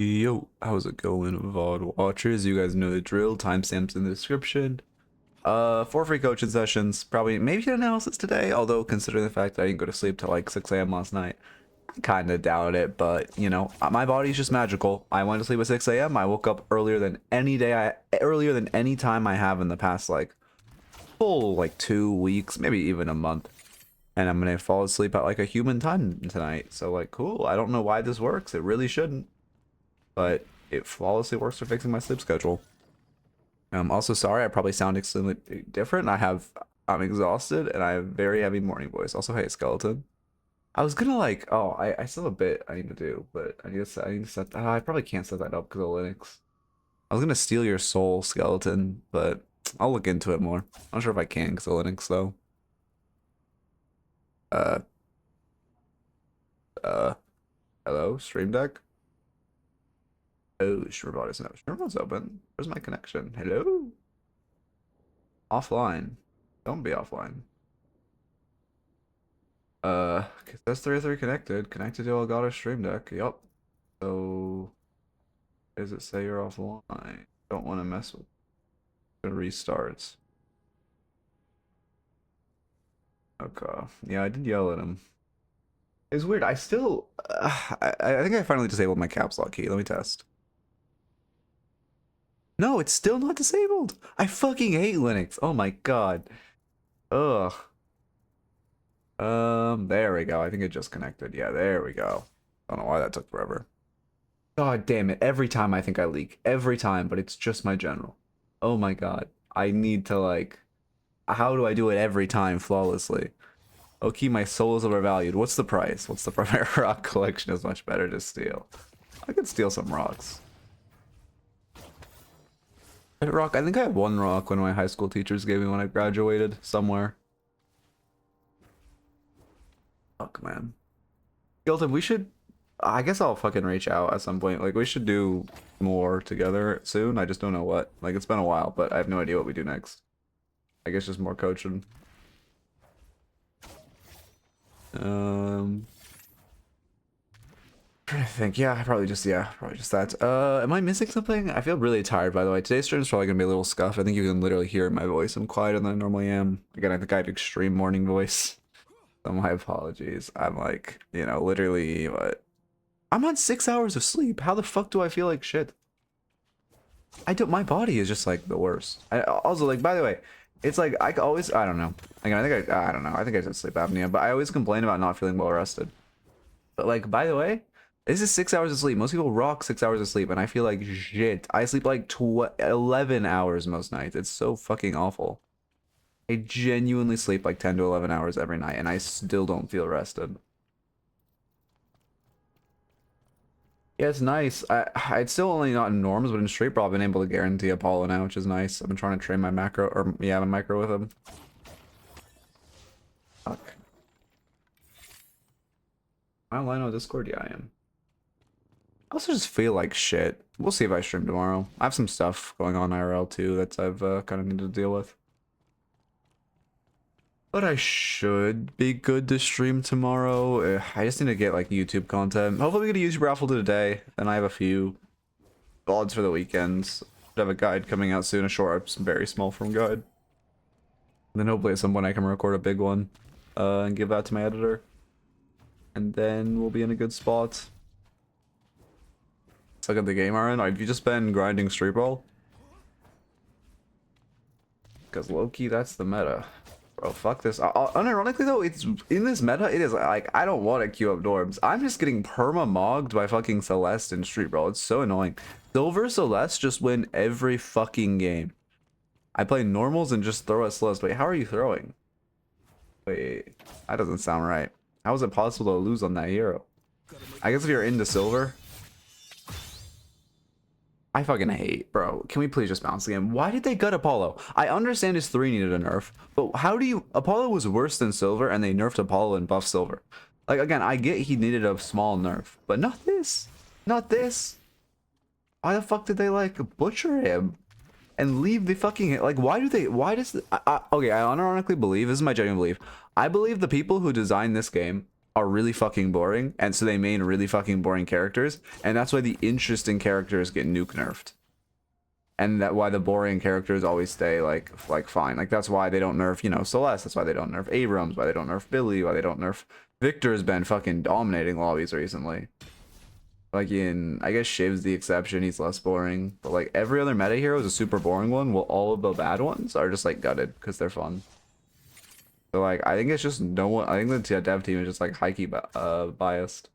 Yo, how's it going, VOD watchers? You guys know the drill. Timestamps in the description. For free coaching sessions. Probably, maybe an analysis today. Although, considering the fact that I didn't go to sleep till like 6 a.m. last night, I kind of doubt it. But you know, my body's just magical. I went to sleep at 6 a.m. I woke up earlier than earlier than any time I have in the past like full like 2 weeks, maybe even a month. And I'm gonna fall asleep at like a human time tonight. So like, cool. I don't know why this works. It really shouldn't, but it flawlessly works for fixing my sleep schedule. I'm also sorry, I probably sound extremely different. I'm exhausted and I have very heavy morning voice. Also, hey, skeleton. I was gonna like, oh, I still have a bit I need to do, but I need to set, I probably can't set that up because of Linux. I was gonna steal your soul, skeleton, but I'll look into it more. I'm not sure if I can because of Linux though. Uh, hello, Stream Deck? Oh, Streambot isn't open. Streambot's open. Where's my connection? Hello? Offline. Don't be offline. That's 303 connected. Connected to Elgato Stream Deck. Yup. So, does it say you're offline? Don't want to mess with it. Restarts. Okay. Yeah, I did yell at him. It's weird. I still, I think I finally disabled my caps lock key. Let me test. No, it's still not disabled. I fucking hate Linux. Oh my god. Ugh. There we go. I think it just connected. Yeah, there we go. I don't know why that took forever. God damn it. Every time I think I leak. Every time, but it's just my general. Oh my god. I need to like, how do I do it every time flawlessly? Okay, my soul is overvalued. What's the price? What's the price? My rock collection is much better to steal. I could steal some rocks. Rock, I think I have one rock when my high school teachers gave me when I graduated somewhere. Fuck, man. Gilton, we should, I guess I'll fucking reach out at some point. Like, we should do more together soon. I just don't know what. Like, it's been a while, but I have no idea what we do next. I guess just more coaching. Trying to think. Yeah, probably just that. Am I missing something? I feel really tired, by the way. Today's stream is probably gonna be a little scuffed. I think you can literally hear my voice. I'm quieter than I normally am. Again, I think I have extreme morning voice. So my apologies. I'm like, you know, literally what? I'm on 6 hours of sleep. How the fuck do I feel like shit? I don't. My body is just like the worst. I also like. By the way, it's like I always. I don't know. Again, I don't know. I think I just sleep apnea, but I always complain about not feeling well rested. But like, by the way, this is 6 hours of sleep. Most people rock 6 hours of sleep, and I feel like shit. I sleep like 11 hours most nights. It's so fucking awful. I genuinely sleep like 10 to 11 hours every night, and I still don't feel rested. Yeah, it's nice. It's still only not in norms, but in straight brawl, I've been able to guarantee Apollo now, which is nice. I've been trying to train my macro, or yeah, my micro with him. Fuck. Am I online on Discord? Yeah, I am. I also just feel like shit. We'll see if I stream tomorrow. I have some stuff going on IRL too that I've kind of needed to deal with. But I should be good to stream tomorrow. I just need to get like YouTube content. Hopefully we get a YouTube raffle today. Then I have a few odds for the weekends. I have a guide coming out soon, a short, very small form guide. And then hopefully at some point I can record a big one and give that to my editor. And then we'll be in a good spot. Look at the game, Aaron. Have you just been grinding Street Brawl? Because low-key, that's the meta. Bro, fuck this. Unironically though, it's in this meta, it is like, I don't want to queue up dorms. I'm just getting perma-mogged by fucking Celeste in Street Brawl. It's so annoying. Silver Celeste just win every fucking game. I play normals and just throw at Celeste. Wait, how are you throwing? Wait, that doesn't sound right. How is it possible to lose on that hero? I guess if you're into silver. I fucking hate, bro. Can we please just bounce the game? Why did they gut Apollo? I understand his 3 needed a nerf, but how do you... Apollo was worse than Silver, and they nerfed Apollo and buffed Silver. Like, again, I get he needed a small nerf, but not this. Not this. Why the fuck did they, like, butcher him? And leave the fucking... Like, why do they... Okay, I unironically believe... This is my genuine belief. I believe the people who designed this game are really fucking boring, and so they main really fucking boring characters, and that's why the interesting characters get nuke nerfed. And that why the boring characters always stay like fine. Like that's why they don't nerf, you know, Celeste. That's why they don't nerf Abrams. Why they don't nerf Billy. Why they don't nerf Victor's been fucking dominating lobbies recently. Like I guess Shiv's the exception. He's less boring. But like every other meta hero is a super boring one. While all of the bad ones are just like gutted because they're fun. So like I think it's just no one. I think the dev team is just like high key biased.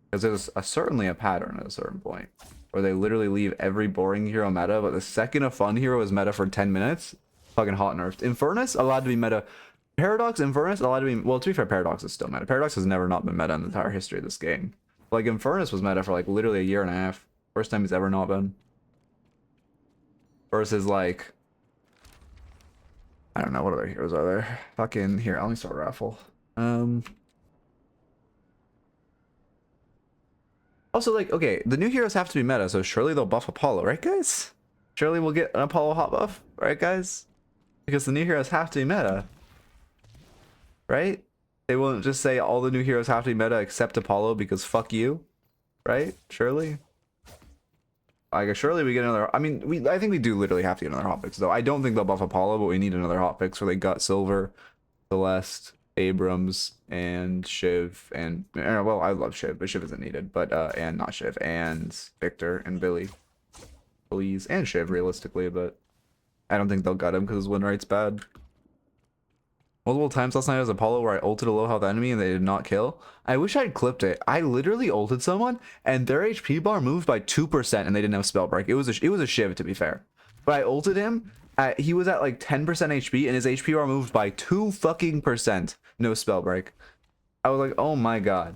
Because there's certainly a pattern at a certain point. Where they literally leave every boring hero meta, but the second a fun hero is meta for 10 minutes, fucking hot nerfed. Infernus, allowed to be meta. Paradox, Infernus, allowed to be... Well, to be fair, Paradox is still meta. Paradox has never not been meta in the entire history of this game. Like, Infernus was meta for, like, literally a year and a half. First time he's ever not been. Versus, like... I don't know, what other heroes are there? Fucking... Here, let me start raffle. Also, like, okay, the new heroes have to be meta, so surely they'll buff Apollo, right, guys? Surely we'll get an Apollo hot buff, right, guys? Because the new heroes have to be meta, right? They won't just say all the new heroes have to be meta except Apollo because fuck you, right? Surely. I guess surely we get another. I mean, I think we do literally have to get another hotfix though. I don't think they'll buff Apollo, but we need another hotfix where they got Silver, Celeste, Abrams, and Shiv, and well, I love Shiv, but Shiv isn't needed. But and not Shiv, and Victor and Billy, please, and Shiv realistically, but I don't think they'll gut him because his win rate's bad. Multiple times last night as Apollo where I ulted a low health enemy and they did not kill. I wish I'd clipped it. I literally ulted someone and their HP bar moved by 2% and they didn't have spell break. It was a Shiv to be fair. But I ulted him. He was at like 10% HP and his HP bar moved by 2 fucking percent. No spell break. I was like, oh my god.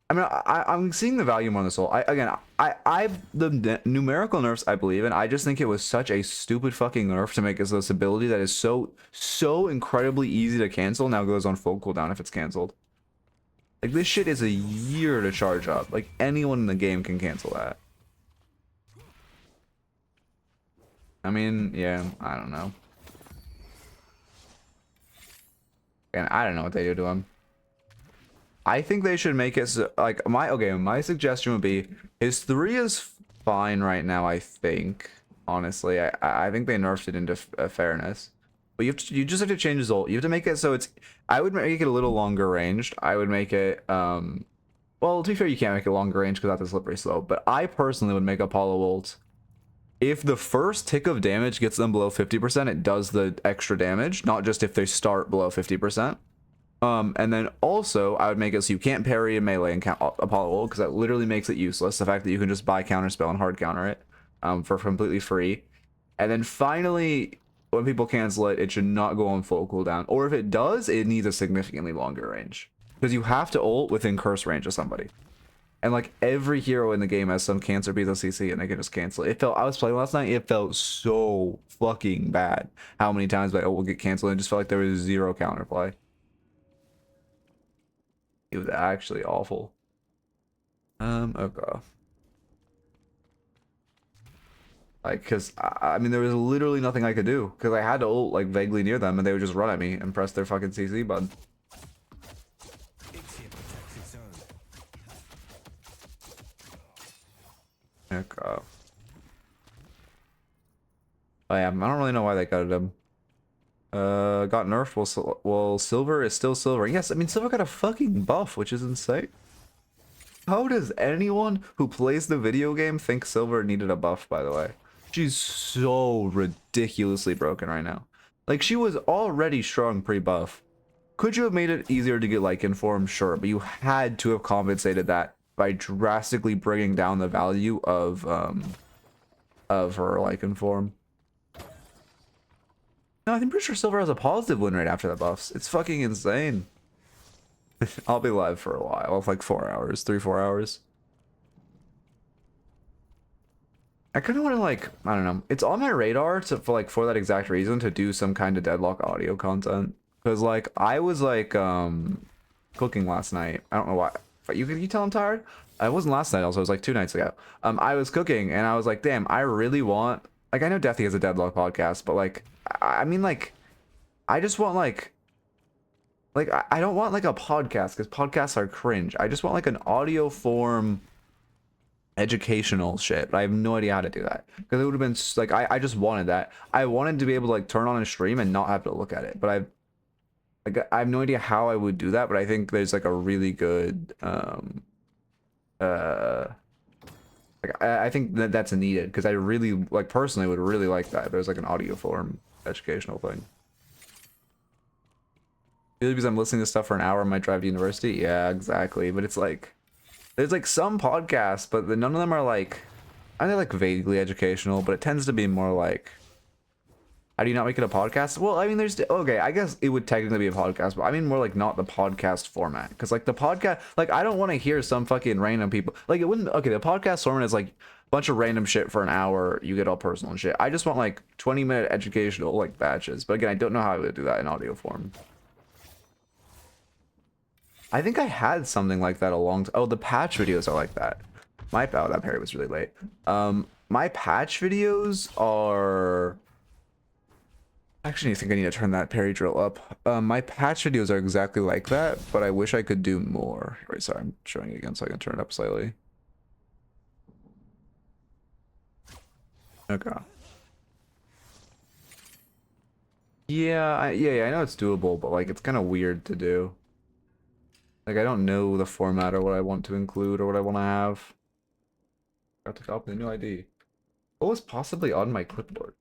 I mean, I'm seeing the value more on the soul. The numerical nerfs I believe in. I just think it was such a stupid fucking nerf to make it so this ability that is so incredibly easy to cancel now goes on full cooldown if it's canceled. Like this shit is a year to charge up. Like anyone in the game can cancel that. I mean, yeah, I don't know. And I don't know what they do to him. I think they should make it so, like my suggestion would be his 3 is fine right now. I think honestly, I think they nerfed it into fairness, but you just have to change his ult. You have to make it so it's. I would make it a little longer ranged. I would make it well, to be fair, you can't make it longer range because that's a slippery slope. But I personally would make Apollo ult. If the first tick of damage gets them below 50%, it does the extra damage, not just if they start below 50%. And then also I would make it so you can't parry a melee and Apollo ult because that literally makes it useless. The fact that you can just buy counterspell and hard counter it for completely free. And then finally, when people cancel it, it should not go on full cooldown. Or if it does, it needs a significantly longer range because you have to ult within curse range of somebody. And like every hero in the game has some cancer piece of CC and they can just cancel it. I was playing last night, it felt so fucking bad how many times my ult will get canceled and it just felt like there was zero counterplay. It was actually awful. Okay. Like, cause I mean, there was literally nothing I could do because I had to ult like vaguely near them and they would just run at me and press their fucking CC button. Okay. Oh yeah, I don't really know why they gutted him. Got nerfed. Well, Silver is still Silver. Yes, I mean Silver got a fucking buff, which is insane. How does anyone who plays the video game think Silver needed a buff, by the way? She's so ridiculously broken right now. Like, she was already strong pre-buff. Could you have made it easier to get Lycan form? Sure, but you had to have compensated that by drastically bringing down the value of her Lycan form. No, I'm pretty sure Silver has a positive win rate after the buffs. It's fucking insane. I'll be live for a while, like 4 hours, 3-4 hours. I kind of want to like, I don't know. It's on my radar for that exact reason to do some kind of Deadlock audio content. Because like I was like cooking last night. I don't know why. Can you tell I'm tired? I wasn't last night. Also, it was like 2 nights ago. I was cooking and I was like, damn, I really want. Like I know Deathy has a Deadlock podcast, but like I mean like I just want like Like I don't want like a podcast because podcasts are cringe. I just want like an audio form educational shit. But I have no idea how to do that because it would have been like I just wanted that. I wanted to be able to like turn on a stream and not have to look at it. But I have no idea how I would do that. But I think there's like a really good uh like I think that that's needed because I really like personally would really like that. If there's like an audio form educational thing. Because I'm listening to stuff for an hour on my drive to university. Yeah, exactly. But it's like there's like some podcasts, but none of them are like I think like vaguely educational, but it tends to be more like how do you not make it a podcast? Well, I mean, there's okay. I guess it would technically be a podcast, but I mean more like not the podcast format. Because like the podcast, like I don't want to hear some fucking random people. Like it wouldn't. Okay, the podcast format is like a bunch of random shit for an hour. You get all personal and shit. I just want like 20-minute educational like batches. But again, I don't know how I would do that in audio form. I think I had something like that a long time. Oh, the patch videos are like that. Oh, that parry was really late. My patch videos are. Actually, I think I need to turn that parry drill up. My patch videos are exactly like that, but I wish I could do more. Wait, sorry, I'm showing it again so I can turn it up slightly. Okay. Yeah, yeah, I know it's doable, but like it's kind of weird to do. Like I don't know the format or what I want to include or what I want to have. Got to copy the new ID. What was possibly on my clipboard?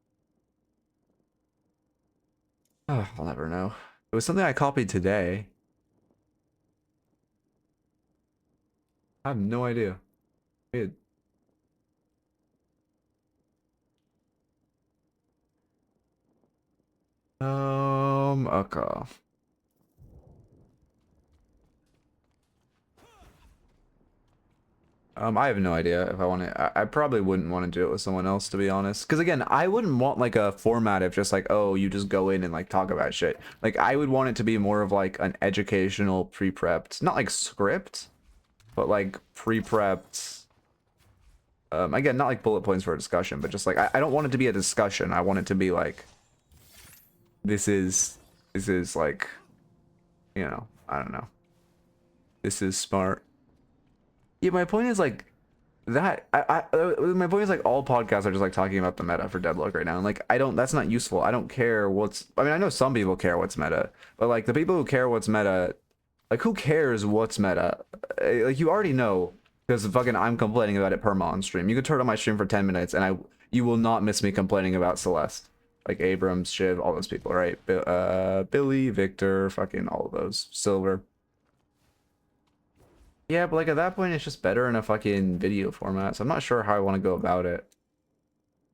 Oh, I'll never know. It was something I copied today. I have no idea. It, okay. I have no idea if I want to. I probably wouldn't want to do it with someone else, to be honest. Because again, I wouldn't want like a format of just like, oh, you just go in and like talk about shit. Like I would want it to be more of like an educational pre-prepped, not like script, but like pre-prepped. Again, not like bullet points for a discussion, but just like I don't want it to be a discussion. I want it to be like this is like, you know, I don't know. This is smart. Yeah, my point is like that my point is like all podcasts are just like talking about the meta for Deadlock right now. And like I don't that's not useful. I don't care what's I mean I know some people care what's meta, but like the people who care what's meta, like who cares what's meta? Like you already know because fucking I'm complaining about it perma on stream. You could turn on my stream for 10 minutes and you will not miss me complaining about Celeste. Like Abrams, Shiv, all those people, right? Billy, Victor, fucking all of those. Silver. Yeah, but like at that point, it's just better in a fucking video format. So I'm not sure how I want to go about it.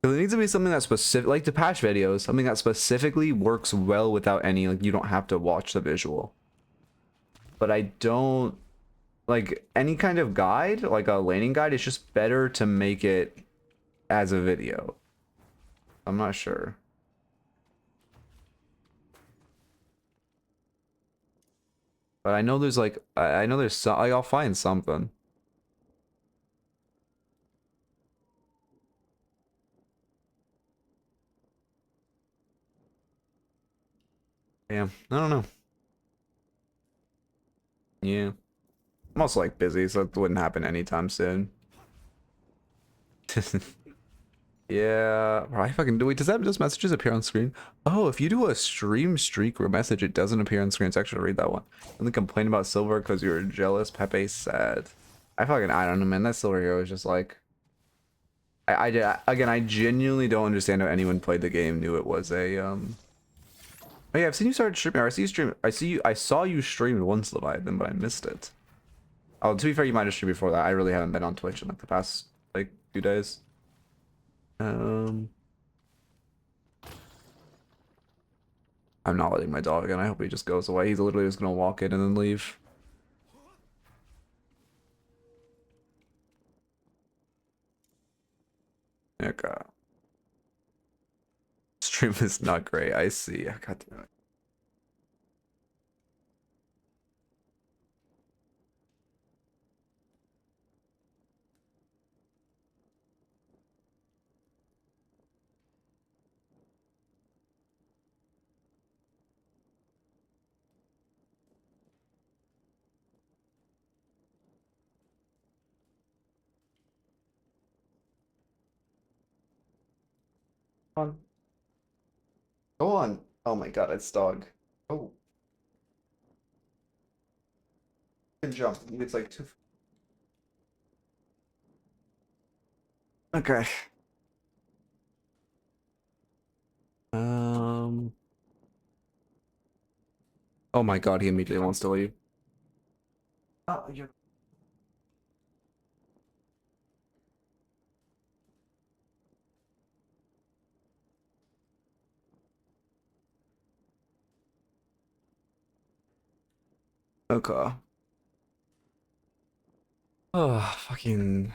Because it needs to be something that's specific, like the patch videos, something that specifically works well without any, like you don't have to watch the visual. But I don't, like any kind of guide, like a laning guide, it's just better to make it as a video. I'm not sure. But I know there's like, I know there's some, like, I'll find something. Yeah, I don't know. Yeah. I'm also like busy, so it wouldn't happen anytime soon. Yeah, I fucking do. Wait, does that just messages appear on screen? Oh, if you do a stream streak or message, it doesn't appear on screen. It's actually read that one. And then complain about Silver because you were jealous. Pepe sad. I don't know, man. That Silver hero is just like again, I genuinely don't understand how anyone played the game knew it was a Oh yeah, I've seen you start streaming. Or I see you stream. I saw you stream once, Leviathan, but I missed it. Oh, to be fair, you might have streamed before that. I really haven't been on Twitch in like the past like few days. Um. I'm not letting my dog in. I hope he just goes away. He's literally just gonna walk in and then leave. Okay. Stream is not great. I see. I got to. on. Go on. Oh my god, it's dog. Oh. You can jump. It's like 2. Okay. Oh my god, he immediately wants to leave. Oh, you're... Okay. Oh, fucking...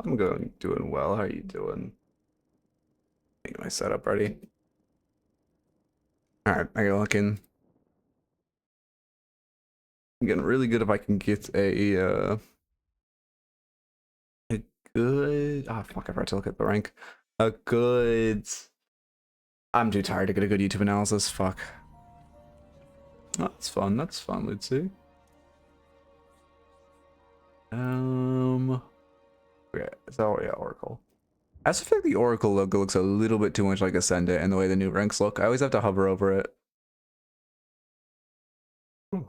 I'm doing well. How are you doing? Get my setup ready. Alright, I gotta look in. I'm getting really good if I can get a good... Oh, fuck, I forgot to look at the rank. A good... I'm too tired to get a good YouTube analysis. Fuck. Oh, that's fun. That's fun, let's see. Okay, so yeah, Oracle. I also feel like the Oracle logo looks a little bit too much like Ascendant and the way the new ranks look. I always have to hover over it. Ooh.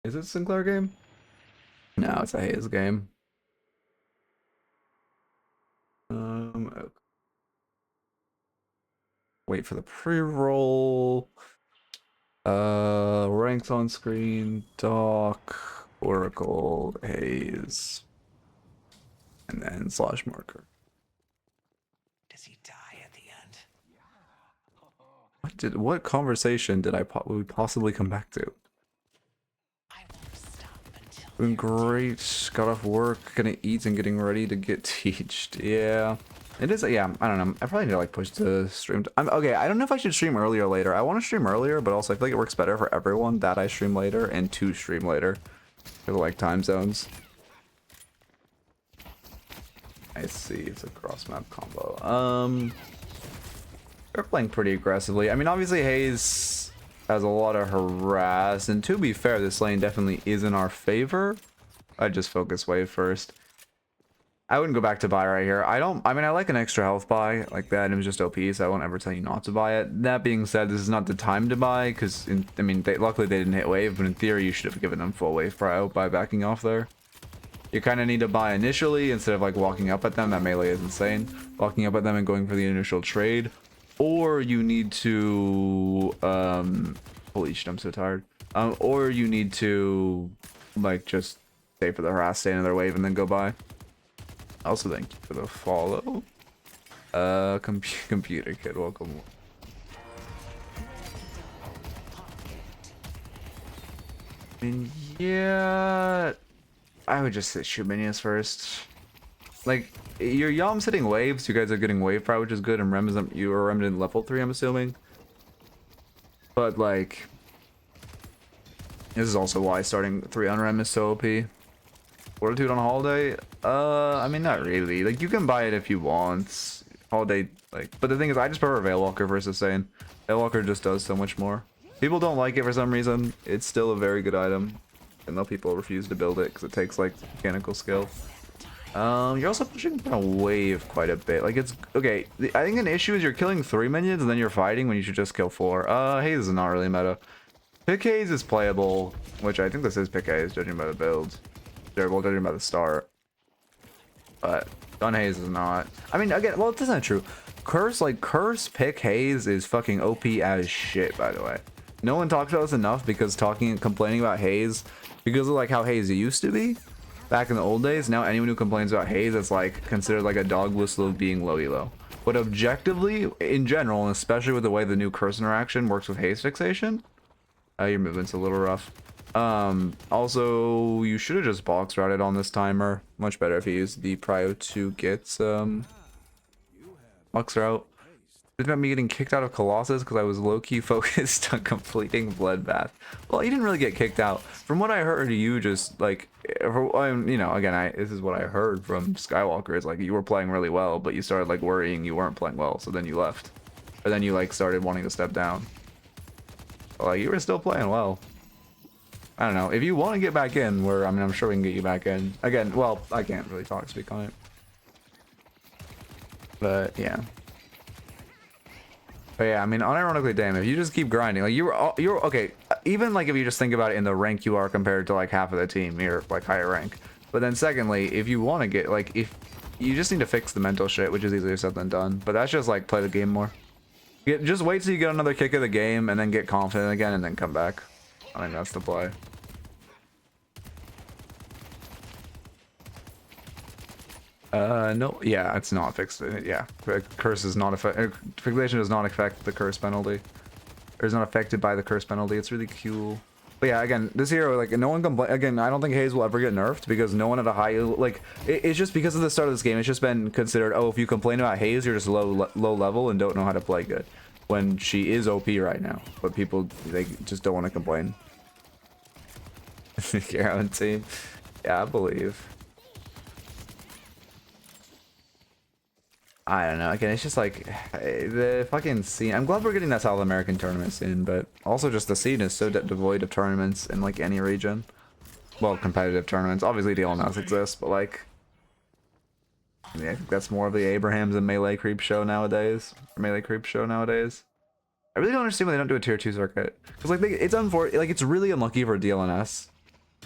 Is it a Sinclair game? No, it's a Haze game. Okay. Wait for the pre-roll. Ranks on screen, Doc, Oracle, Haze, and then slash marker. Does he die at the end? What conversation did we possibly come back to? I won't stop until Doing great. Got off work, gonna eat and getting ready to get teached. Yeah. It is, yeah, I don't know. I probably need to like push the stream. Okay, I don't know if I should stream earlier or later. I want to stream earlier, but also I feel like it works better for everyone that I stream later and to stream later. For the like time zones. I see, it's a cross map combo. They're playing pretty aggressively. I mean, obviously Haze has a lot of harass, and to be fair, this lane definitely is in our favor. I'd just focus wave first. I wouldn't go back to buy right here. I mean, I like an extra health buy. Like, the item's just OP, so I won't ever tell you not to buy it. That being said, this is not the time to buy, because, I mean, luckily they didn't hit wave, but in theory, you should have given them full wave prio by backing off there. You kind of need to buy initially, instead of, like, walking up at them. That melee is insane. Walking up at them and going for the initial trade. Or you need to, holy shit, I'm so tired. Or you need to, like, just stay for the harass, stay in their wave, and then go buy. Also, thank you for the follow. Computer kid, welcome. And yeah, I would just shoot minions first. Like, your Yom's hitting waves, you guys are getting wave fire, which is good, and Rem is you are Rem in level 3, I'm assuming. But like, this is also why starting 3 on Rem is so OP. Fortitude on Holiday? I mean, not really. Like, you can buy it if you want. Holiday, like, but the thing is, I just prefer Veilwalker versus Sane. Veilwalker just does so much more. People don't like it for some reason. It's still a very good item. And though people refuse to build it because it takes, like, mechanical skill. You're also pushing a wave quite a bit. Like, it's, okay, I think an issue is you're killing 3 minions and then you're fighting when you should just kill 4. Haze is not really meta. Pick Haze is playable, which I think this is Pick Haze, judging by the build. Well, judging by the start. But Gun Haze is not. I mean, again, well, that's not true. Curse Pick Haze is fucking OP as shit, by the way. No one talks about this enough because complaining about Haze, because of like how Haze used to be back in the old days. Now anyone who complains about Haze is like considered like a dog whistle of being low elo. But objectively, in general, and especially with the way the new curse interaction works with Haze fixation, your movement's a little rough. Also, you should have just box routed on this timer. Much better if you used the prio to get box route. It's about me getting kicked out of Colossus because I was low-key focused on completing Bloodbath. Well, you didn't really get kicked out. From what I heard, you just, like, you know, again, this is what I heard from Skywalker, is like, you were playing really well, but you started, like, worrying you weren't playing well, so then you left. Or then you, like, started wanting to step down. But, like, you were still playing well. I don't know. If you want to get back in, I mean, I'm sure we can get you back in. Again, well, I can't really speak on it. But yeah. But yeah, I mean, unironically, damn, if you just keep grinding, like you're okay. Even like if you just think about it in the rank you are compared to like half of the team, you're like higher rank. But then secondly, if you want to get like, if you just need to fix the mental shit, which is easier said than done. But that's just like play the game more. Just wait till you get another kick of the game and then get confident again and then come back. I think that's the play. No, yeah, it's not fixed. Yeah, curse is not affect. Fixation does not affect the curse penalty. Or is not affected by the curse penalty. It's really cool. But yeah, again, this hero, like, no one complain. Again, I don't think Haze will ever get nerfed because no one at a high, like, it's just because of the start of this game. It's just been considered, oh, if you complain about Haze, you're just low level and don't know how to play good. When she is OP right now, but people, they just don't want to complain. Your own team, yeah, I believe. I don't know. Again, it's just like the fucking scene. I'm glad we're getting that South American tournament soon, but also just the scene is so devoid of tournaments in like any region. Well, competitive tournaments. Obviously, DLNS exists, but like, yeah, I think that's more of the Abrahams and Melee Creep show nowadays. Melee Creep show nowadays. I really don't understand why they don't do a tier 2 circuit. Because like it's unfortunate. Like it's really unlucky for DLNS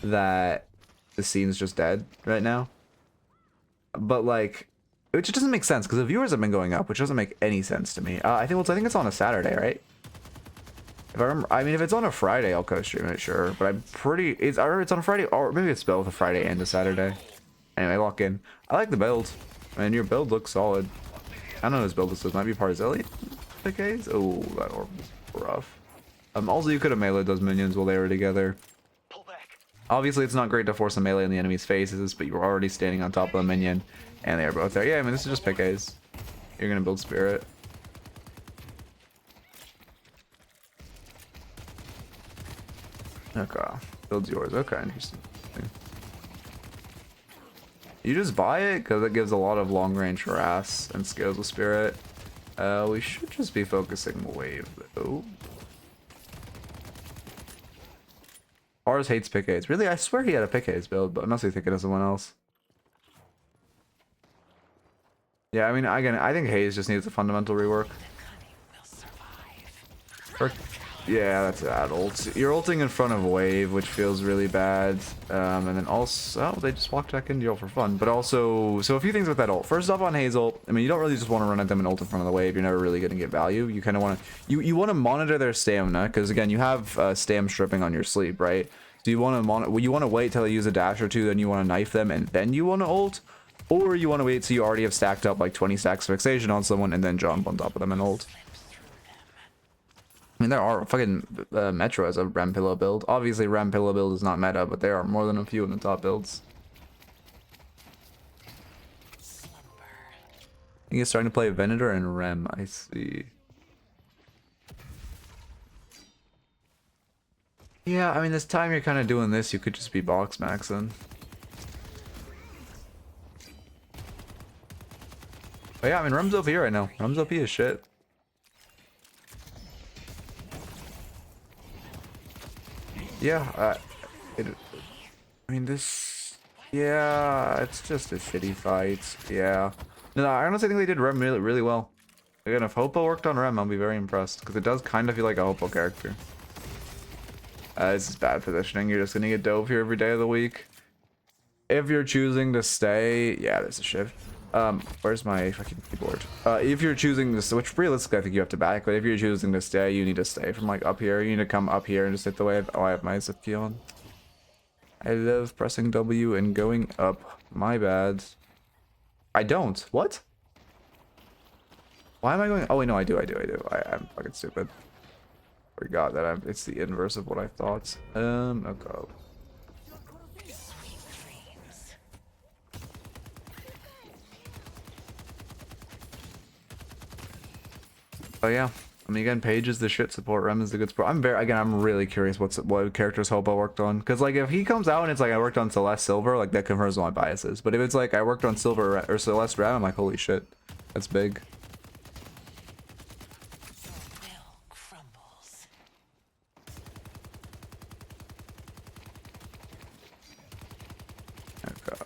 that the scene's just dead right now. But like, which just doesn't make sense because the viewers have been going up, which doesn't make any sense to me. I think it's on a Saturday, right? If I remember, I mean, if it's on a Friday, I'll co-stream it, sure. But I'm pretty. It's either it's on a Friday or maybe it's both a Friday and a Saturday. Anyway, lock in. I like the build. I mean, your build looks solid. I don't know his build list. Might be Parzillion. The case. Oh, that orb was rough. Also, you could have meleeed those minions while they were together. Obviously, it's not great to force a melee in the enemy's faces, but you were already standing on top of the minion, and they are both there. Yeah, I mean, this is just pick A's. You're gonna build Spirit. Okay, builds yours. Okay, interesting. You just buy it because it gives a lot of long range harass and scales with Spirit. We should just be focusing wave though. Ours hates pick A's. Really, I swear he had a pick A's build, but I must be thinking of someone else. Yeah, I mean, again, I think Haze just needs a fundamental rework. Yeah, that's that ult. You're ulting in front of wave, which feels really bad. And then also, oh, they just walked back into you for fun. But also, so a few things with that ult. First off, on Haze ult, I mean, you don't really just want to run at them and ult in front of the wave. You're never really going to get value. You kind of want to, you want to monitor their stamina, because again, you have stam stripping on your sleep, right? So you want to you want to wait till they use a dash or two, then you want to knife them, and then you want to ult. Or you want to wait till you already have stacked up like 20 stacks of fixation on someone and then jump on top of them and ult. I mean, there are fucking Metro as a Rem Pillow build. Obviously, Rem Pillow build is not meta, but there are more than a few in the top builds. I think he's starting to play Venator and Rem. I see. Yeah, I mean, this time you're kind of doing this, you could just be box maxing. But yeah, I mean, Rem's OP right now. Rem's OP is shit. Yeah, I mean, this... Yeah, it's just a shitty fight. Yeah. No, I honestly think they did Rem really, really well. Again, if Hoppo worked on Rem, I'll be very impressed. Because it does kind of feel like a Hoppo character. This is bad positioning. You're just going to get dove here every day of the week. If you're choosing to stay... Yeah, there's a shift. Where's my fucking keyboard? If you're choosing to switch, realistically, I think you have to back, but if you're choosing to stay, you need to stay from like up here. You need to come up here and just hit the wave. Oh, I have my zip key on. I love pressing W and going up. My bad. I don't. What? Why am I going? Oh, wait, no, I do. I'm fucking stupid. Forgot that it's the inverse of what I thought. Okay. Oh yeah, I mean, again, Paige is the shit support, Rem is the good support. I'm really curious what characters Hoppo worked on, because like if he comes out and it's like I worked on Celeste Silver, like that confirms my biases. But if it's like I worked on Silver or Celeste Rem, I'm like, holy shit, that's big. Okay.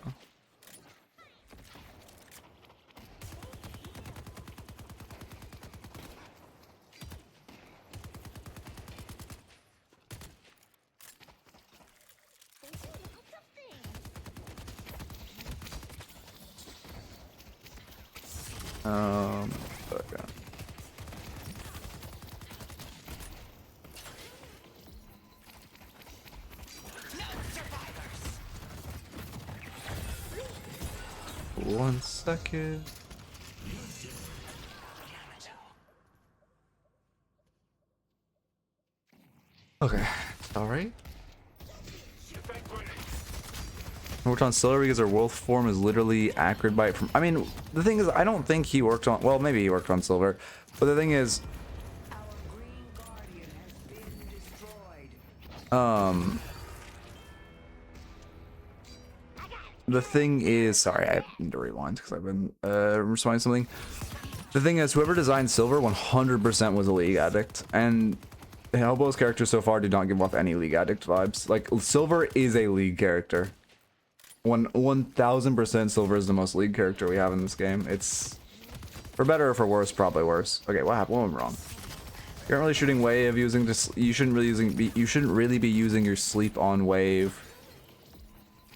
Okay. No survivors. 1 second. Yamato. Okay. Alright. Worked on Silver because her wolf form is literally accurate by it from. I mean, the thing is, I don't think he worked on. Well, maybe he worked on Silver, but the thing is, Our green guardian has been destroyed. sorry, I need to rewind because I've been responding to something. The thing is, whoever designed Silver 100% was a League addict, and Hellbow's characters so far do not give off any League addict vibes. Like, Silver is a League character. 1000% Silver is the most League character we have in this game. It's, for better or for worse, probably worse. Okay, what happened? What went wrong? You aren't really shooting wave using this. You shouldn't really be using your sleep on wave.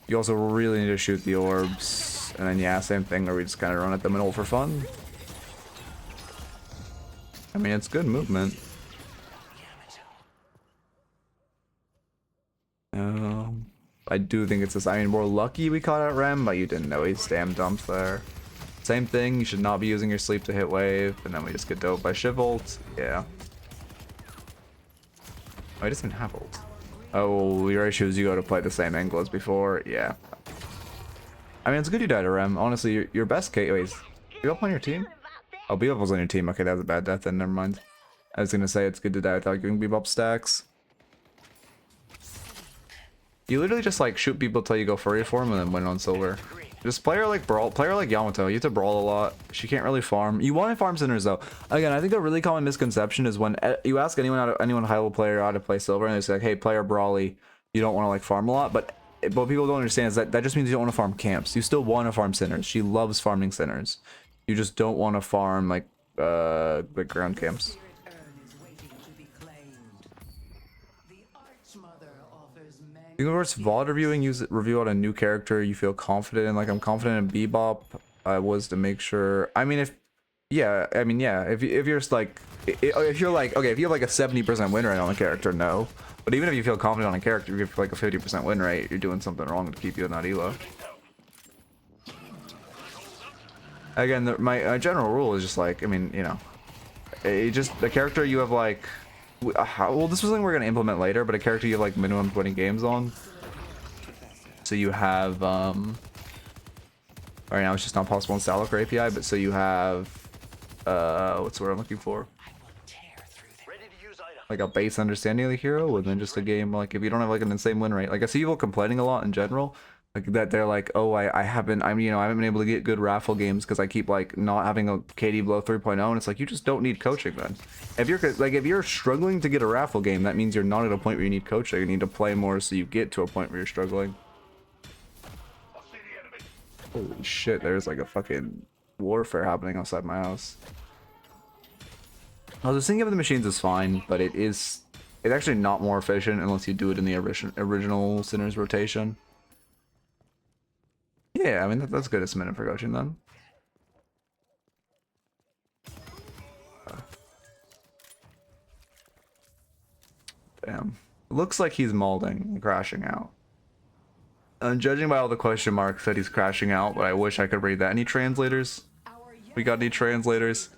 You also really need to shoot the orbs, and then yeah, same thing where we just kind of run at the middle for fun. I mean, it's good movement. I do think it's this. I mean, we're lucky we caught out Rem, but you didn't know he's damn dumped there. Same thing, you should not be using your sleep to hit wave, and then we just get doped by Shivult. Yeah. Oh, he doesn't have ult. Oh, your issue is you go to play the same angle as before. Yeah. I mean, it's good you died to Rem. Honestly, your best case. Wait, is Bebop on your team? Oh, Bebop was on your team. Okay, that was a bad death then. Never mind. I was gonna say it's good to die without giving Bebop stacks. You literally just like shoot people till you go furry form and then win on Silver. Just play her like Yamato. You have to brawl a lot. She can't really farm. You want to farm centers though. Again, I think a really common misconception is when you ask anyone high level player how to play Silver, and they say like, "Hey, player brawly, you don't want to like farm a lot." But what people don't understand is that just means you don't want to farm camps. You still want to farm centers. She loves farming centers. You just don't want to farm like ground camps. You can of course VOD reviewing, review out a new character you feel confident in. Like I'm confident in Bebop. Was to make sure. I mean, if you're just like, if you're like, okay, if you have like a 70% win rate on a character, no. But even if you feel confident on a character, if you have like a 50% win rate, you're doing something wrong to keep you in that elo. Again, my general rule is just like, I mean, you know, the character you have like. Well, this was something we're going to implement later, but a character you have like minimum 20 games on. So you have, right now it's just not possible in Stalker API, but so you have, what's the word I'm looking for? Like a base understanding of the hero, and then just a game, like if you don't have like an insane win rate. Like I see people complaining a lot in general, like that they're like, oh, I haven't been able to get good raffle games because I keep like not having a KD below 3.0, and it's like you just don't need coaching then. If you're struggling to get a raffle game, that means you're not at a point where you need coaching. You need to play more so you get to a point where you're struggling. Holy shit, there's like a fucking warfare happening outside my house. Oh, the syncing of the machines is fine, but it's actually not more efficient unless you do it in the original Sinner's rotation. Yeah, I mean, that's good as a minute for coaching then. Damn. Looks like he's molding and crashing out. Judging by all the question marks that he's crashing out, but I wish I could read that. Any translators? We got any translators?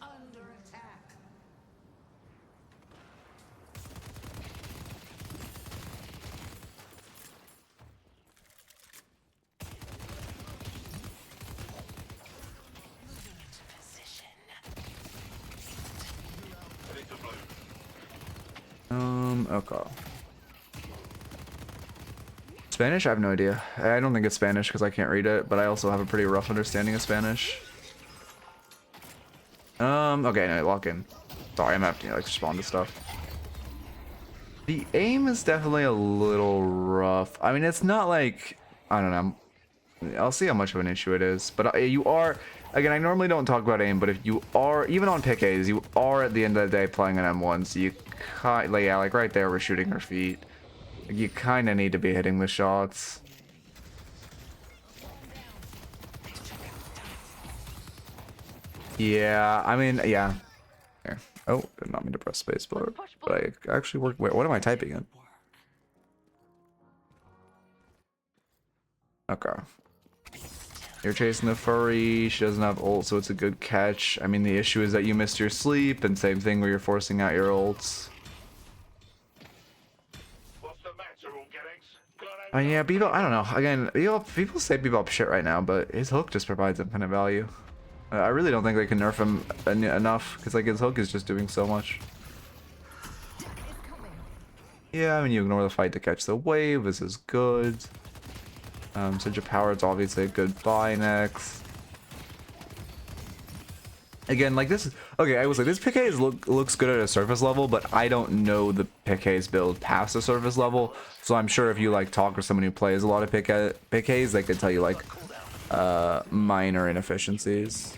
Okay. Spanish? I have no idea. I don't think it's Spanish because I can't read it, but I also have a pretty rough understanding of Spanish. Okay, no, lock in. Sorry, I'm having to like respond to stuff. The aim is definitely a little rough. I mean, it's not like, I don't know. I'll see how much of an issue it is, but you are, again, I normally don't talk about aim, but if you are, even on pick A's, you are at the end of the day playing an M1, so you kind of, yeah, like right there, we're shooting her feet. You kind of need to be hitting the shots. Yeah, I mean, yeah. Here. Oh, did not mean to press space bar. But I actually worked. Wait, what am I typing in? Okay. You're chasing the furry. She doesn't have ult, so it's a good catch. I mean, the issue is that you missed your sleep, and same thing where you're forcing out your ults. Yeah, Bebop, I don't know. Again, people say Bebop shit right now, but his hook just provides infinite value. I really don't think they can nerf him enough, because like his hook is just doing so much. Yeah, I mean, you ignore the fight to catch the wave. This is good. Surge of Power is obviously a good buy next. Again, like this, okay, I was like, this pick Haze looks good at a surface level, but I don't know the pick Haze build past the surface level. So I'm sure if you like talk to someone who plays a lot of pick Haze, they could tell you like minor inefficiencies.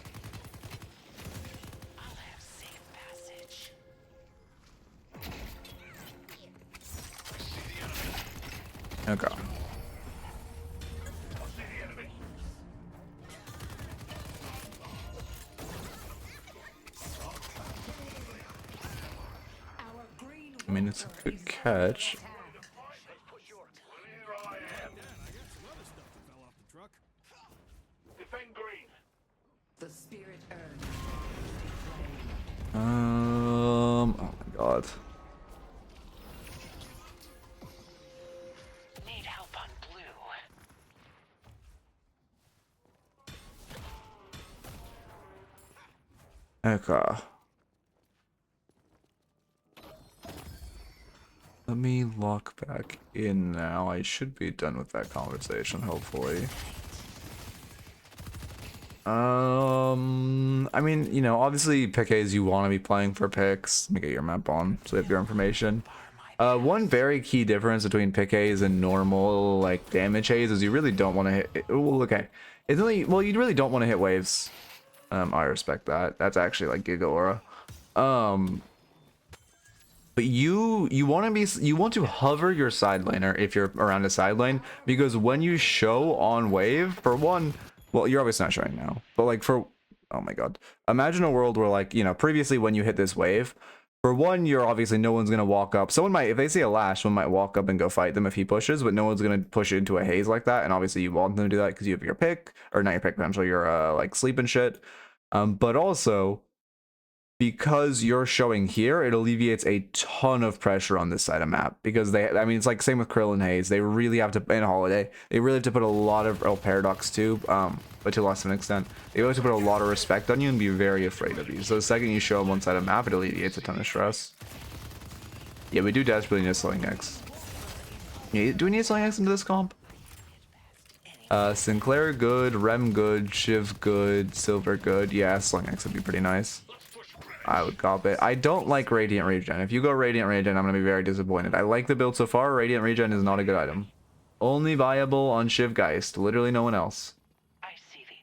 Okay. I mean, it's a good catch. Oh my god. Need help on blue. Okay. Let me lock back in now. I should be done with that conversation, hopefully. I mean, you know, obviously pick Haze you want to be playing for picks. Let me get your map on so you have your information. One very key difference between pick Haze and normal like damage Haze is you really don't want to hit. Well, okay, it's only well you really don't want to hit waves. I respect that. That's actually like Giga Aura. But you want to hover your side laner if you're around a side lane, because when you show on wave, for one, well, you're obviously not showing now, but like for, oh my god, imagine a world where like, you know, previously when you hit this wave, for one, you're obviously no one's gonna walk up. Someone might, if they see a Lash, someone might walk up and go fight them if he pushes, but no one's gonna push into a Haze like that. And obviously you want them to do that because you have your pick, or not your pick, potentially your like sleep and shit. But also, because you're showing here, it alleviates a ton of pressure on this side of map, because they, I mean, it's like same with Krill and Haze. They really have to, and Holiday, they really have to put a lot of, oh, Paradox too, but to less of an extent. They have to put a lot of respect on you and be very afraid of you. So the second you show them one side of map, it alleviates a ton of stress. Yeah, we do desperately need a Sling X. Yeah, do we need a Sling X into this comp? Sinclair good, Rem good, Shiv good, Silver good. Yeah, Sling X would be pretty nice. I would cop it. I don't like Radiant Regen. If you go Radiant Regen, I'm going to be very disappointed. I like the build so far. Radiant Regen is not a good item. Only viable on Shiv Geist. Literally no one else. I see the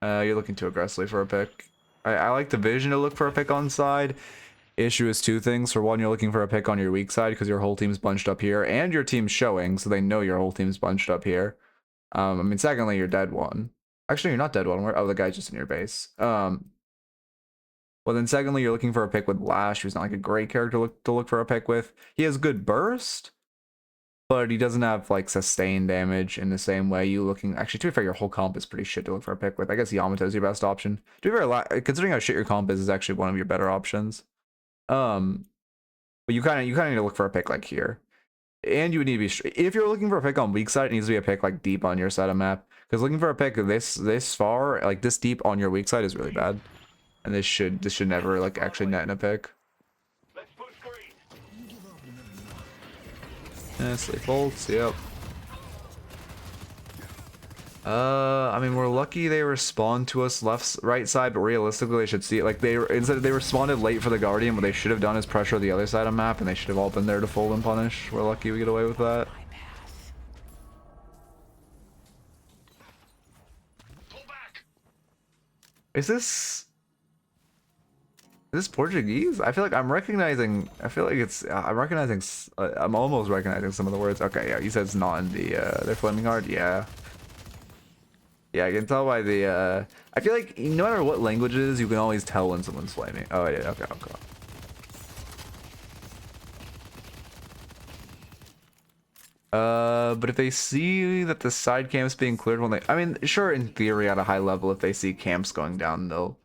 enemy. You're looking too aggressively for a pick. I like the vision to look for a pick on side. Issue is two things. For one, you're looking for a pick on your weak side because your whole team's bunched up here, and your team's showing, so they know your whole team's bunched up here. I mean, secondly, you're dead one. Actually, you're not dead one. Oh, the guy's just in your base. Well, then secondly, you're looking for a pick with Lash, who's not like a great character to look for a pick with. He has good burst, but he doesn't have like sustained damage in the same way you looking. Actually, to be fair, your whole comp is pretty shit to look for a pick with. I guess Yamato is your best option. To be fair, considering how shit your comp is actually one of your better options. But you kind of need to look for a pick like here, and you would need to be, if you're looking for a pick on weak side, it needs to be a pick like deep on your side of map, because looking for a pick this far, like this deep on your weak side, is really bad. And this should never like actually net in a pick. Yeah, sleep bolts, yep. I mean, we're lucky they respond to us right side, but realistically they should see it. Like they responded late for the Guardian, what they should have done is pressure the other side of map, and they should have all been there to fold and punish. We're lucky we get away with that. Is this Portuguese? I feel like I'm recognizing. I feel like it's. I'm recognizing. I'm almost recognizing some of the words. Okay, yeah, you said it's not in the. Their flaming heart. Yeah. Yeah, I can tell by the, I feel like no matter what language it is, you can always tell when someone's flaming. Oh, yeah, okay, okay. But if they see that the side camp's being cleared when they, I mean, sure, in theory, at a high level, if they see camps going down, they'll,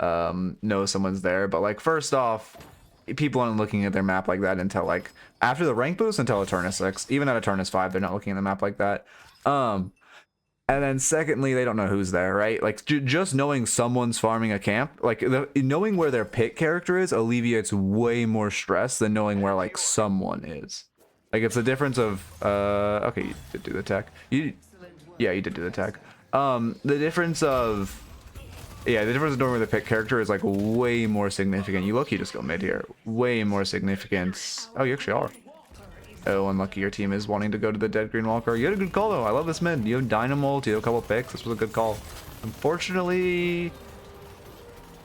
know someone's there. But, like, first off, people aren't looking at their map like that until, like, after the rank boost, until Eternus 6. Even at Eternus 5, they're not looking at the map like that. And then secondly, they don't know who's there, right? Like, just knowing someone's farming a camp, like, knowing where their pick character is alleviates way more stress than knowing where, like, someone is. Like, it's a difference of, okay, you did do the tech. Yeah, you did do the tech. The difference of, yeah, the difference of knowing where the pick character is, like, way more significant. You look, you just go mid here. Way more significant. Oh, you actually are. Oh, unlucky your team is wanting to go to the dead green walker. You had a good call though. I love this mid. You have Dynamo, you have a couple picks. This was a good call. Unfortunately,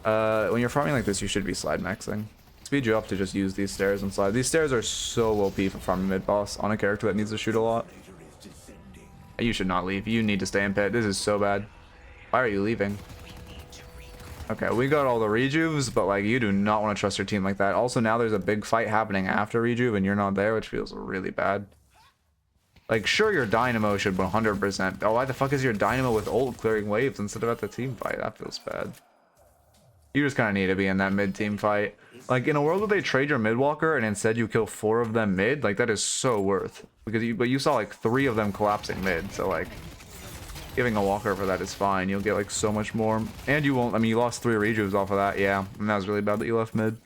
when you're farming like this, you should be slide maxing. Speed you up to just use these stairs and slide. These stairs are so OP for farming mid boss on a character that needs to shoot a lot. You should not leave. You need to stay in pit. This is so bad. Why are you leaving? Okay, we got all the rejuves, but like you do not want to trust your team like that. Also, now there's a big fight happening after rejuve and you're not there, which feels really bad. Like, sure, your Dynamo should 100%. Oh, why the fuck is your Dynamo with ult clearing waves instead of at the team fight? That feels bad. You just kind of need to be in that mid team fight. Like, in a world where they trade your mid walker and instead you kill 4 of them mid, like that is so worth. Because you saw like 3 of them collapsing mid, so like giving a walker for that is fine. You'll get like so much more. And you won't, I mean, you lost 3 rejuves off of that. Yeah, and that was really bad that you left mid.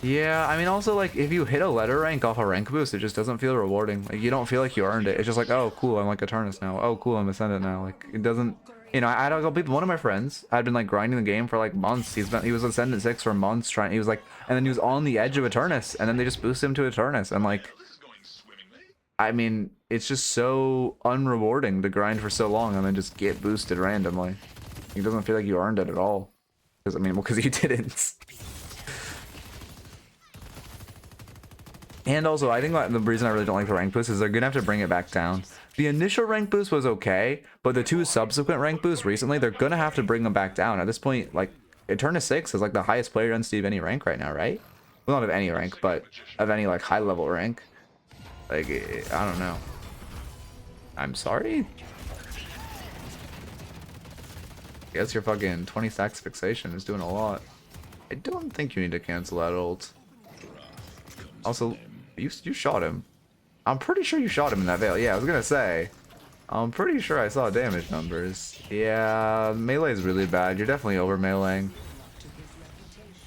Yeah, I mean, also, like, if you hit a letter rank off a rank boost, it just doesn't feel rewarding. Like, you don't feel like you earned it. It's just like, oh, cool, I'm like Eternus now. Oh, cool, I'm Ascendant now. Like, it doesn't, you know, I don't know, people, one of my friends had been, like, grinding the game for, like, months. He was Ascendant 6 for months trying, he was, like, and then he was on the edge of Eternus, and then they just boosted him to Eternus, and, like, I mean, it's just so unrewarding to grind for so long and then just get boosted randomly. It doesn't feel like you earned it at all. Because, I mean, well, because you didn't. And also, I think that the reason I really don't like the rank boost is they're gonna have to bring it back down. The initial rank boost was okay, but the 2 subsequent rank boosts recently, they're gonna have to bring them back down. At this point, like, Eternus 6 is like the highest player density of any rank right now, right? Well, not of any rank, but of any like high level rank. Like, I don't know. I'm sorry? I guess your fucking 20 stacks fixation is doing a lot. I don't think you need to cancel that ult. Also, you shot him. I'm pretty sure you shot him in that veil. Yeah, I was gonna say. I'm pretty sure I saw damage numbers. Yeah, melee is really bad. You're definitely over meleeing.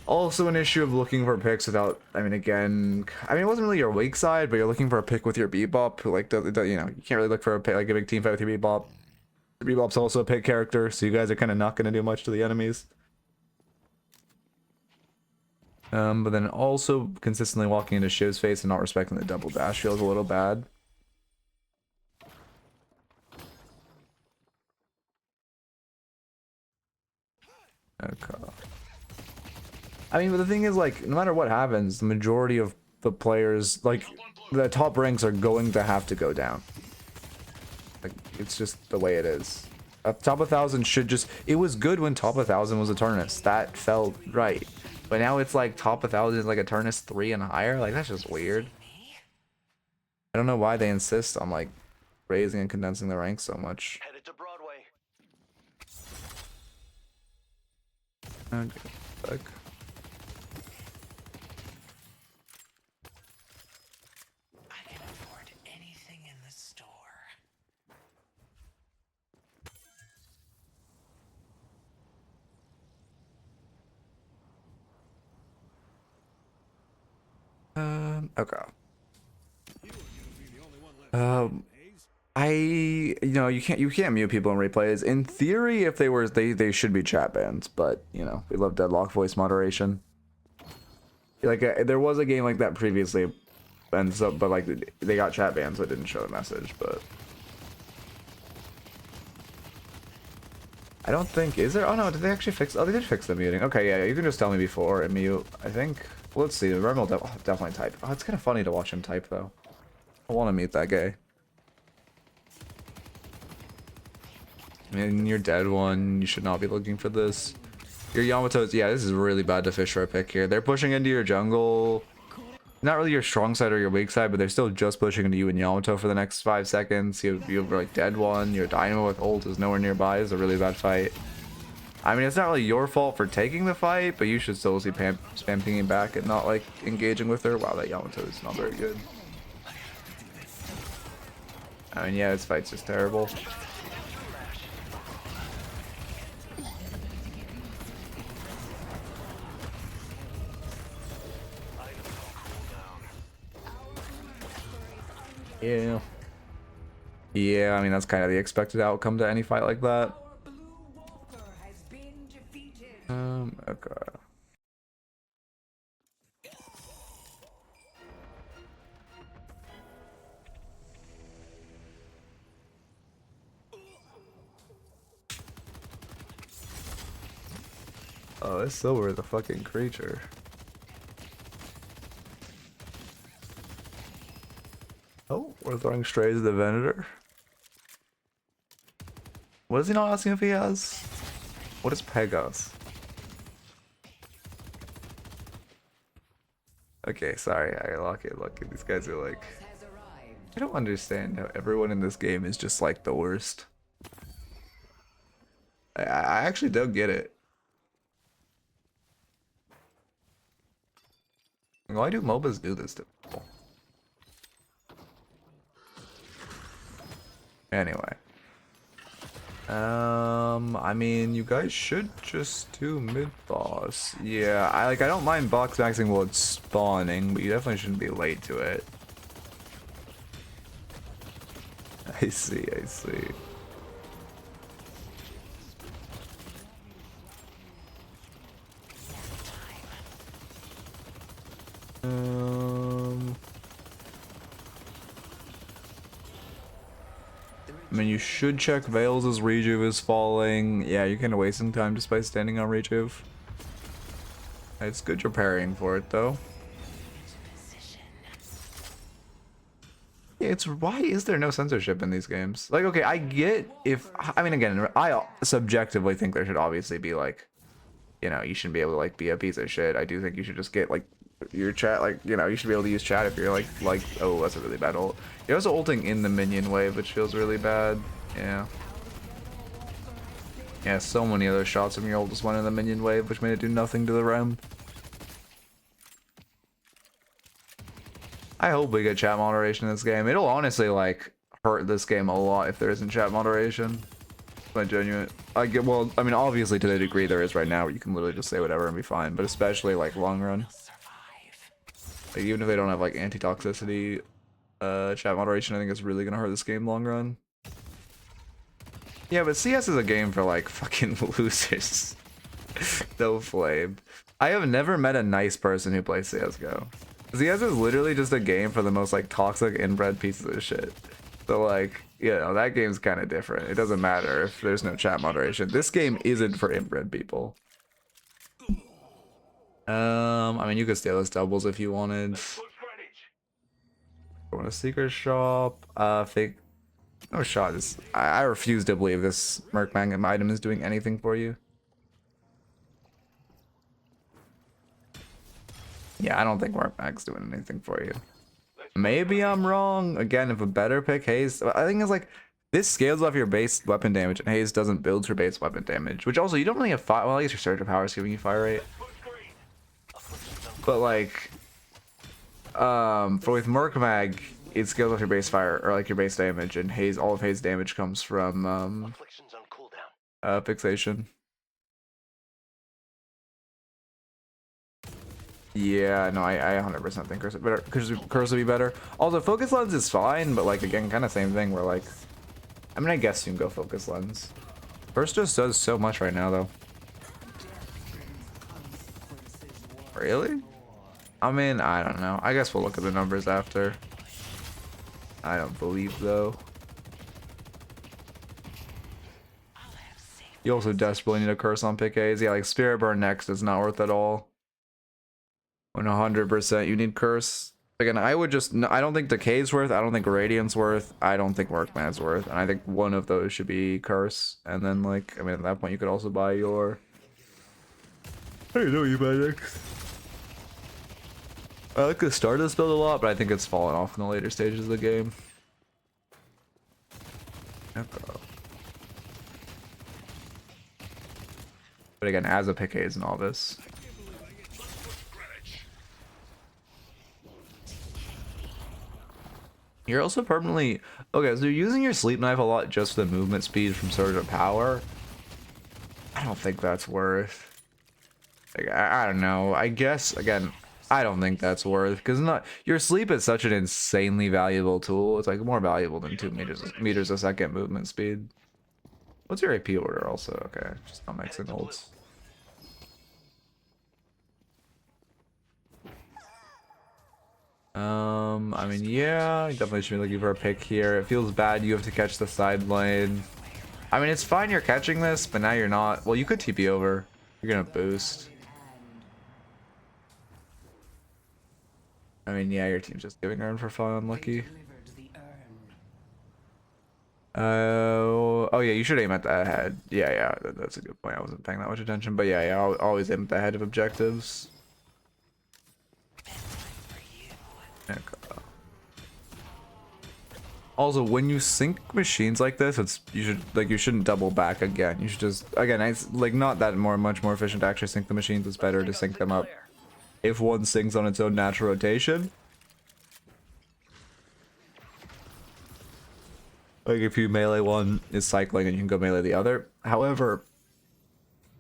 Also an issue of looking for picks without, I mean, again, I mean, it wasn't really your weak side, but you're looking for a pick with your Bebop, who, like, you know, you can't really look for a pick, like a big team fight with your Bebop. Your Bebop's also a pick character, so you guys are kind of not going to do much to the enemies. But then also consistently walking into Shiv's face and not respecting the double dash feels a little bad. Okay. I mean, but the thing is, like, no matter what happens, the majority of the players, like, the top ranks are going to have to go down. Like, it's just the way it is. Top 1000 should just, it was good when top 1000 was Eternus. That felt right. But now it's like top 1000 is like Eternus 3 and higher. Like, that's just weird. I don't know why they insist on, like, raising and condensing the ranks so much. Headed to Broadway. Okay, fuck. I can afford anything in the store. Okay. You know, you can't mute people in replays. In theory, if they were, they should be chat bans, but you know, we love Deadlock voice moderation. Like, there was a game like that previously, and so, but like, they got chat bans, so it didn't show a message, but I don't think, is there? Oh no, did they actually fix, oh, they did fix the muting. Okay, yeah, you can just tell me before and mute, I think. Well, let's see, Rem will definitely type. Oh, it's kind of funny to watch him type, though. I want to mute that guy. I mean, you're dead one. You should not be looking for this. Your Yamato's, yeah, this is really bad to fish for a pick here. They're pushing into your jungle. Not really your strong side or your weak side, but they're still just pushing into you and Yamato for the next 5 seconds. You have like dead one. Your Dynamo with ult is nowhere nearby. It's a really bad fight. I mean, it's not really your fault for taking the fight, but you should still see spam pinging back and not like engaging with her. Wow, that Yamato is not very good. I mean, yeah, this fight's just terrible. Yeah. Yeah, I mean, that's kind of the expected outcome to any fight like that. Okay. Oh, this Silver is a fucking creature. Oh, we're throwing strays at the Venator. What is he not asking if he has? What is Pegas? Okay, sorry, I lock it. These guys are like... I don't understand how everyone in this game is just like the worst. I actually don't get it. Why do MOBAs do this to people? Anyway. I mean, you guys should just do mid-boss. Yeah, I don't mind box maxing while it's spawning, but you definitely shouldn't be late to it. I see, I see. I mean, you should check Veils as Rejuve is falling. Yeah, you're kind of wasting time just by standing on Rejuve. It's good you're parrying for it, though. Yeah, it's why is there no censorship in these games? Like, okay, I get if I mean, again, I subjectively think there should obviously be like, you know, you shouldn't be able to like be a piece of shit. I do think you should just get like your chat, like, you know, you should be able to use chat if you're like oh, that's a really bad ult. You're also ulting in the minion wave, which feels really bad. Yeah. Yeah, so many other shots from your ult just went in the minion wave, which made it do nothing to the realm. I hope we get chat moderation in this game. It'll honestly like hurt this game a lot if there isn't chat moderation. My genuine, well, I mean, obviously to the degree there is right now, where you can literally just say whatever and be fine. But especially like long run, like, even if they don't have like anti-toxicity, chat moderation, I think is really gonna hurt this game long run. Yeah, but CS is a game for like fucking losers. No flame. I have never met a nice person who plays CS:GO. CS is literally just a game for the most like toxic inbred pieces of shit. So like, you know, that game's kind of different. It doesn't matter if there's no chat moderation. This game isn't for inbred people. I mean, you could steal those doubles if you wanted. I want a secret shop. Fake. No shot. I refuse to believe this Merkmang item is doing anything for you. Yeah, I don't think Merkmang's doing anything for you. Maybe I'm wrong. Again, if a better pick, Haze. I think it's like this scales off your base weapon damage, and Haze doesn't build for base weapon damage. Which also, you don't really have fire. Well, I guess your surge of power is giving you fire rate. But like, for with Merkmag, it scales off your base fire or like your base damage, and Haze, all of Haze damage comes from fixation. Yeah, no, I 100% think curse would be better. Also, focus lens is fine, but like again, kind of same thing. Where like, I mean, I guess you can go focus lens. Burst just does so much right now, though. Really? I mean, I don't know. I guess we'll look at the numbers after. I don't believe though. You also desperately need a curse on pick A's. Yeah, like Spirit Burn next is not worth it all. 100% you need curse. Again, I would just, I don't think Decay's worth, I don't think Radiant's worth, I don't think Workman's worth, and I think one of those should be Curse, and then like, I mean at that point you could also buy your, I don't know what you buy next. I like the start of this build a lot, but I think it's fallen off in the later stages of the game. Okay. But again, as a pick Haze novice. You're also permanently... Okay, so you're using your sleep knife a lot just for the movement speed from Surge of Power. I don't think that's worth... Like, I don't know. I guess, again, I don't think that's worth... Because not your sleep is such an insanely valuable tool. It's like more valuable than 2 meters a second movement speed. What's your AP order also? Okay, just not mixing ults. I mean, yeah, you definitely should be looking for a pick here. It feels bad you have to catch the side lane. I mean, it's fine you're catching this, but now you're not. Well, you could TP over. You're gonna boost. I mean, yeah, your team's just giving Urn for fun, unlucky. Oh yeah, you should aim at the head. Yeah, that's a good point. I wasn't paying that much attention, but yeah, I'll always aim at the head of objectives. Okay. Also, when you sync machines like this, you shouldn't double back again. You should just, again, it's like not that much more efficient to actually sync the machines. It's better to sync them up if one syncs on its own natural rotation. Like if you melee one is cycling and you can go melee the other. However,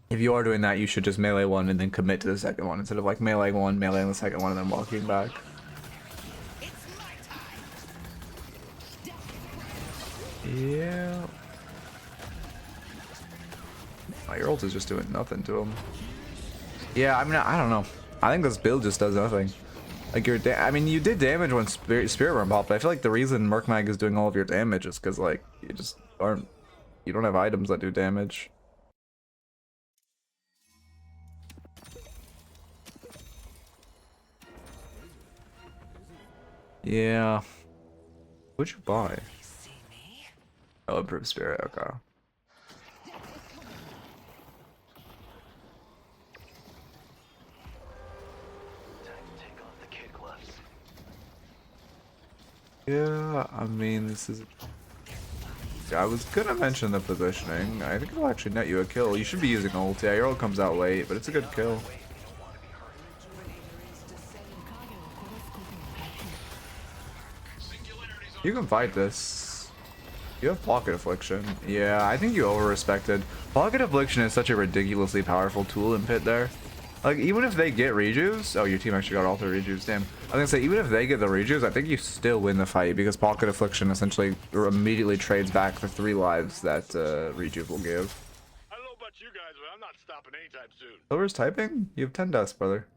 if you are doing that, you should just melee one and then commit to the second one instead of like melee one, meleeing the second one, and then walking back. Yeah. Oh, your ult is just doing nothing to him. Yeah, I mean, I don't know. I think this build just does nothing. Like I mean, you did damage when Spirit Worm popped, but I feel like the reason Merkmag is doing all of your damage is because like you don't have items that do damage. Yeah. What'd you buy? Oh, improved spirit, okay. Yeah, I mean, this is... I was gonna mention the positioning. I think it'll actually net you a kill. You should be using ult. Yeah, your ult comes out late, but it's a good kill. You can fight this. You have Pocket Affliction. Yeah, I think you over-respected. Pocket Affliction is such a ridiculously powerful tool in Pit there. Like, even if they get rejuves... Oh, your team actually got all 3 rejuves, damn. I was gonna say, even if they get the rejuves, I think you still win the fight, because Pocket Affliction essentially immediately trades back the 3 lives that rejuve will give. I don't know about you guys, but I'm not stopping anytime soon. Silver's typing? You have 10 deaths, brother.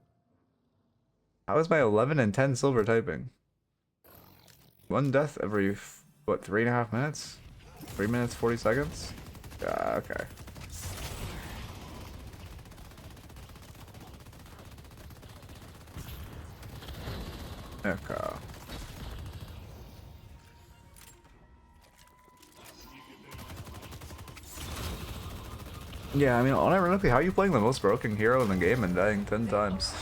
How is my 11 and 10 silver typing? 1 death every, what, 3.5 minutes? 3 minutes, 40 seconds? Yeah, okay. Okay. Yeah, I mean, unironically, how are you playing the most broken hero in the game and dying 10 times?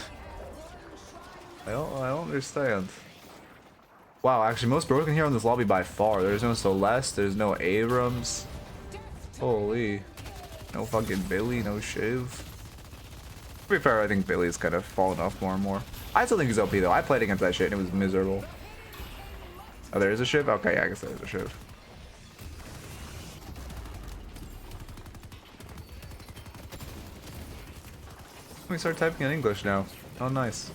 I don't understand. Wow, actually, most broken hero in this lobby by far. There's no Celeste, there's no Abrams. Holy. No fucking Billy, no Shiv. To be fair, I think Billy's kind of fallen off more and more. I still think he's OP though. I played against that shit and it was miserable. Oh, there is a Shiv? Okay, yeah, I guess there is a Shiv. We start typing in English now. Oh, nice.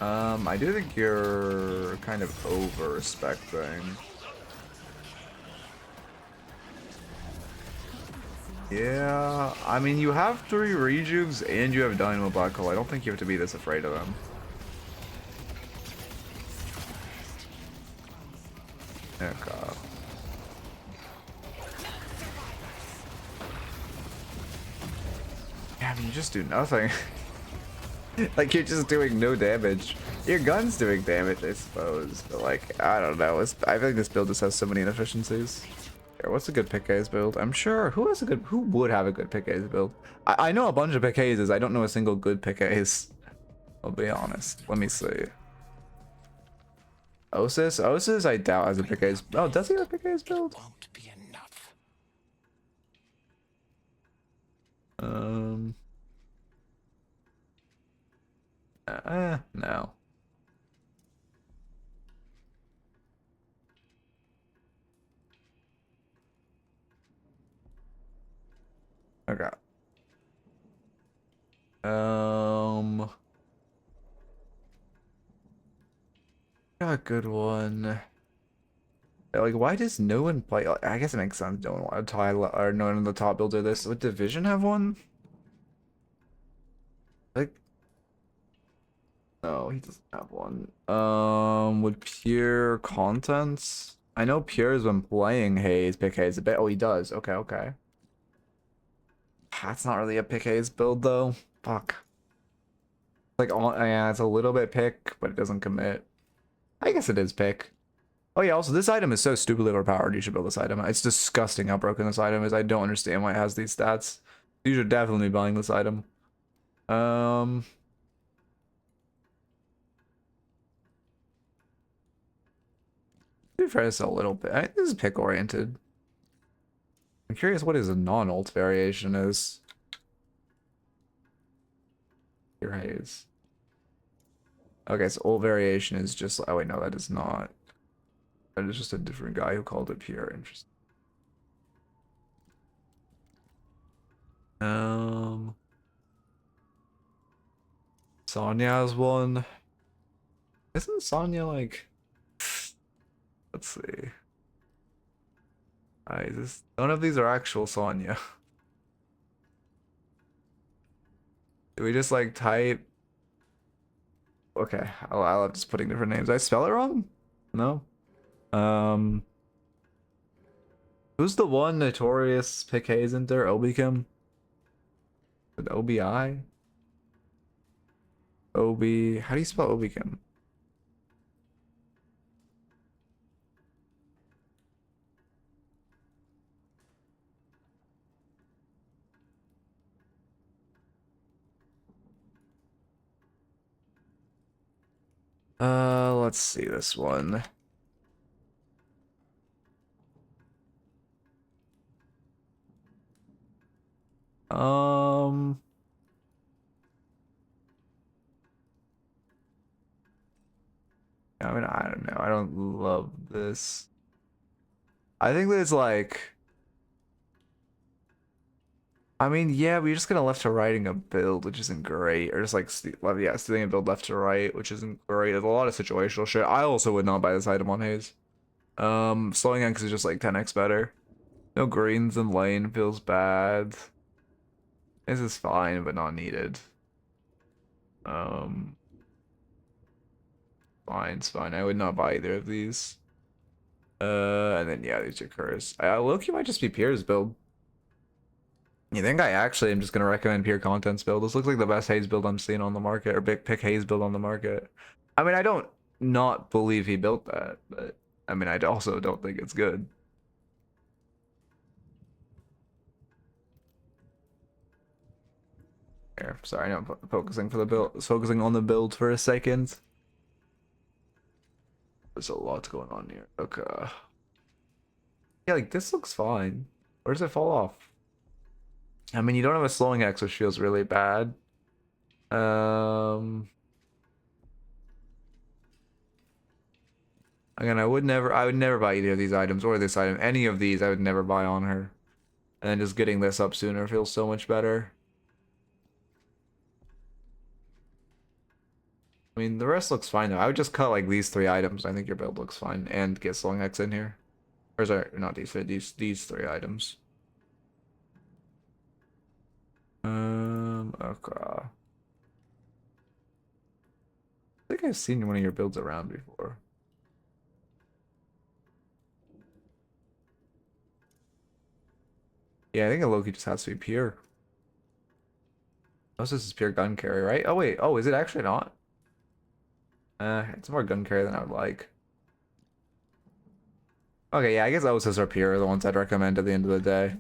I do think you're kind of over-respecting. Yeah, I mean, you have 3 rejuves and you have Dynamo Black Hole. I don't think you have to be this afraid of them. Okay. Yeah, I mean, you just do nothing. Like, you're just doing no damage. Your gun's doing damage, I suppose, but like, I don't know. I feel like this build just has so many inefficiencies. Here, what's a good pick Haze build? I'm sure, who would have a good pick Haze build? I know a bunch of pick Hazes, I don't know a single good pick Haze. I'll be honest. Let me see. Osis, I doubt has a pick Haze. Oh, does he have a pick Haze build? Won't be enough. No. Okay. Got a good one. Yeah, like, why does no one play? I guess it makes sense. No one want to tie or none of the top builds are this. Would Division have one? Like, no, he doesn't have one. Would Pure Contents? I know Pure's been playing Haze, pick Haze a bit. Oh, he does. Okay, okay. That's not really a pick Haze build though. Fuck. Like, yeah, it's a little bit pick, but it doesn't commit. I guess it is pick. Oh yeah, also this item is so stupidly overpowered, you should build this item. It's disgusting how broken this item is. I don't understand why it has these stats. You should definitely be buying this item. To be fair, it's a little bit. This is pick oriented. I'm curious what his non-ult variation is. Here Haze. Okay, so ult variation is just. Oh wait, no, that is not. That is just a different guy who called it pure. Interesting. Sonya has one. Isn't Sonya like? Let's see. None of these are actual Sonya. Do we just like type? Okay, I'll have just putting different names. Did I spell it wrong? No. Who's the one notorious pick Haze in there? Obikim? With OBI? How do you spell Obikim? Let's see this one. I mean, I don't know. I don't love this. I think there's like, I mean, yeah, we're just gonna left to righting a build, which isn't great, or just like, yeah, stealing a build left to right, which isn't great. There's a lot of situational shit. I also would not buy this item on Haze. Slowing X is just like 10x better. No greens in lane feels bad. This is fine, but not needed. Um, it's fine. I would not buy either of these. And then yeah, these are curse. Loki might just be Pierre's build. You think I actually am just gonna recommend Pure Contents build? This looks like the best Haze build I'm seeing on the market, or big pick Haze build on the market. I mean, I don't not believe he built that, but I mean, I also don't think it's good. Here, sorry, I'm focusing for the build, focusing on the build for a second. There's a lot going on here. Okay. Yeah, like this looks fine. Where does it fall off? I mean, you don't have a slowing X, which feels really bad. Again, I would never buy either of these items or this item. Any of these, I would never buy on her. And then just getting this up sooner feels so much better. I mean, the rest looks fine though. I would just cut like these 3 items. I think your build looks fine, and get slowing X in here. Or sorry, not these 3 items. Okay. I think I've seen one of your builds around before. Yeah, I think a Loki just has to be pure. Oh, this is pure gun carry, right? Oh wait, oh, is it actually not? It's more gun carry than I would like. Okay, yeah, I guess Oasis or Pure are the ones I'd recommend at the end of the day.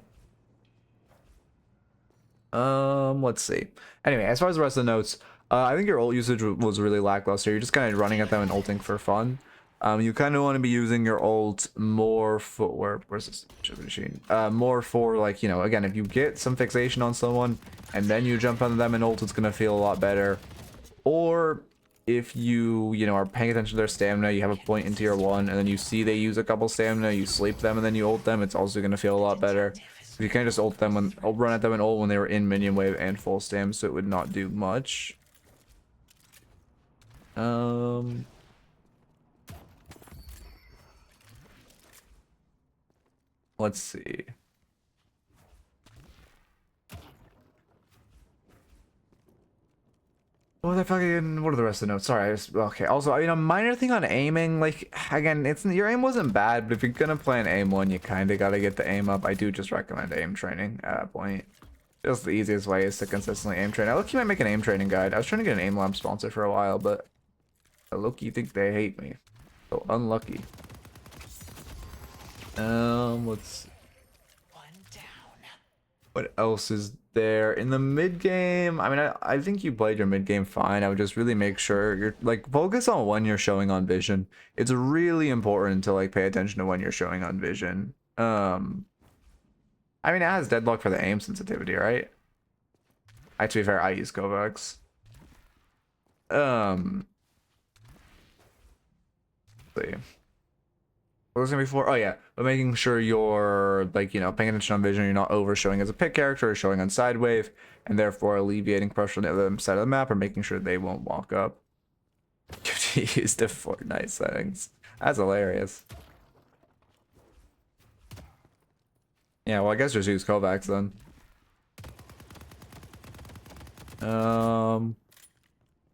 Let's see. Anyway, as far as the rest of the notes, I think your ult usage was really lackluster. You're just kind of running at them and ulting for fun. You kind of want to be using your ult more for where's this machine? More for like, you know, again, if you get some fixation on someone and then you jump on them and ult, it's gonna feel a lot better. Or if you know, are paying attention to their stamina, you have a point in tier 1, and then you see they use a couple stamina, you sleep them, and then you ult them, it's also gonna feel a lot better. You can't just ult them when run at them and ult when they were in minion wave and full stam, so it would not do much. Let's see. What the fucking, what are the rest of the notes? Sorry, okay. Also, you know, minor thing on aiming, like, again, your aim wasn't bad, but if you're gonna play an aim one, you kind of gotta get the aim up. I do just recommend aim training at that point. Just the easiest way is to consistently aim train. I look, you might make an aim training guide. I was trying to get an aim lab sponsor for a while, but I look, you think they hate me. So unlucky. Let's. What else is there in the mid game? I mean, I think you played your mid game fine. I would just really make sure you're like focus on when you're showing on vision. It's really important to like pay attention to when you're showing on vision. I mean, it has deadlock for the aim sensitivity, right? To be fair, I use Kovacs. Let's see. What was it before? Oh yeah, but making sure you're like, you know, paying attention on vision. You're not over showing as a pick character or showing on side wave, and therefore alleviating pressure on the other side of the map or making sure they won't walk up. Use the Fortnite settings. That's hilarious. Yeah, well, I guess just use Kovacs then.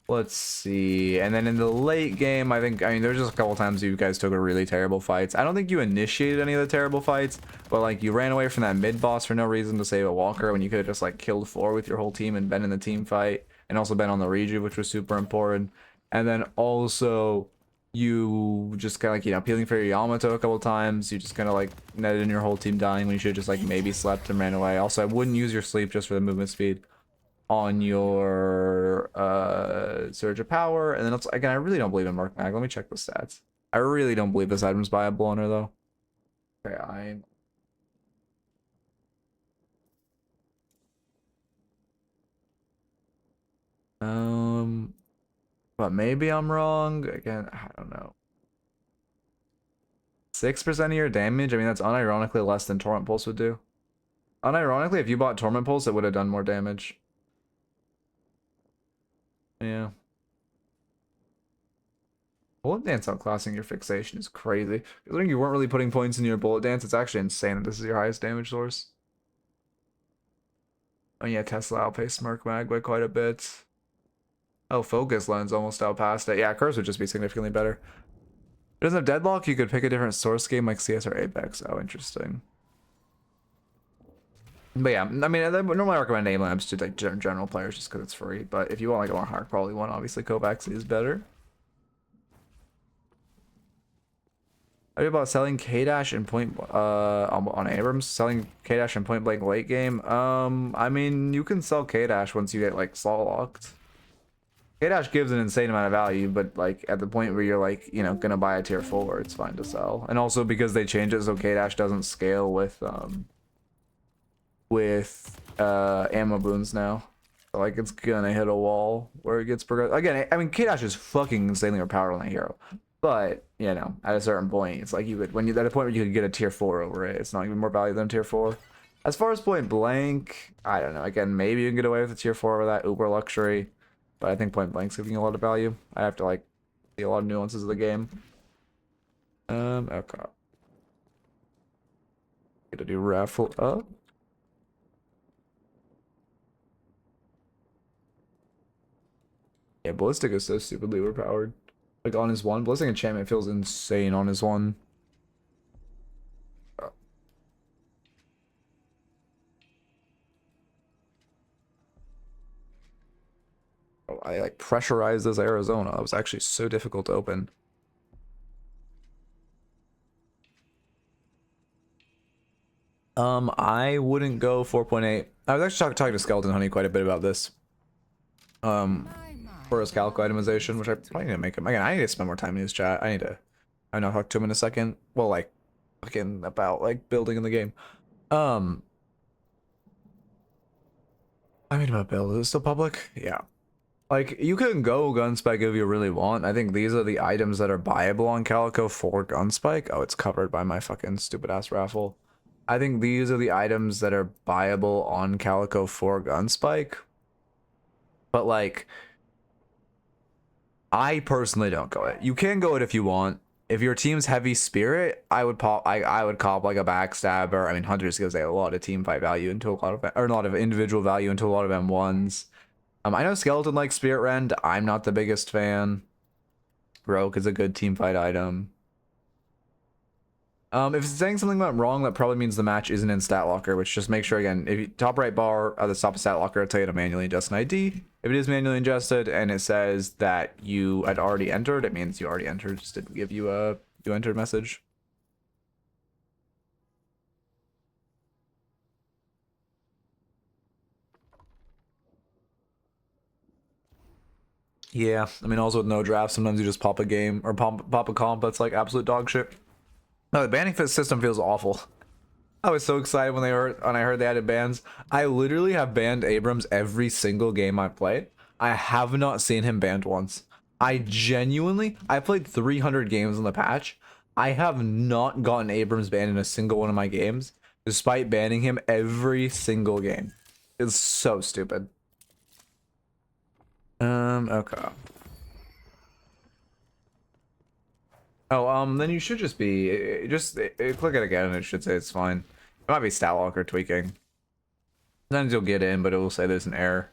Let's see. And then in the late game, I mean, there's just a couple times you guys took a really terrible fights. I don't think you initiated any of the terrible fights, but like you ran away from that mid boss for no reason to save a walker when you could have just like killed 4 with your whole team and been in the team fight and also been on the reju, which was super important. And then also you just kind of like, you know, peeling for your Yamato a couple times. You just kind of like netted in your whole team dying when you should just like maybe slept and ran away. Also, I wouldn't use your sleep just for the movement speed on your surge of power. And then it's, again, I really don't believe in Mark Mag. Let me check the stats. I really don't believe this item's viable on her though. Okay, but maybe I'm wrong. Again, I don't know. 6% of your damage? I mean, that's unironically less than Torment Pulse would do. Unironically, if you bought Torment Pulse, it would have done more damage. Yeah. Bullet dance outclassing your fixation is crazy. Considering you weren't really putting points in your bullet dance, it's actually insane that this is your highest damage source. Oh yeah, Tesla outpaced Smirk Mag by quite a bit. Oh, Focus Lens almost outpassed it. Yeah, Curse would just be significantly better. If it doesn't have Deadlock, you could pick a different source game like CS or Apex. Oh, interesting. But yeah, I mean, I normally recommend aim labs to like general players just because it's free. But if you want like a more higher quality one, obviously Kovacs is better. How do you about selling K-Dash and point on Abrams? Selling K-Dash and point blank late game? I mean, you can sell K-Dash once you get like slaw locked. K-Dash gives an insane amount of value, but like at the point where you're like, you know, gonna buy a tier 4, it's fine to sell. And also because they changed it so K-Dash doesn't scale with ammo boons now. So, like it's gonna hit a wall where it gets progressed. Again, I mean K-Dash is fucking insanely overpowered on a hero. But, you know, at a certain point, it's like you could, when you at a point where you could get a tier 4 over it, it's not even more value than tier 4. As far as point blank, I don't know. Again, maybe you can get away with a tier 4 over that uber luxury, but I think point blank's giving you a lot of value. I have to like see a lot of nuances of the game. Okay. Gonna do raffle up. Yeah, Ballistic is so stupidly overpowered. Like on his one, Ballistic enchantment feels insane on his one. Oh, I like pressurized this Arizona. It was actually so difficult to open. I wouldn't go 4.8. I was actually talking to Skeleton Honey quite a bit about this. For his calc itemization, which I probably need to make him. Again, I need to spend more time in his chat. I know, talk to him in a second. Well, like, fucking about like building in the game. I mean about build. Is it still public? Yeah. Like, you can go Gunspike if you really want. I think these are the items that are buyable on Calico for Gunspike. Oh, it's covered by my fucking stupid ass raffle. I think these are the items that are buyable on Calico for Gunspike. But like, I personally don't go it. You can go it if you want. If your team's heavy spirit, I would I would cop like a backstabber. I mean, hunters gives a lot of team fight value into a lot of, or a lot of individual value into a lot of M1s. I know Skeleton likes Spirit Rend. I'm not the biggest fan. Rogue is a good team fight item. If it's saying something went wrong, that probably means the match isn't in Stat Locker, which just make sure, again, if you top right bar at the top of Stat Locker, it'll tell you to manually ingest an ID. If it is manually ingested and it says that you had already entered, it means you already entered. Just didn't give you a you entered message. Yeah, I mean, also with no draft, sometimes you just pop a game or pop a comp that's like absolute dog shit. No, the banning system feels awful. I was so excited when I heard they added bans. I literally have banned Abrams every single game I've played. I have not seen him banned once. I played 300 games on the patch. I have not gotten Abrams banned in a single one of my games, despite banning him every single game. It's so stupid. Okay. Oh, then you should just be, click it again and it should say it's fine. It might be stat locker tweaking. Sometimes you'll get in, but it will say there's an error.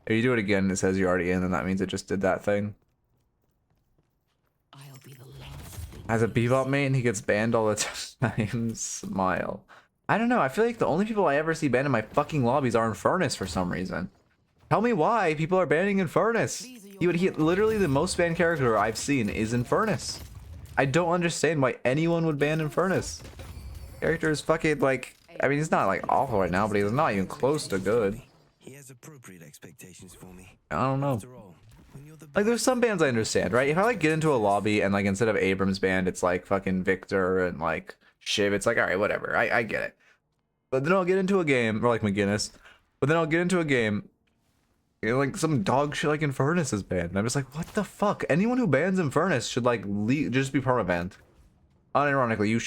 If you do it again, it says you're already in, then that means it just did that thing. I'll be the last thing. As a Bebop main, he gets banned all the time. Smile. I don't know, I feel like the only people I ever see banned in my fucking lobbies are in Furnace for some reason. Tell me why people are banning in Furnace. He literally the most banned character I've seen is in Furnace. I don't understand why anyone would ban in Furnace. Character is fucking like, I mean, he's not like awful right now, but he's not even close to good. He has appropriate expectations for me. I don't know. After all, when you're the Like, there's some bands I understand, right? If I like get into a lobby and like instead of Abrams band, it's like fucking Victor and like Shiv, it's like, all right, whatever. I get it. But then I'll get into a game, or like McGinnis, but then I'll get into a game, you know, like some dog shit like Infernus is banned. And I'm just like, what the fuck? Anyone who bans Infernus should like just be permabanned. Unironically, you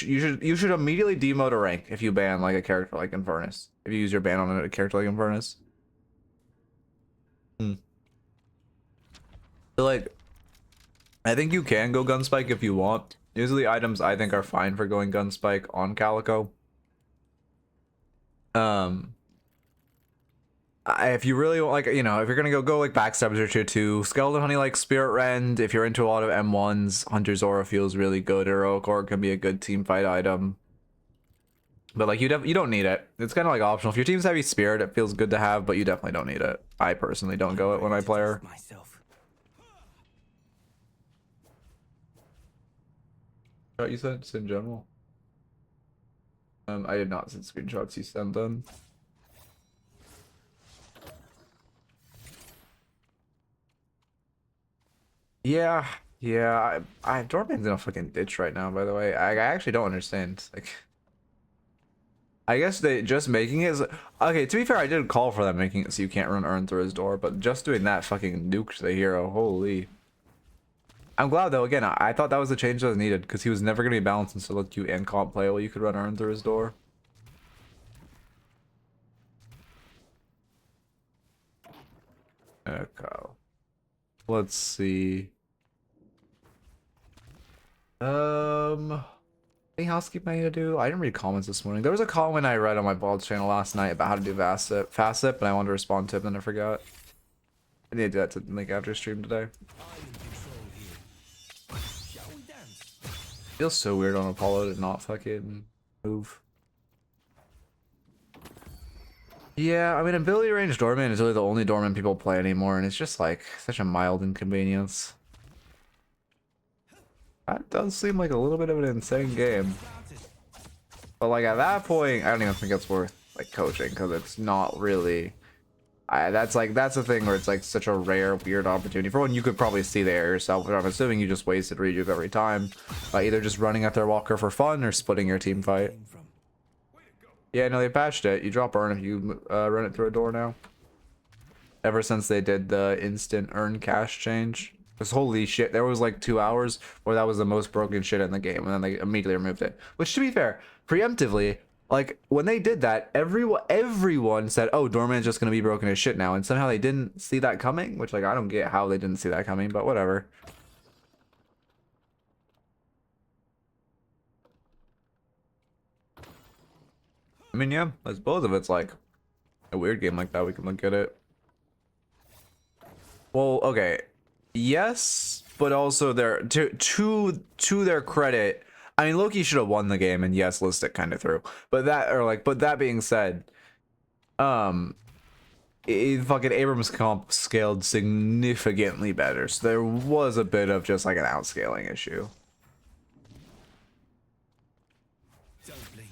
should immediately demote a rank if you ban like a character like Infernus. If you use your ban on a character like Infernus. So like, I think you can go Gunspike if you want. Usually items I think are fine for going Gunspike on Calico. If you really want, like, you know, if you're gonna go like Backstabbers or tier 2, Skeleton Honey like Spirit Rend. If you're into a lot of M1s, Hunter Zora feels really good. Heroic Orc can be a good team fight item. But like you don't need it. It's kind of like optional. If your team's heavy Spirit, it feels good to have, but you definitely don't need it. I personally don't go it when I play her. myself. What you said, just in general. I did not send screenshots. You sent them. Yeah, I Dorman's in a fucking ditch right now, by the way. I actually don't understand. Like, I guess they just making it is, okay, to be fair, I did call for them making it so you can't run Earn through his door, but just doing that fucking nuked the hero. Holy. I'm glad though, again, I thought that was the change that was needed, because he was never gonna be balanced in solo queue and comp play while you could run Earn through his door. Okay. Let's see. Any housekeeping I need to do? I didn't read comments this morning. There was a comment I read on my bald channel last night about how to do fast sip, and I wanted to respond to it, and then I forgot. I need to do that to like after stream today. Feels so weird on Apollo to not fucking move. Yeah, I mean, ability range Dorman is really the only Dorman people play anymore, and it's just like such a mild inconvenience. That does seem like a little bit of an insane game. But like at that point, I don't even think it's worth like coaching because it's not really. That's the thing where it's like such a rare, weird opportunity. For one, you could probably see there yourself, but I'm assuming you just wasted rejuve every time by either just running at their walker for fun or splitting your team fight. Came from. Yeah, no, they patched it. You drop Urn if you run it through a door now. Ever since they did the instant earn cash change. Because holy shit, there was like 2 hours where that was the most broken shit in the game, and then they immediately removed it. Which, to be fair, preemptively, like when they did that, everyone said, "Oh, Dorman's just gonna be broken as shit now," and somehow they didn't see that coming. Which, like, I don't get how they didn't see that coming, but whatever. I mean, yeah, I suppose if it's like a weird game like that, we can look at it. Well, okay, yes, but also to their credit, I mean, Loki should have won the game, and yes, Listic kind of threw. But that being said, fucking Abrams comp scaled significantly better, so there was a bit of just like an outscaling issue. Don't blink.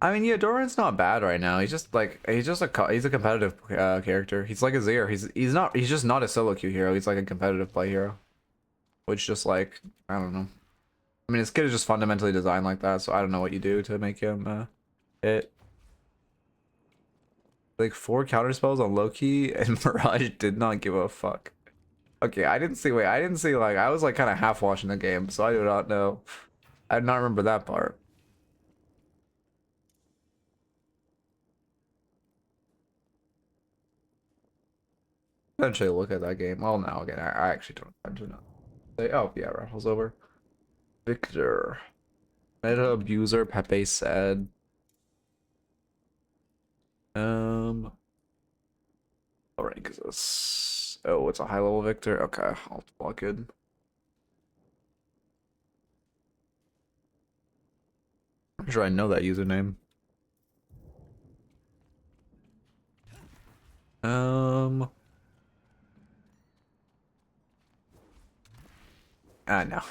I mean, yeah, Doran's not bad right now. He's just a competitive character. He's like a Azir. He's just not a solo queue hero. He's like a competitive play hero, which just like I don't know. I mean, his kid is just fundamentally designed like that, so I don't know what you do to make him hit. Like 4 counter spells on Loki, and Mirage did not give a fuck. Okay, I didn't see. Wait, I didn't see. Like I was like kind of half watching the game, so I do not know. I did not remember that part. Eventually look at that game. Well, now again, I actually don't have to know. Say, oh yeah, raffles over. Victor, meta abuser. Pepe said. What rank is this? Oh, it's a high level Victor. Okay, I'll block it. I'm sure I know that username.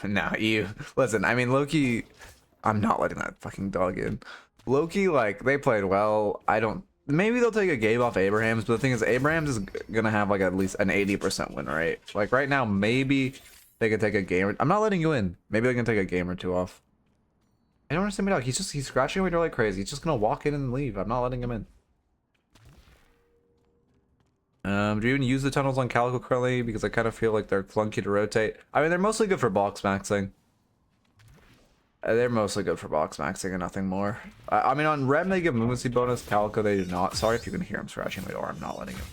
No, you listen. I mean, Loki. I'm not letting that fucking dog in. Loki, like they played well. I don't. Maybe they'll take a game off Abraham's, but the thing is, Abraham's is gonna have like at least an 80% win rate. Like right now, maybe they can take a game. I'm not letting you in. Maybe they can take a game or two off. I don't understand my dog. He's scratching away door like crazy. He's just gonna walk in and leave. I'm not letting him in. Do you even use the tunnels on Calico currently? Because I kind of feel like they're clunky to rotate. I mean, they're mostly good for box maxing. They're mostly good for box maxing and nothing more. I mean, on Rem they give movement speed bonus. Calico they do not. Sorry if you can hear him scratching my door. I'm not letting him.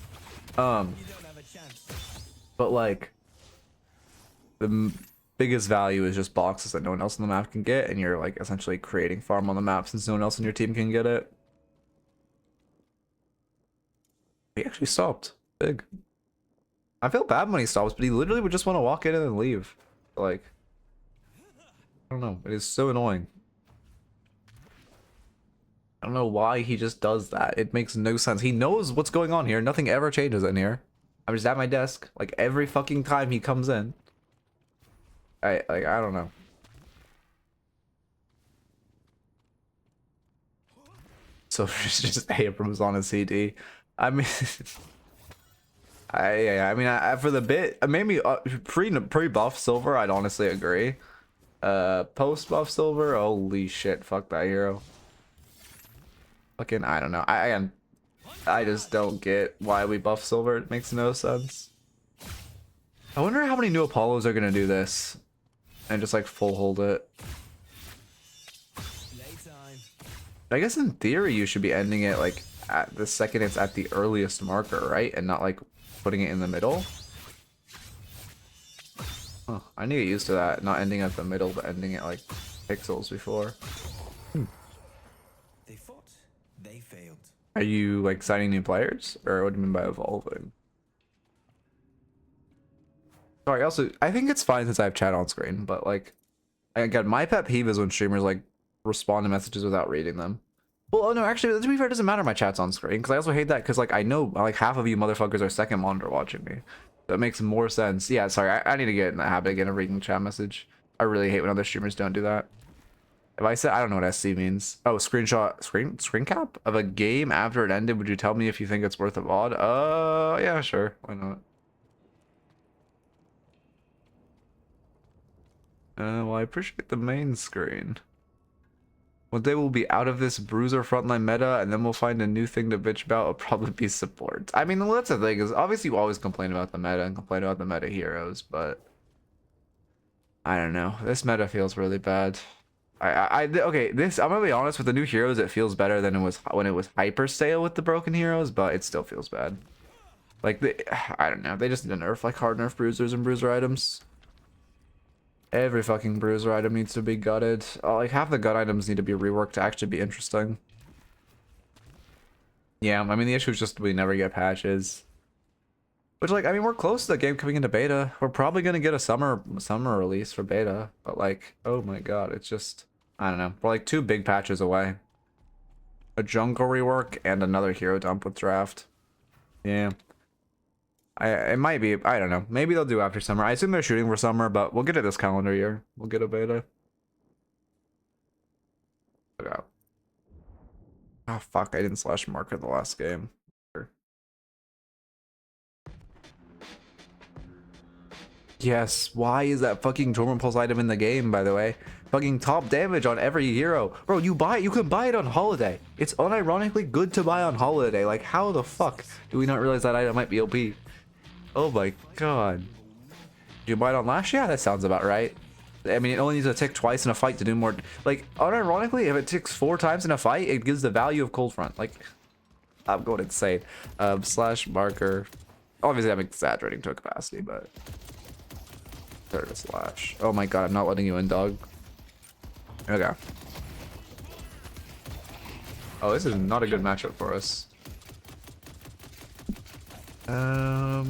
You don't have a chance. But like, the biggest value is just boxes that no one else on the map can get, and you're like essentially creating farm on the map since no one else on your team can get it. He actually stopped. Big. I feel bad when he stops, but he literally would just want to walk in and then leave. Like, I don't know. It is so annoying. I don't know why he just does that. It makes no sense. He knows what's going on here. Nothing ever changes in here. I'm just at my desk like every fucking time he comes in. I don't know. So it's just Abrams on a CD. I mean, I mean, for the bit, maybe pre buff Silver, I'd honestly agree. Post buff Silver, holy shit, fuck that hero. Fucking, I don't know. I just don't get why we buff Silver. It makes no sense. I wonder how many new Apollos are gonna do this and just like full hold it. Playtime. I guess in theory you should be ending it like at the second it's at the earliest marker, right? And not like putting it in the middle. Huh, I need to get used to that. Not ending at the middle, but ending it like pixels before. They fought. They failed. Are you like signing new players? Or what do you mean by evolving? Sorry, also, I think it's fine since I have chat on screen, but like, again, my pet peeve is when streamers like respond to messages without reading them. Well, oh no, actually, to be fair, it doesn't matter my chat's on screen, because I also hate that, because like, I know like half of you motherfuckers are second monitor watching me. That makes more sense. Yeah, sorry, I need to get in the habit again of reading the chat message. I really hate when other streamers don't do that. If I said, I don't know what SC means. Oh, screen cap of a game after it ended. Would you tell me if you think it's worth a VOD? Yeah, sure. Why not? Well, I appreciate the main screen. One day we'll be out of this bruiser frontline meta, and then we'll find a new thing to bitch about. It'll probably be support. I mean, that's the thing, is obviously you always complain about the meta and complain about the meta heroes, but I don't know. This meta feels really bad. Okay, this, I'm gonna be honest, with the new heroes, it feels better than it was when it was hyper stale with the broken heroes, but it still feels bad. Like, I don't know, they just need to nerf like hard nerf bruisers and bruiser items. Every fucking bruiser item needs to be gutted. Like half the gut items need to be reworked to actually be interesting. Yeah, I mean the issue is just we never get patches. Which, like, I mean, we're close to the game coming into beta. We're probably gonna get a summer release for beta, but like, oh my god, it's just, I don't know. We're like 2 big patches away. A jungle rework and another hero dump with draft. Yeah. It might be, I don't know. Maybe they'll do after summer. I assume they're shooting for summer, but we'll get it this calendar year. We'll get a beta. Look out. Oh fuck, I didn't slash marker the last game. Yes, why is that fucking Torment Pulse item in the game, by the way? Fucking top damage on every hero. Bro, you can buy it on holiday. It's unironically good to buy on holiday. Like, how the fuck do we not realize that item might be OP? Oh my god. Do you buy it on Lash? Yeah, that sounds about right. I mean, it only needs to tick twice in a fight to do more. Like, unironically, if it ticks 4 times in a fight, it gives the value of Cold Front. Like, I'm going insane. Slash marker. Obviously, I'm exaggerating to a capacity, but... Eternus Lash. Oh my god, I'm not letting you in, dog. Okay. Oh, this is not a good matchup for us. Yeah,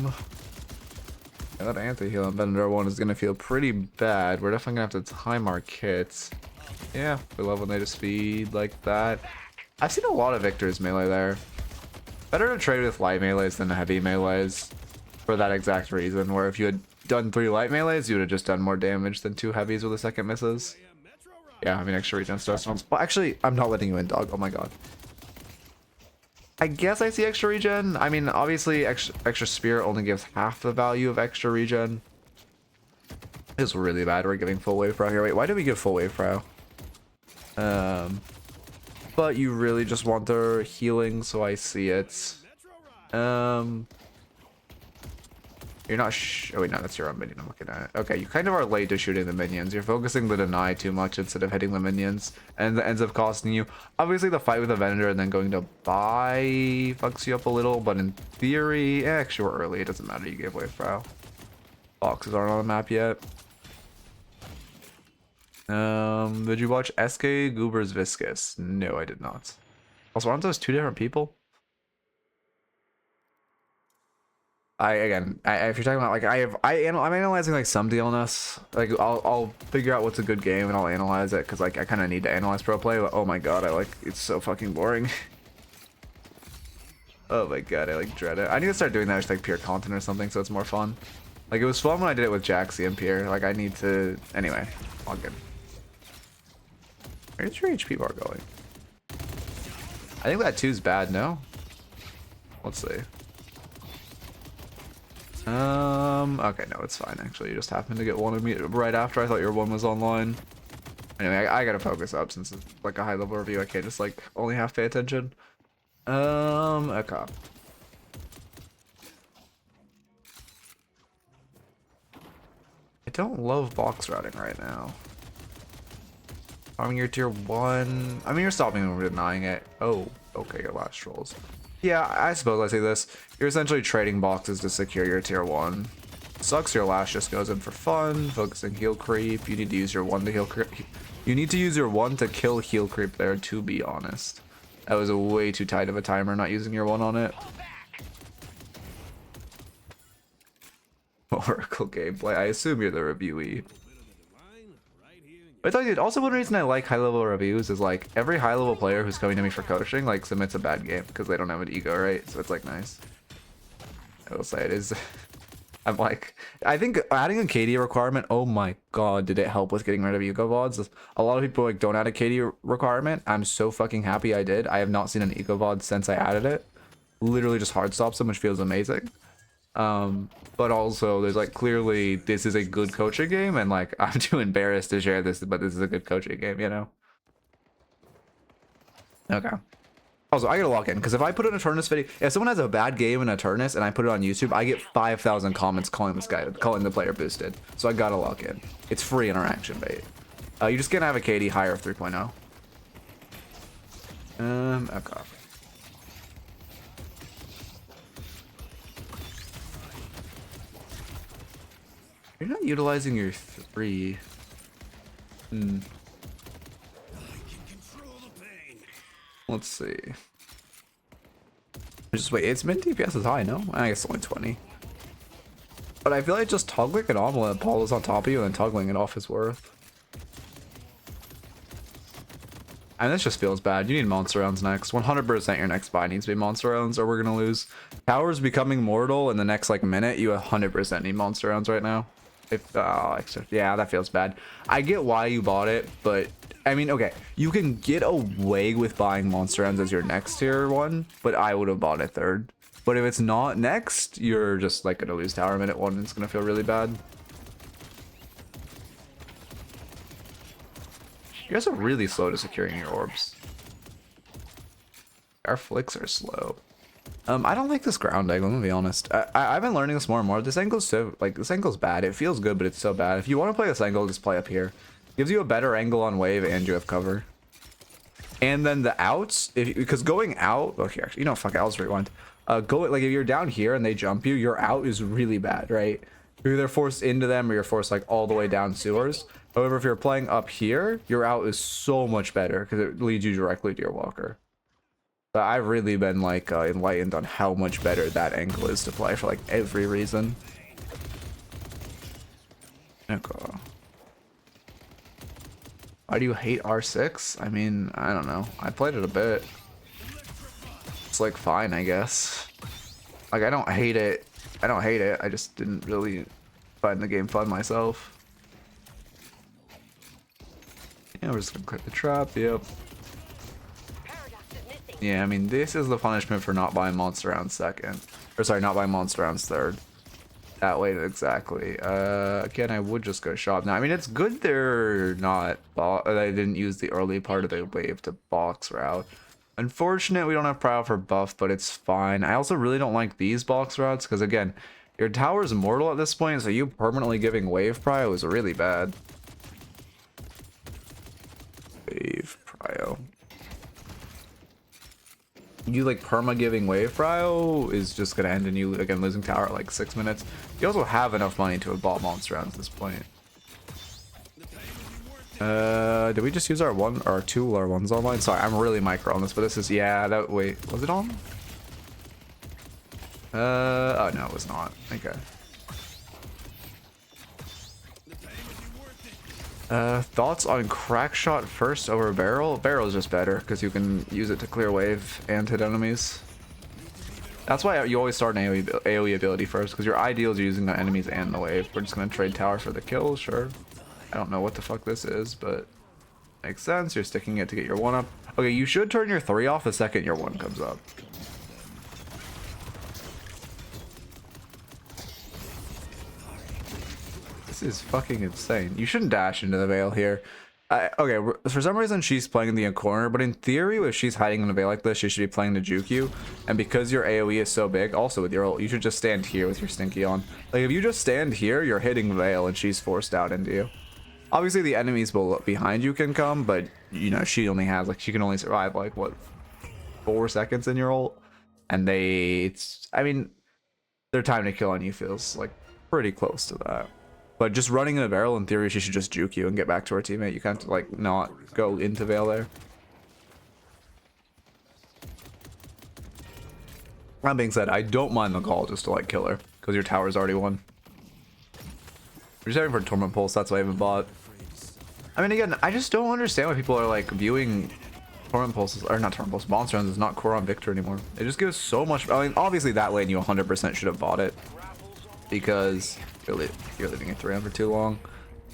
that anti-heal on Vendor 1 is gonna feel pretty bad. We're definitely gonna have to time our kits. Yeah, we love when they just feed like that. I've seen a lot of Victor's melee there. Better to trade with light melees than heavy melees. For that exact reason, where if you had done 3 light melees, you would have just done more damage than 2 heavies with a second misses. Yeah, I mean, extra regen starts. Well, actually, I'm not letting you in, dog. Oh my god. I guess I see extra regen. I mean, obviously, extra spirit only gives half the value of extra regen. It's really bad. We're giving full wave pro here. Wait, why did we give full wave pro? But you really just want their healing, so I see it. You're not oh wait, no, that's your own minion I'm looking at. Okay, you kind of are late to shooting the minions. You're focusing the deny too much instead of hitting the minions, and that ends up costing you. Obviously, the fight with the vendor and then going to buy fucks you up a little, but in theory, actually, we're early. It doesn't matter. You gave away Frau. Boxes aren't on the map yet. Did you watch SK Goober's Viscous? No, I did not. Also, aren't those 2 different people? If you're talking about like I'm analyzing like some DLNS, like I'll figure out what's a good game and I'll analyze it because like I kind of need to analyze pro play. But oh my god, it's so fucking boring. Oh my god, I like dread it. I need to start doing that with like peer content or something so it's more fun. Like it was fun when I did it with Jaxie and peer. Like I need to anyway. All good. Where's your HP bar going? I think that 2's bad. No. Let's see. Okay, no, it's fine, actually. You just happened to get one of me right after I thought your one was online. Anyway, I gotta focus up since it's like a high level review. I can't just like only half pay attention. Okay. I don't love box routing right now. Farming your tier 1. I mean, you're stopping me from denying it. Oh, okay, your last trolls. Yeah, I suppose I say this. You're essentially trading boxes to secure your tier 1. Sucks your Lash just goes in for fun, focusing heal creep. You need to use your 1 to heal creep. You need to use your 1 to kill heal creep there, to be honest. That was a way too tight of a timer not using your 1 on it. Oracle gameplay. I assume you're the reviewee. But I thought you also one reason I like high level reviews is like every high level player who's coming to me for coaching like submits a bad game because they don't have an ego, right? So it's like nice. I will say it is. I'm like, I think adding a KD requirement, oh my god, did it help with getting rid of ego VODs? A lot of people like don't add a KD requirement. I'm so fucking happy I did. I have not seen an ego VOD since I added it. Literally just hard stops them, which feels amazing. But also there's like clearly this is a good coaching game, and like I'm too embarrassed to share this, but this is a good coaching game, you know? Okay. Also, I gotta log in because if I put an Eternus video, if someone has a bad game in Eternus and I put it on YouTube, I get 5,000 comments calling the player boosted. So I gotta log in. It's free interaction bait. You just can't have a KD higher of 3.0. Okay. You're not utilizing your 3. Let's see. Just wait, its mid DPS is high, no? I guess only 20. But I feel like just toggling it on while Paul is on top of you and then toggling it off is worth. And this just feels bad. You need monster rounds next. 100% your next buy needs to be monster rounds or we're gonna lose. Towers becoming mortal in the next like minute. You 100% need monster rounds right now. If yeah, that feels bad. I get why you bought it, but I mean, okay, you can get away with buying monster rounds as your next tier one, but I would have bought it third. But if it's not next, you're just like gonna lose tower minute 1 and it's gonna feel really bad. You guys are really slow to securing your orbs. Our flicks are slow. I don't like this ground angle, I'm gonna be honest. I've been learning this more and more. This angle's so, like, this angle's bad. It feels good, but it's so bad. If you want to play this angle, just play up here. Gives you a better angle on wave and you have cover. And then the outs, because going out, okay, actually, you know, fuck it, I'll just rewind. Like, if you're down here and they jump you, your out is really bad, right? You're either forced into them or you're forced, like, all the way down sewers. However, if you're playing up here, your out is so much better because it leads you directly to your walker. But I've really been like enlightened on how much better that angle is to play for like every reason. Okay. Why do you hate R6? I mean, I don't know. I played it a bit. It's like fine, I guess. Like I don't hate it. I don't hate it. I just didn't really find the game fun myself. Yeah, we're just gonna click the trap. Yep. Yeah, I mean, this is the punishment for not buying monster rounds second. Or sorry, not buying monster rounds third. That way, exactly. Again, I would just go shop. Now, I mean, it's good they're not... They didn't use the early part of the wave to box route. Unfortunate, we don't have Prio for buff, but it's fine. I also really don't like these box routes, because again, your tower's immortal at this point, so you permanently giving wave Prio is really bad. Wave Prio. You like perma giving wave Prio is just gonna end in you again losing tower at like 6 minutes. You also have enough money to have bought monster rounds at this point. Did we just use our two R1s online? Sorry, I'm really micro on this, but this is, yeah, that, wait, was it on? Oh no, it was not. Okay. Thoughts on crack shot first over barrel? Barrel is just better because you can use it to clear wave and hit enemies. That's why you always start an AoE ability first, because your ideal is using the enemies and the wave. We're just gonna trade tower for the kill, sure. I don't know what the fuck this is, but makes sense. You're sticking it to get your 1 up. Okay, you should turn your 3 off the second your 1 comes up. This is fucking insane. You shouldn't dash into the veil here. Okay, for some reason she's playing in the corner, but in theory, if she's hiding in the veil like this, she should be playing the juke you. And because your AoE is so big, also with your ult, you should just stand here with your stinky on. Like, if you just stand here, you're hitting veil and she's forced out into you. Obviously, the enemies behind you can come, but, you know, she only has, like, she can only survive, like, what, 4 seconds in your ult? And I mean, their time to kill on you feels, like, pretty close to that. But just running in a barrel, in theory, she should just juke you and get back to her teammate. You can't, like, not go into veil there. That being said, I don't mind the call just to, like, kill her, because your tower's already won. We're saving for Torment Pulse, that's why I haven't bought. I mean, again, I just don't understand why people are like viewing Torment Pulses, or not Torment Pulse, Monster Rounds is not core on Victor anymore. It just gives so much. I mean, obviously that lane you 100% should have bought it because you're leaving it 3 for too long.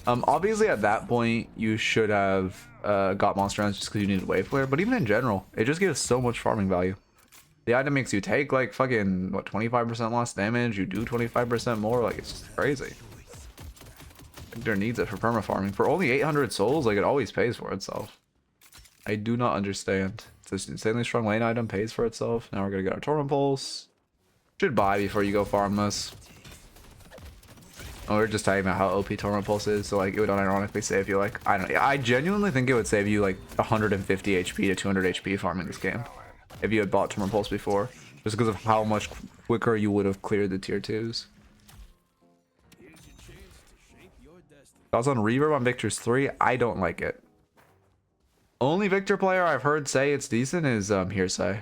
Obviously at that point you should have got Monster Rounds just because you needed Wave Flare, but even in general, it just gives so much farming value. The item makes you take like fucking what 25% less damage, you do 25% more, like it's just crazy. Victor needs it for perma farming. For only 800 souls, like it always pays for itself. I do not understand. It's this insanely strong lane item, pays for itself. Now we're gonna get our Torment Pulse. Should buy before you go farm this. Oh, we're just talking about how OP Torment Pulse is, so like it would unironically save you like, I don't know, I genuinely think it would save you like 150 HP to 200 HP farming this game if you had bought Torment Pulse before, just because of how much quicker you would have cleared the tier 2s. Thoughts on Reverb on Victor's 3? I don't like it. Only Victor player I've heard say it's decent is Hearsay.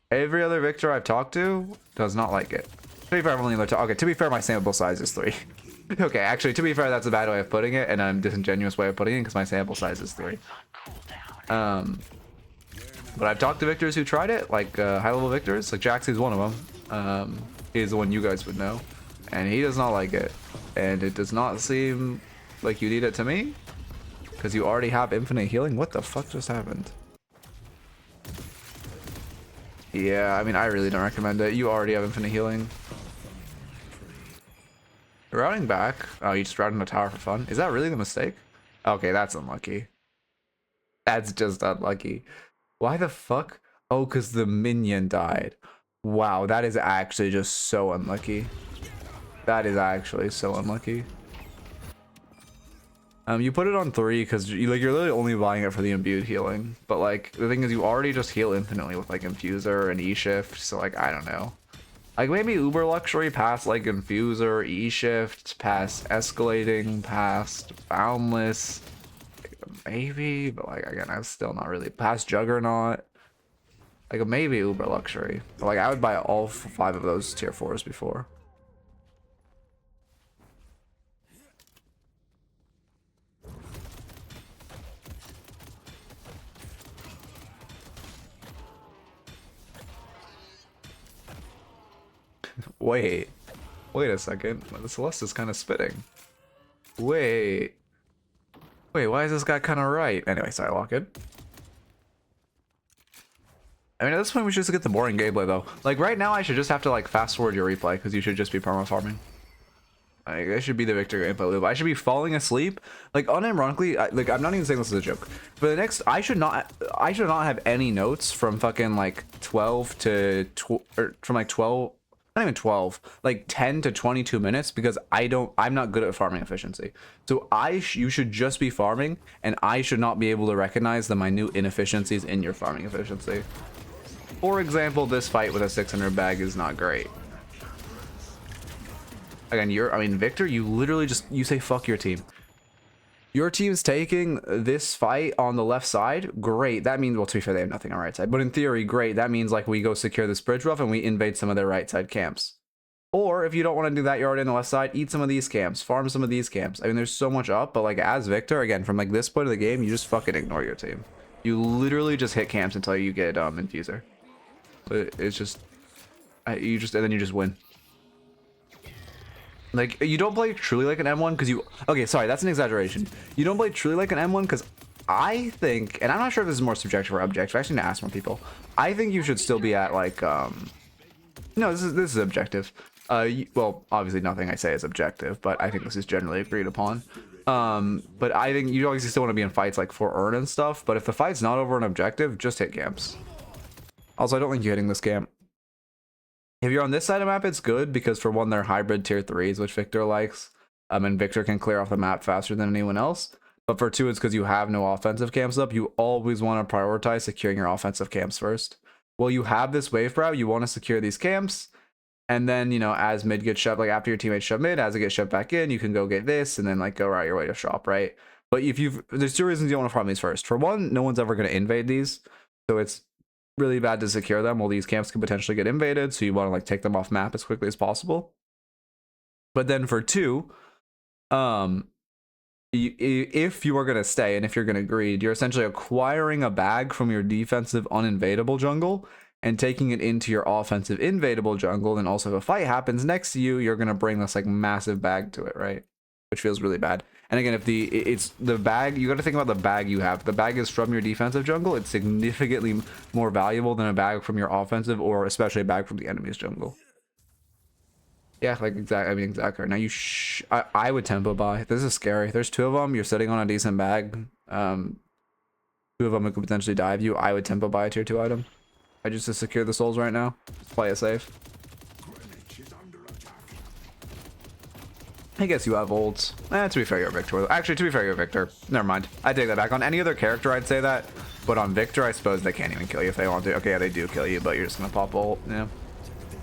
Every other Victor I've talked to does not like it. To be fair, I've only okay, to be fair, my sample size is 3. Okay, actually, to be fair, that's a bad way of putting it, and a disingenuous way of putting it, because my sample size is 3. But I've talked to Victors who tried it, like high-level Victors, like Jaxie's one of them. He's the one you guys would know, and he does not like it. And it does not seem like you need it to me, because you already have infinite healing. What the fuck just happened? Yeah, I mean, I really don't recommend it. You already have infinite healing. Routing back. Oh, you just routed in the tower for fun. Is that really the mistake? Okay, that's unlucky. That's just unlucky. Why the fuck? Oh, because the minion died. Wow, that is actually just so unlucky. That is actually so unlucky. You put it on 3 because you're literally only buying it for the imbued healing. But like the thing is, you already just heal infinitely with like Infuser and E-Shift. So like I don't know. Like maybe Uber Luxury past like Infuser, E-Shift, past Escalating, past Boundless. Maybe, but like again, I'm still not really past Juggernaut. Like maybe Uber Luxury. But like I would buy all 5 of those tier 4s before. Wait a second. The Celeste is kind of spitting. Wait, why is this guy kind of right? Anyway, sorry, lock in. I mean, at this point, we should just get the boring gameplay, though. Like, right now, I should just have to, like, fast-forward your replay, because you should just be perma-farming. Like, that should be the Victor gameplay loop. I should be falling asleep. Like, unironically, like, I'm not even saying this is a joke. For the next, I should not have any notes from fucking, like, 12 to, or from, like, 12, not even 12, like 10 to 22 minutes, because I'm not good at farming efficiency. So you should just be farming, and I should not be able to recognize the minute inefficiencies in your farming efficiency. For example, this fight with a 600 bag is not great. Again, Victor, you literally you say fuck your team. Your team's taking this fight on the left side. Great. That means, well, to be fair, they have nothing on right side. But in theory, great. That means like we go secure this bridge rough and we invade some of their right side camps. Or if you don't want to do that, you're already on the left side, eat some of these camps, farm some of these camps. I mean, there's so much up, but like as Victor, again, from like this point of the game, you just fucking ignore your team. You literally just hit camps until you get Infuser. But it's just, and then you just win. Like, you don't play truly like an M1 because okay, sorry, that's an exaggeration. You don't play truly like an M1 because I think, and I'm not sure if this is more subjective or objective, I actually need to ask more people. I think you should still be at like, no, this is objective. Well, obviously nothing I say is objective, but I think this is generally agreed upon. But I think you obviously still want to be in fights like for earn and stuff, but if the fight's not over an objective, just hit camps. Also, I don't think you're hitting this camp. If you're on this side of the map, it's good because for one, they're hybrid tier 3s, which Victor likes. And Victor can clear off the map faster than anyone else. But for 2, it's because you have no offensive camps up. You always want to prioritize securing your offensive camps first. Well, you have this wave brow, you want to secure these camps. And then, you know, as mid gets shoved, like after your teammates shove mid, as it gets shoved back in, you can go get this and then like go right your way to shop, right? But there's 2 reasons you want to farm these first. For one, no one's ever going to invade these. So it's really bad to secure them. Well, these camps could potentially get invaded, so you want to like take them off map as quickly as possible. But then for 2, If you are going to stay and if you're going to greed, you're essentially acquiring a bag from your defensive uninvadable jungle and taking it into your offensive invadable jungle. And also if a fight happens next to you, you're going to bring this like massive bag to it, right? Which feels really bad. And again, if it's the bag, you got to think about the bag you have. The bag is from your defensive jungle. It's significantly more valuable than a bag from your offensive, or especially a bag from the enemy's jungle. Yeah, like exactly. I mean, exactly. Now I would tempo buy. This is scary. There's two of them. You're sitting on a decent bag. Two of them could potentially dive you. I would tempo buy a tier 2 item. I just to secure the souls right now. Just play it safe. I guess you have ults. To be fair, you're Victor. Actually, to be fair, you're Victor. Never mind. I take that back. On any other character, I'd say that. But on Victor, I suppose they can't even kill you if they want to. Okay, yeah, they do kill you, but you're just gonna pop ult. Yeah.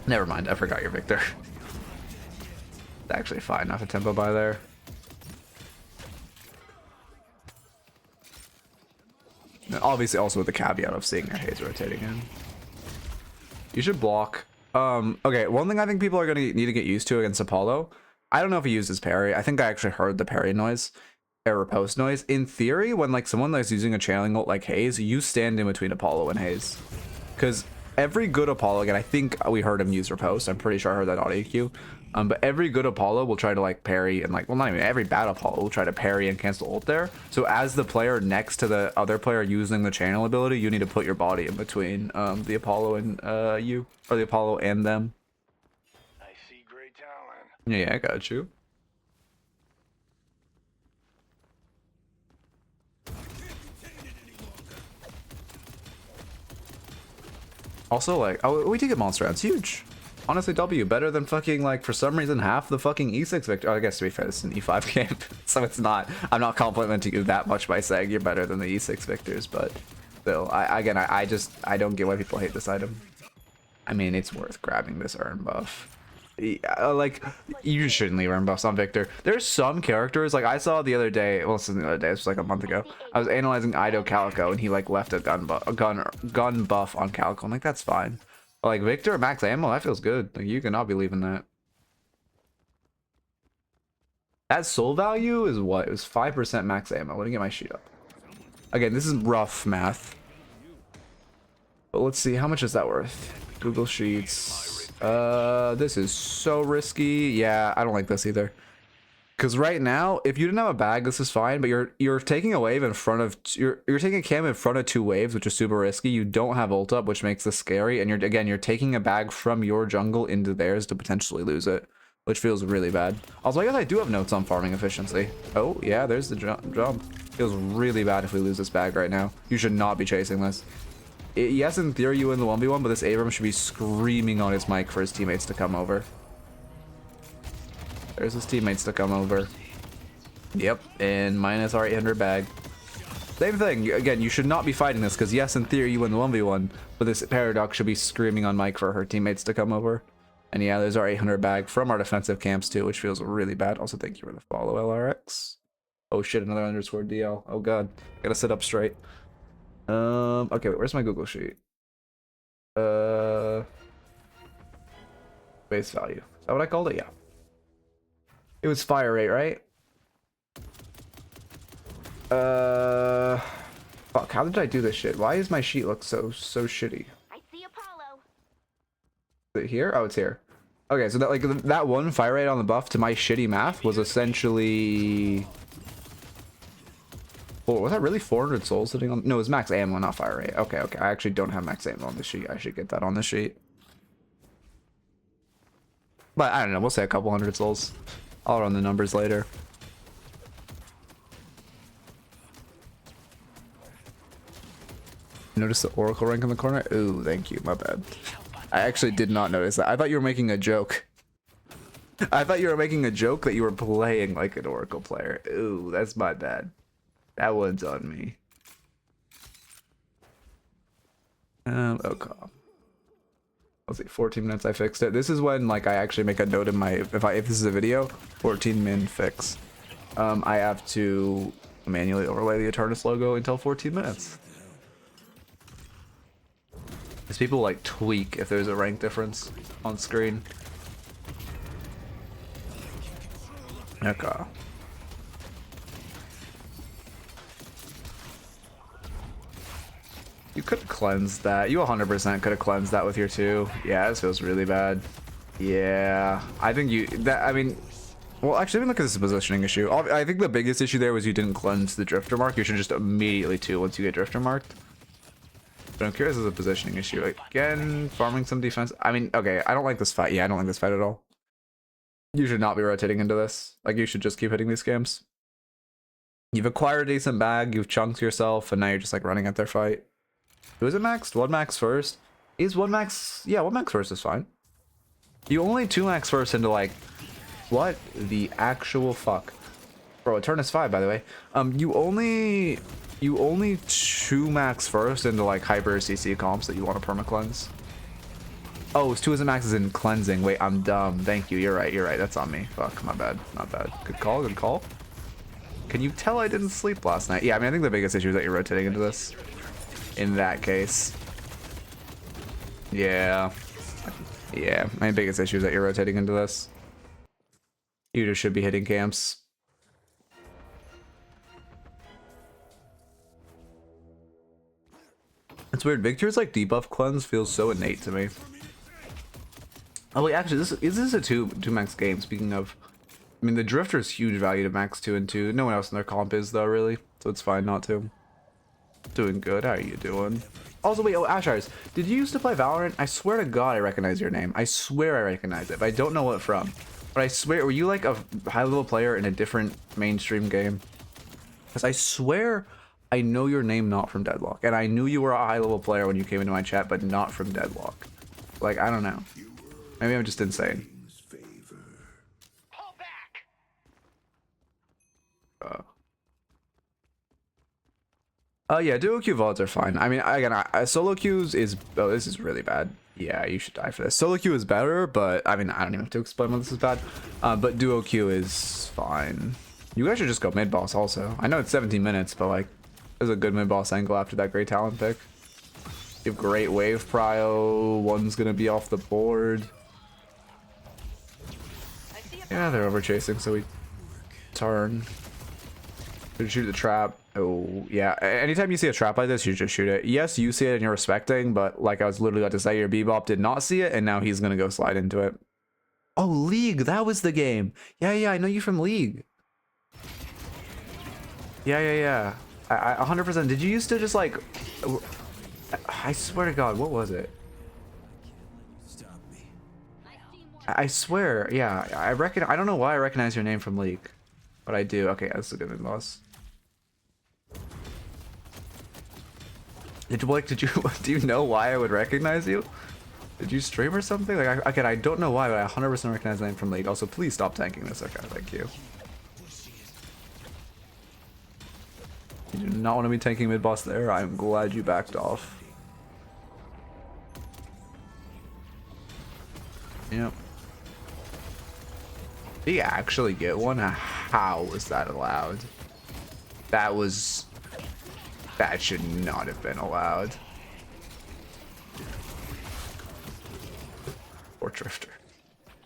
Never mind. I forgot you're Victor. It's actually fine. Not a tempo buy there. And obviously, also with the caveat of seeing your Haze rotating in. You should block. Okay, one thing I think people are gonna need to get used to against Apollo. I don't know if he uses parry. I think I actually heard the parry noise, or riposte noise. In theory, when like someone that's using a channeling ult like Haze, you stand in between Apollo and Haze, because every good Apollo, again, I think we heard him use riposte. I'm pretty sure I heard that audio cue. But every good Apollo will try to like parry and like, well, not even every bad Apollo will try to parry and cancel ult there. So as the player next to the other player using the channel ability, you need to put your body in between the Apollo and you, or the Apollo and them. I see great talent. Yeah, I got you. Also, like, oh, we did get monster rounds, huge. Honestly, W better than fucking like for some reason half the fucking E6 victor. Oh, I guess to be fair, it's an E5 game, so it's not. I'm not complimenting you that much by saying you're better than the E6 victors, but still, I don't get why people hate this item. I mean, it's worth grabbing this urn buff. Yeah, like you shouldn't leave urn buffs on Victor. There's some characters like I saw the other day. Well, this isn't the other day. This was like a month ago. I was analyzing Ido Calico, and he like left a gun buff on Calico. I'm like, that's fine. But, like Victor max ammo, that feels good. Like you cannot be leaving that. That soul value is what? It was 5% max ammo. Let me get my sheet up. Again, this is rough math. But let's see, how much is that worth? Google Sheets. This is so risky. Yeah, I don't like this either. Because right now, if you didn't have a bag, this is fine. But you're taking a wave in front of you're taking a cam in front of 2 waves, which is super risky. You don't have ult up, which makes this scary. And you're taking a bag from your jungle into theirs to potentially lose it, which feels really bad. Also, I guess I do have notes on farming efficiency. Oh yeah, there's the jump. Feels really bad if we lose this bag right now. You should not be chasing this. Yes, in theory, you win the 1v1, but this Abram should be screaming on his mic for his teammates to come over. There's his teammates to come over. Yep, and minus our 800 bag. Same thing. Again, you should not be fighting this, because yes, in theory, you win the 1v1, but this Paradox should be screaming on mic for her teammates to come over. And yeah, there's our 800 bag from our defensive camps, too, which feels really bad. Also, thank you for the follow, LRX. Oh shit, another underscore DL. Oh god, gotta sit up straight. Okay, wait, where's my Google sheet? Base value. Is that what I called it? Yeah. It was fire rate, right? Fuck, how did I do this shit? Why does my sheet look so shitty? I see Apollo. Is it here? Oh, it's here. Okay, so that like that one fire rate on the buff to my shitty math was essentially... Oh, was that really 400 souls sitting on? No, it was max ammo, not fire rate. Okay, okay. I actually don't have max ammo on this sheet. I should get that on this sheet. But I don't know. We'll say a couple hundred souls. I'll run the numbers later. Notice the Oracle rank in the corner? Ooh, thank you. My bad. I actually did not notice that. I thought you were making a joke. I thought you were making a joke that you were playing like an Oracle player. Ooh, that's my bad. That one's on me. Okay. Let's see, 14 minutes I fixed it. This is when like I actually make a note in my if this is a video, 14 min fix. I have to manually overlay the Eternus logo until 14 minutes. Because people like tweak if there's a rank difference on screen. Okay. could have cleansed that. You 100% could have cleansed that with your 2. Yeah, this feels really bad. Yeah, I think I mean, well, actually, let me look at this positioning issue. I think the biggest issue there was you didn't cleanse the drifter mark. You should just immediately 2 once you get drifter marked. But I'm curious as a positioning issue. Again, farming some defense. I mean, okay, I don't like this fight. Yeah, I don't like this fight at all. You should not be rotating into this. Like, you should just keep hitting these scams. You've acquired a decent bag, you've chunked yourself, and now you're just like running at their fight. Who is it maxed? 1 max first? Is 1 max? Yeah, 1 max first is fine. You only 2 max first into like, what the actual fuck? Bro, Eternus 5, by the way. You only 2 max first into like hyper CC comps that you want to perma cleanse. Oh, it's 2 as a max is in cleansing. Wait, I'm dumb. Thank you. You're right. You're right. That's on me. Fuck, my bad. Not bad. Good call. Good call. Can you tell I didn't sleep last night? Yeah, I mean, I think the biggest issue is that you're rotating into this. In that case. Yeah. Yeah, my biggest issue is that you're rotating into this. You just should be hitting camps. It's weird. Victor's like debuff cleanse feels so innate to me. Oh wait, actually, this is a two max game. Speaking of, I mean, the drifter's huge value to max 2 and 2. No one else in their comp is though, really. So it's fine not to. Doing good. How are you doing? Also, wait, oh, Ashars, did you used to play Valorant? I swear to God, I recognize your name. I swear I recognize it, but I don't know what from. But I swear, were you like a high-level player in a different mainstream game? Because I swear I know your name not from Deadlock. And I knew you were a high-level player when you came into my chat, but not from Deadlock. Like, I don't know. Maybe I'm just insane. Pull back. Oh yeah, duo queue VODs are fine. I mean, again, solo queues is... Oh, this is really bad. Yeah, you should die for this. Solo queue is better, but I mean, I don't even have to explain why this is bad. But duo queue is fine. You guys should just go mid boss also. I know it's 17 minutes, but like, there's a good mid boss angle after that great talent pick. You have great wave prio. One's gonna be off the board. Yeah, they're over chasing, so we turn. Should shoot the trap. Oh, yeah. Anytime you see a trap like this, you just shoot it. Yes, you see it and you're respecting, but like I was literally about to say, your Bebop did not see it, and now he's gonna go slide into it. Oh, League, that was the game. Yeah, I know you from League. Yeah. I 100%. Did you used to just like... I swear to God, what was it? Stop me. I swear, yeah. I don't know why I recognize your name from League, but I do. Okay, that's a good mid boss. Did you do you know why I would recognize you? Did you stream or something? Like, I don't know why, but I 100% recognize the name from League. Also, please stop tanking this. Okay, thank you. You do not want to be tanking mid boss there. I'm glad you backed off. Yep. Did he actually get one? How was that allowed? That should not have been allowed. Or drifter.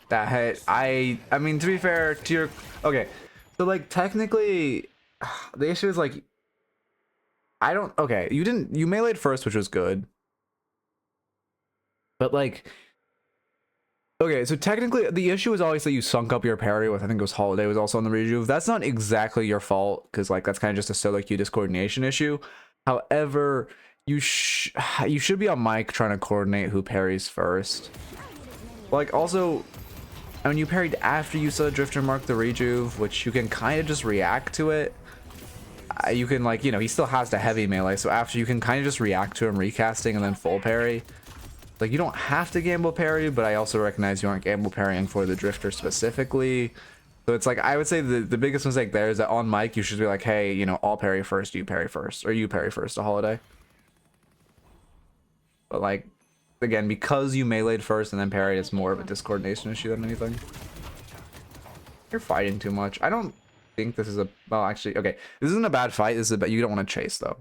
That hit. I mean, to be fair to your... Okay. So like technically the issue is like okay, you meleeed first, which was good. But like, okay, so technically the issue is always that you sunk up your parry with, I think it was Holiday was also on the rejuve. That's not exactly your fault, because like that's kind of just a solo queue discoordination issue. However, you should be on mic trying to coordinate who parries first. Like also, I mean, you parried after you saw Drifter mark the rejuve, which you can kind of just react to it. You can like, you know, he still has the heavy melee, so after you can kind of just react to him recasting and then full parry. Like, you don't have to gamble parry, but I also recognize you aren't gamble parrying for the drifter specifically. So it's like, I would say the biggest mistake there is that on mic you should be like, hey, you know, I'll parry first, you parry first, or you parry first a Holiday. But like, again, because you meleeed first and then parried, it's more of a discoordination issue than anything. You're fighting too much. I don't think this is a... Well, actually, okay. This isn't a bad fight. This is a... You don't want to chase, though.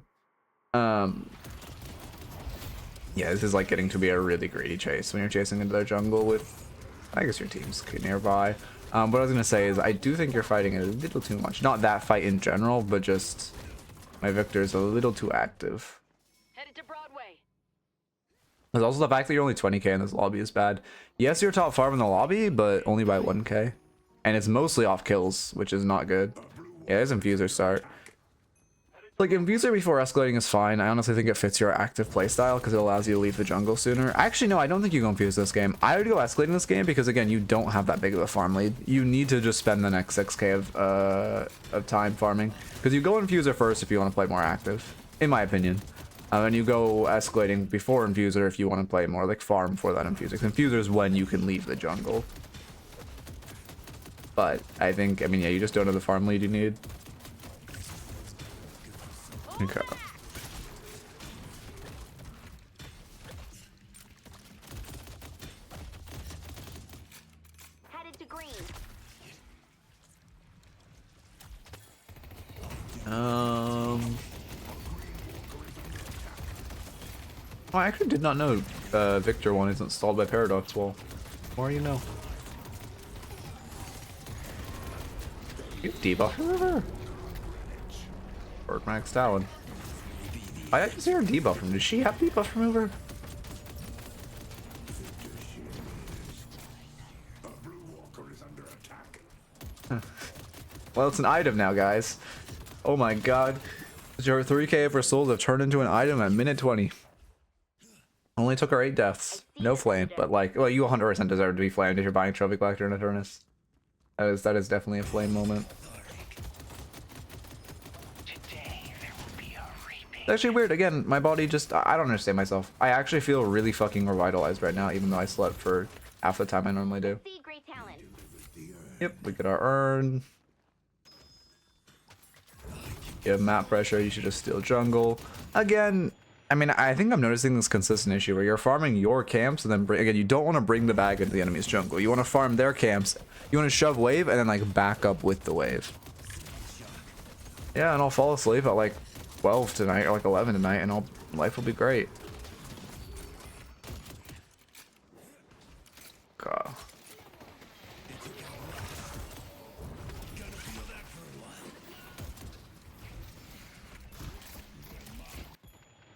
Yeah, this is like getting to be a really greedy chase when you're chasing into their jungle with... I guess your team's nearby. What I was going to say is I do think you're fighting a little too much. Not that fight in general, but just... My Victor's a little too active. Headed to Broadway. There's also the fact that you're only 20k in this lobby is bad. Yes, you're top farm in the lobby, but only by 1k. And it's mostly off kills, which is not good. Yeah, there's Infuser start. Like, Infuser before escalating is fine. I honestly think it fits your active playstyle because it allows you to leave the jungle sooner. Actually, no, I don't think you go Infuse this game. I would go escalating this game because, again, you don't have that big of a farm lead. You need to just spend the next 6k of time farming. Because you go Infuser first if you want to play more active, in my opinion. And you go escalating before Infuser if you want to play more like farm for that Infuser. Infuser is when you can leave the jungle. But I think, I mean, yeah, you just don't have the farm lead you need. Okay. Headed to green. Oh, I actually did not know Victor 1 is installed by Paradox. Well, more you know. You debuff her? Or Max Talon. I actually see her debuff him. Does she have debuff remover? Well, it's an item now, guys. Oh my god. Your 3k of her souls have turned into an item at minute 20. Only took her 8 deaths. No flame, but like, well, you 100% deserve to be flamed if you're buying Trophy Collector in Eternus. That is definitely a flame moment. It's actually weird. Again, my body just, I don't understand myself. I actually feel really fucking revitalized right now, even though I slept for half the time I normally do. See great talent. Yep, we get our urn. You have map pressure, you should just steal jungle. Again, I mean, I think I'm noticing this consistent issue where you're farming your camps and then bring, again, you don't want to bring the bag into the enemy's jungle. You want to farm their camps. You want to shove wave and then like back up with the wave. Yeah, and I'll fall asleep at like 12 tonight or like 11 tonight and life will be great. God.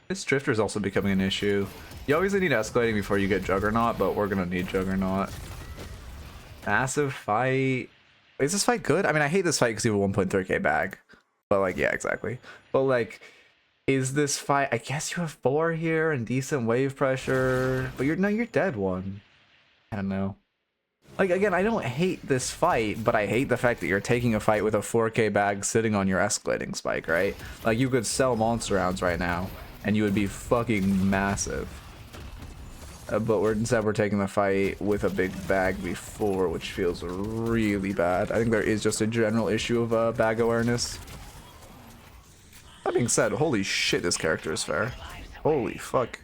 This drifter is also becoming an issue. You obviously need escalating before you get Juggernaut, but we're gonna need Juggernaut. Massive fight. Is this fight good? I mean, I hate this fight because you have a 1.3k bag. But like, yeah, exactly. But like, is this fight? I guess you have 4 here and decent wave pressure. But you're dead 1. I don't know. Like, again, I don't hate this fight, but I hate the fact that you're taking a fight with a 4k bag sitting on your escalating spike, right? Like, you could sell monster rounds right now and you would be fucking massive. But instead we're taking the fight with a big bag before, which feels really bad. I think there is just a general issue of bag awareness. That being said, holy shit, this character is fair. Holy fuck.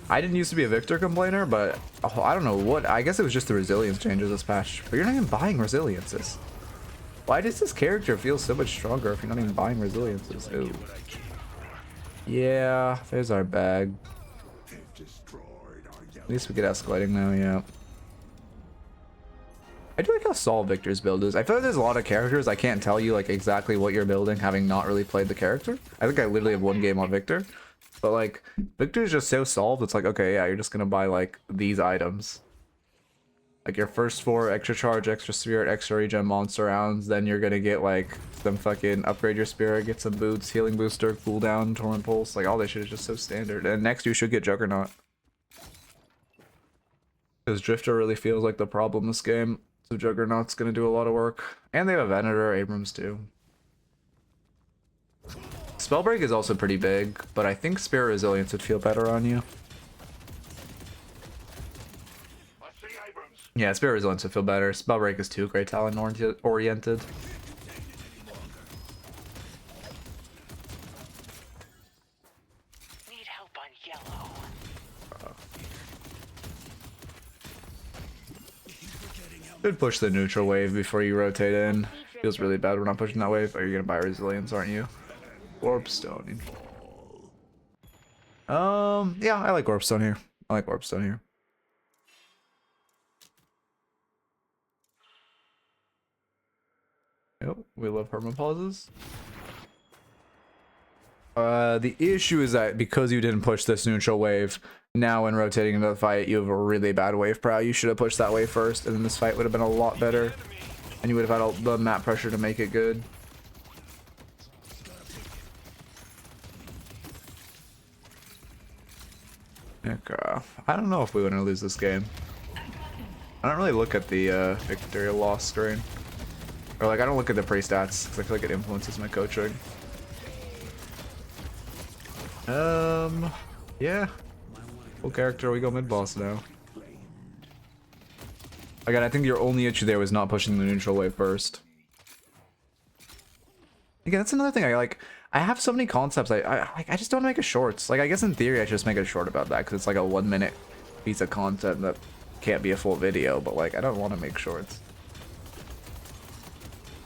I didn't used to be a Victor complainer, but I don't know what. I guess it was just the resilience changes this patch. But you're not even buying resiliences. Why does this character feel so much stronger if you're not even buying resiliences? Ooh. Yeah, there's our bag. At least we get escalating now, yeah. I do like how solid Victor's build is. I feel like there's a lot of characters I can't tell you like exactly what you're building having not really played the character. I think I literally have 1 game on Victor. But like, Victor's just so solved, it's like, okay, yeah, you're just gonna buy like these items. Like your first 4 extra charge, extra spirit, extra regen monster rounds, then you're gonna get like some fucking upgrade your spirit, get some boots, healing booster, cooldown, torrent pulse, like all this shit is just so standard. And next you should get Juggernaut. Because Drifter really feels like the problem this game. So Juggernaut's gonna do a lot of work. And they have a Venator, Abrams too. Spellbreak is also pretty big, but I think Spirit Resilience would feel better on you. Yeah, Spirit Resilience would feel better. Spellbreak is too Great Talon oriented. Need help on yellow. Should push the neutral wave before you rotate in. Feels really bad we're not pushing that wave. Oh, you're gonna buy Resilience, aren't you? Orbstone. Yeah, I like Orbstone here. I like Orbstone here. Yep, we love perma pauses. The issue is that because you didn't push this neutral wave, now when rotating into the fight, you have a really bad wave prow. You should have pushed that wave first, and then this fight would have been a lot better. And you would have had all the map pressure to make it good. Okay. I don't know if we want to lose this game. I don't really look at the victory or loss screen. Or like, I don't look at the pre-stats, because I feel like it influences my coaching. Yeah. Full character, we go mid-boss now. Again, I think your only issue there was not pushing the neutral wave first. Again, that's another thing. I have so many concepts. I just don't make a shorts. Like, I guess in theory I should just make a short about that because it's like a 1 minute piece of content that can't be a full video. But like, I don't want to make shorts.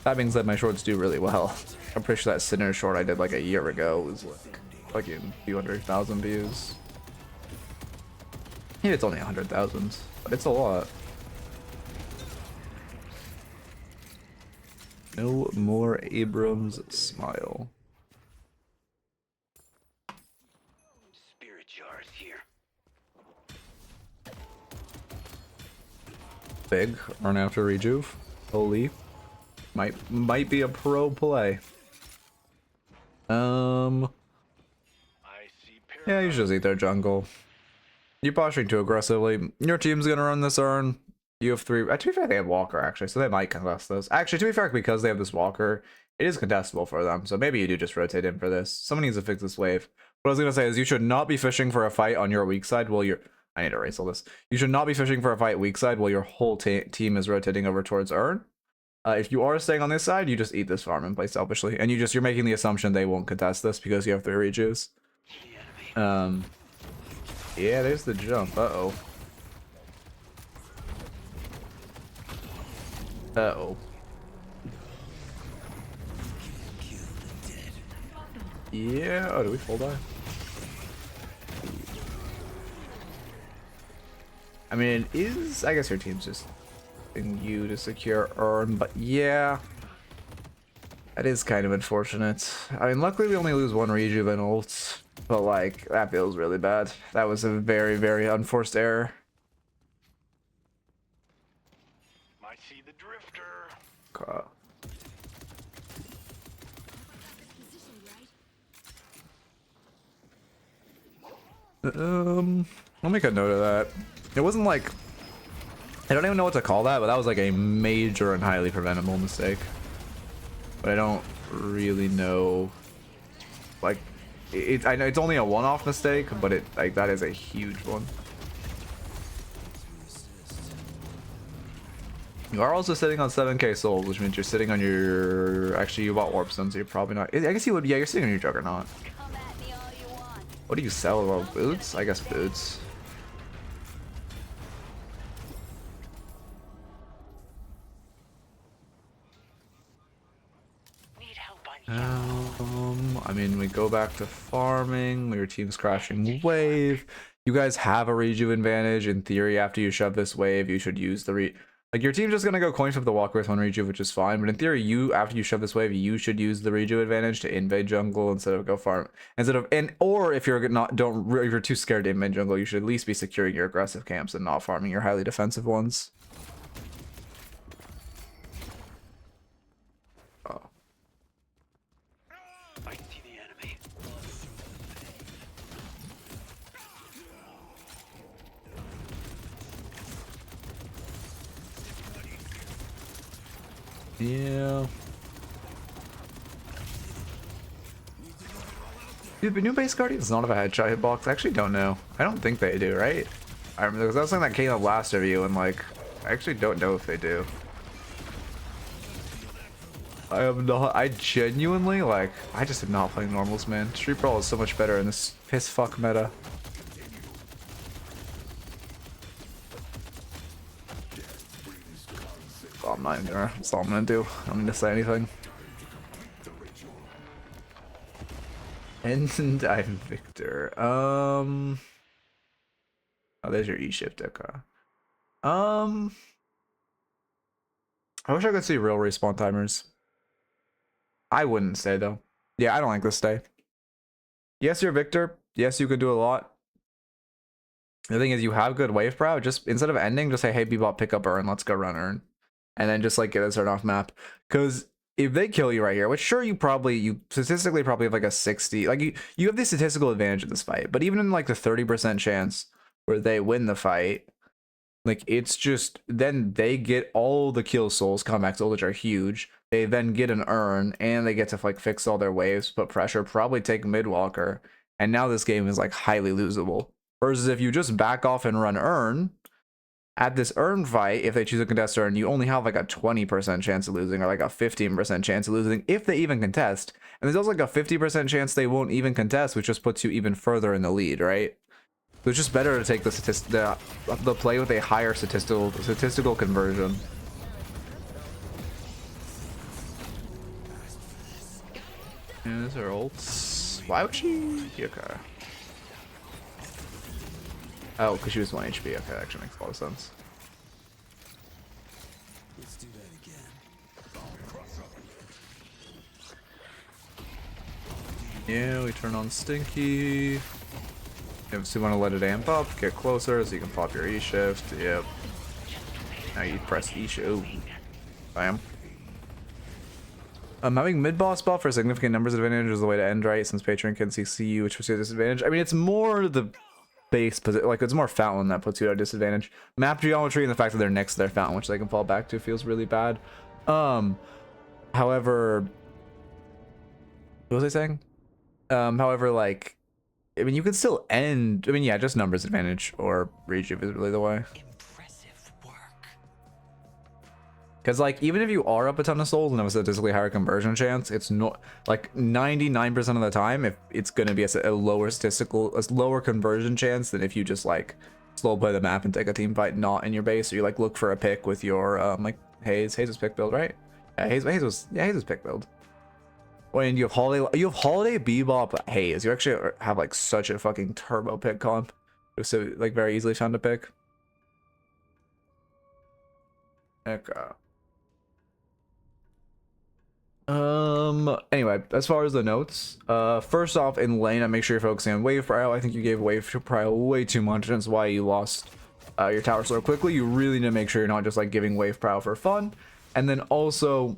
That being said, my shorts do really well. I'm pretty sure that Sinner short I did like a year ago was like fucking a few 100,000 views. Yeah, it's only 100,000, but it's a lot. No more Abrams smile. Spirit jars here. Big run after rejuve. Holy, might be a pro play. I see Yeah, you should just eat their jungle. You're posturing too aggressively. Your team's gonna run this urn. You have 3. To be fair, they have Walker actually, so they might contest this. Actually, to be fair, because they have this Walker, it is contestable for them. So maybe you do just rotate in for this. Someone needs to fix this wave. What I was gonna say is you should not be fishing for a fight on your weak side while you're. I need to erase all this. You should not be fishing for a fight weak side while your whole team is rotating over towards urn. If you are staying on this side, you just eat this farm and play selfishly, and you're making the assumption they won't contest this because you have 3 rejuves. Yeah, there's the jump. Uh-oh. Uh-oh. Yeah. Oh, do we full die? I mean, I guess your team's just in you to secure urn, but yeah. That is kind of unfortunate. I mean, luckily we only lose 1 rejuve and ult, but like, that feels really bad. That was a very, very unforced error. Might see the drifter. Okay. I'll make a note of that. It wasn't like, I don't even know what to call that, but that was like a major and highly preventable mistake. But I don't really know, like, I know it's only a one-off mistake, but that is a huge one. You are also sitting on 7k souls, which means you're sitting on your, actually you bought warp stones, so you're probably not, I guess you would, yeah, you're sitting on your juggernaut. Come at me all you want. What do you sell? Well, boots? I guess boots. Need help on I mean, we go back to farming. Your team's crashing wave. You guys have a rejuve advantage. In theory, after you shove this wave, you should use the like your team's just gonna go coin flip the walker with 1 rejuve, which is fine. But in theory, after you shove this wave, you should use the rejuve advantage to invade jungle instead of go farm. Or if you're if you're too scared to invade jungle, you should at least be securing your aggressive camps and not farming your highly defensive ones. Oh. I see the enemy. Yeah. Dude, but new base guardians does not have a headshot hitbox. I actually don't know. I don't think they do, right? I remember because that was something that came up last review, and like, I actually don't know if they do. I am not. I genuinely like. I just am not playing normals, man. Street Brawl is so much better in this piss fuck meta. Oh, I'm not even gonna. That's all I'm gonna do. I don't need to say anything. And I'm Victor. Oh, there's your E-shift, okay. I wish I could see real respawn timers. I wouldn't say though. Yeah, I don't like this stay. Yes, you're Victor. Yes, you could do a lot. The thing is, you have good wave brow. Just instead of ending, just say, "Hey, Bebop, pick up Urn. Let's go run Urn," and then just like get a start off map. Because if they kill you right here, which sure you statistically probably have like a 60, like you have the statistical advantage in this fight. But even in like the 30% chance where they win the fight, like it's just then they get all the kill souls, comeback souls, which are huge. They then get an Urn, and they get to like fix all their waves, put pressure, probably take Midwalker, and now this game is like highly losable. Versus if you just back off and run Urn, at this Urn fight, if they choose a contest Urn, you only have like a 20% chance of losing or like a 15% chance of losing if they even contest. And there's also like a 50% chance they won't even contest, which just puts you even further in the lead, right? So it's just better to take the play with a higher statistical conversion. And those are ults. Why would she? Okay. Oh, because she was 1 HP. Okay, that actually makes a lot of sense. Let's do that again. Yeah, we turn on Stinky. If you want to let it amp up, get closer so you can pop your E shift. Yep. Now you press E shift. Ooh. Bam. Having mid-boss buff for significant numbers advantage is the way to end, right? Since Patron can CC you, which puts you at disadvantage. I mean, it's more the base position, like it's more fountain that puts you at a disadvantage. Map geometry and the fact that they're next to their fountain, which they can fall back to, feels really bad. However, what was I saying? However, like, I mean, you can still end. I mean, yeah, just numbers advantage or rejuve is really the way. Impressive work. Because like even if you are up a ton of souls and have a statistically higher conversion chance, it's not like 99% of the time if it's gonna be a lower conversion chance than if you just like slow play the map and take a team fight not in your base, or you like look for a pick with your like Haze was pick build, right? Yeah, Haze was pick build. When you have holiday Bebop Haze, you actually have like such a fucking turbo pick comp. So like very easily found to pick. Okay. Anyway, as far as the notes, first off, in lane, I make sure you're focusing on wave prio. I think you gave wave prio way too much, and that's why you lost your tower so quickly. You really need to make sure you're not just like giving wave prio for fun. And then also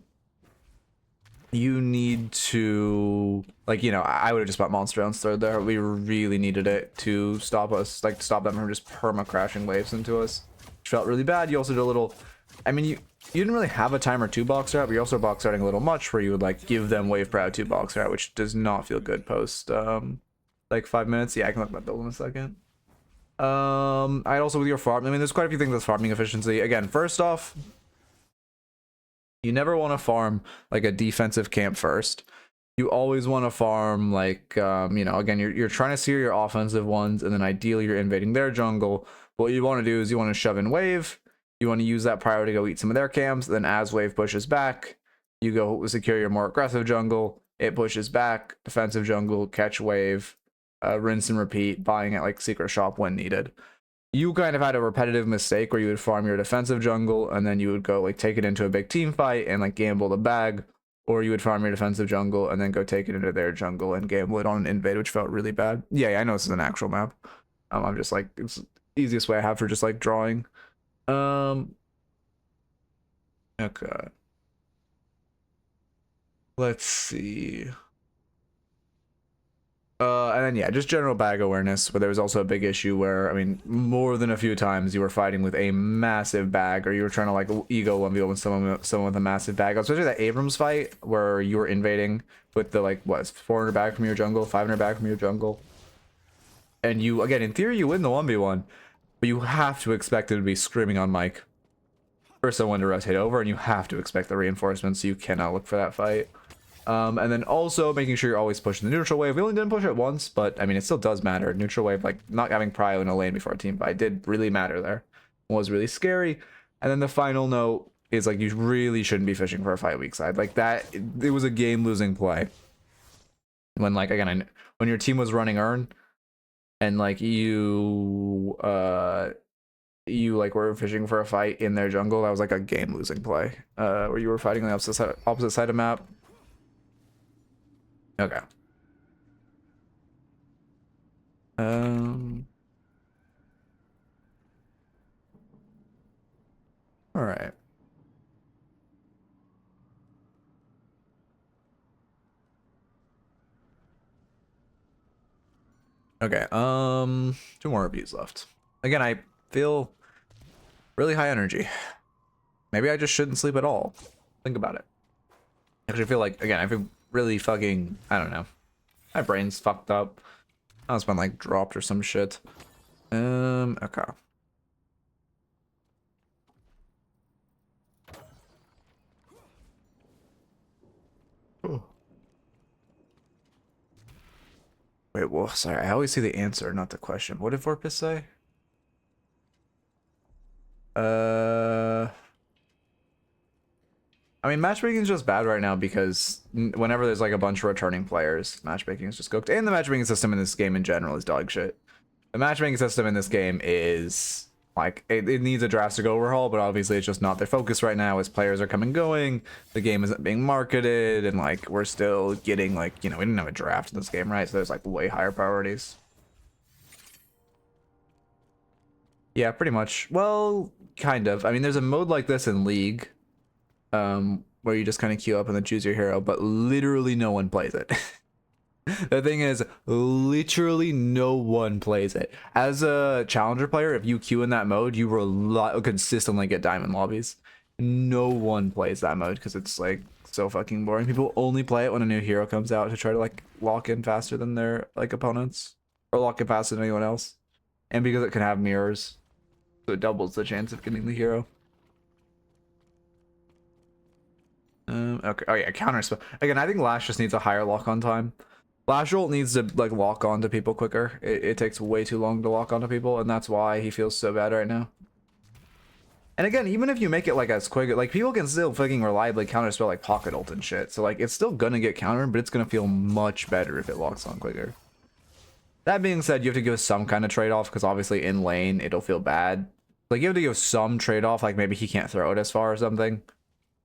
you need to, like, you know, I would have just bought monster on third there. We really needed it to stop us, like stop them from just perma crashing waves into us, which felt really bad. You also did a little, I mean, you didn't really have a timer 2 box out, but you're also box starting a little much where you would like give them wave proud 2 box out, which does not feel good post like 5 minutes. Yeah, I can look at my build in a second. I also with your farm, I mean, there's quite a few things with farming efficiency. Again, first off, you never want to farm like a defensive camp first. You always want to farm like you know, again, you're trying to sear your offensive ones, and then ideally you're invading their jungle. What you want to do is you want to shove in wave. You want to use that prior to go eat some of their camps. Then as wave pushes back, you go secure your more aggressive jungle. It pushes back, defensive jungle, catch wave, rinse and repeat, buying at like secret shop when needed. You kind of had a repetitive mistake where you would farm your defensive jungle and then you would go like take it into a big team fight and like gamble the bag, or you would farm your defensive jungle and then go take it into their jungle and gamble it on an invade, which felt really bad. Yeah, I know this is an actual map. I'm just like, it's the easiest way I have for just like drawing. Okay. Let's see. And then yeah, just general bag awareness, but there was also a big issue where, I mean, more than a few times you were fighting with a massive bag, or you were trying to like ego 1v1 with someone with a massive bag, especially that Abrams fight where you were invading with the like, what, 400 bag from your jungle, 500 bag from your jungle. And you, again, in theory, you win the 1v1, but you have to expect it to be screaming on mic for someone to rotate over, and you have to expect the reinforcements, so you cannot look for that fight. And then also making sure you're always pushing the neutral wave. We only didn't push it once, but I mean, it still does matter. Neutral wave, like not having prio in a lane before a team fight did really matter there. It was really scary. And then the final note is like, you really shouldn't be fishing for a fight weak side. Like that, it was a game losing play. When like, again, when your team was running Urn and like you like were fishing for a fight in their jungle, that was like a game losing play, where you were fighting on the opposite side of map. Okay. Um. All right. Okay. 2 more reviews left. Again, I feel really high energy. Maybe I just shouldn't sleep at all. Think about it. I actually feel like, again, I feel really fucking, I don't know. My brain's fucked up. I was been like dropped or some shit. Okay. Wait, well, sorry. I always see the answer, not the question. What did Vorpus say? I mean, matchmaking is just bad right now because whenever there's like a bunch of returning players, matchmaking is just cooked. And the matchmaking system in this game in general is dog shit. The matchmaking system in this game is like it needs a drastic overhaul, but obviously it's just not their focus right now as players are coming going. The game isn't being marketed, and like we're still getting like, you know, we didn't have a draft in this game, right? So there's like way higher priorities. Yeah, pretty much. Well, kind of. I mean, there's a mode like this in League, where you just kind of queue up and then choose your hero, but literally no one plays it. The thing is, literally no one plays it. As a challenger player, if you queue in that mode, you will consistently get diamond lobbies. No one plays that mode because it's like so fucking boring. People only play it when a new hero comes out to try to like lock in faster than their like opponents, or lock in faster than anyone else. And because it can have mirrors, so it doubles the chance of getting the hero. Okay. Oh yeah, counter spell. Again, I think Lash just needs a higher lock on time. Lash ult needs to like lock onto people quicker. It takes way too long to lock onto people, and that's why he feels so bad right now. And again, even if you make it like as quick, like people can still fucking reliably counter spell like pocket ult and shit. So like it's still gonna get countered, but it's gonna feel much better if it locks on quicker. That being said, you have to give some kind of trade-off because obviously in lane it'll feel bad. Like you have to give some trade-off, like maybe he can't throw it as far or something.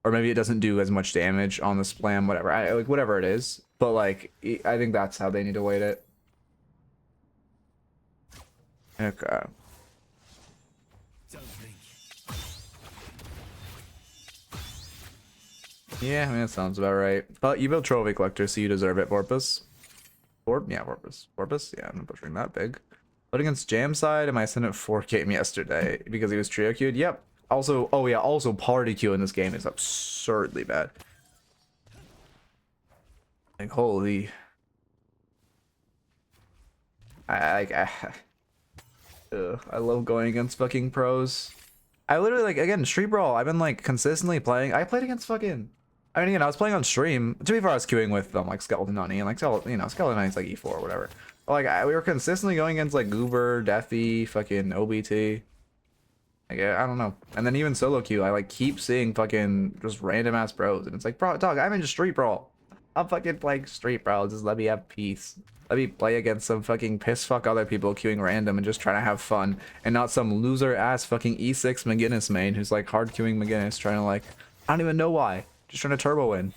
Or maybe it doesn't do as much damage on the splam, whatever. Like whatever it is. But like, I think that's how they need to weight it. Okay. Yeah, I mean, that sounds about right. But you build Trophy Collector, so you deserve it, Vorpus. Yeah, Vorpus. Vorpus? Yeah, I'm not butchering that big. But against Jam Side, am I sent at 4K him yesterday because he was trio queued? Yep. Also, oh yeah, also party queue in this game is absurdly bad. Like, holy. I love going against fucking pros. I literally, like, again, Street Brawl, I've been, like, consistently playing. I played against fucking... I mean, again, I was playing on stream. To be fair, I was queuing with, like, Skeleton Nani, and, like, you know, Skeleton Nani's, like, E4 or whatever. But, like, we were consistently going against, like, Goober, Deathy, fucking OBT. Like, I don't know. And then even solo queue, I like keep seeing fucking just random ass bros, and it's like, bro, dog, I'm in Street Brawl. I'm fucking playing Street Brawl. Just let me have peace. Let me play against some fucking piss fuck other people queuing random and just trying to have fun, and not some loser ass fucking E6 McGinnis main who's like hard queuing McGinnis trying to like, I don't even know why, just trying to turbo win.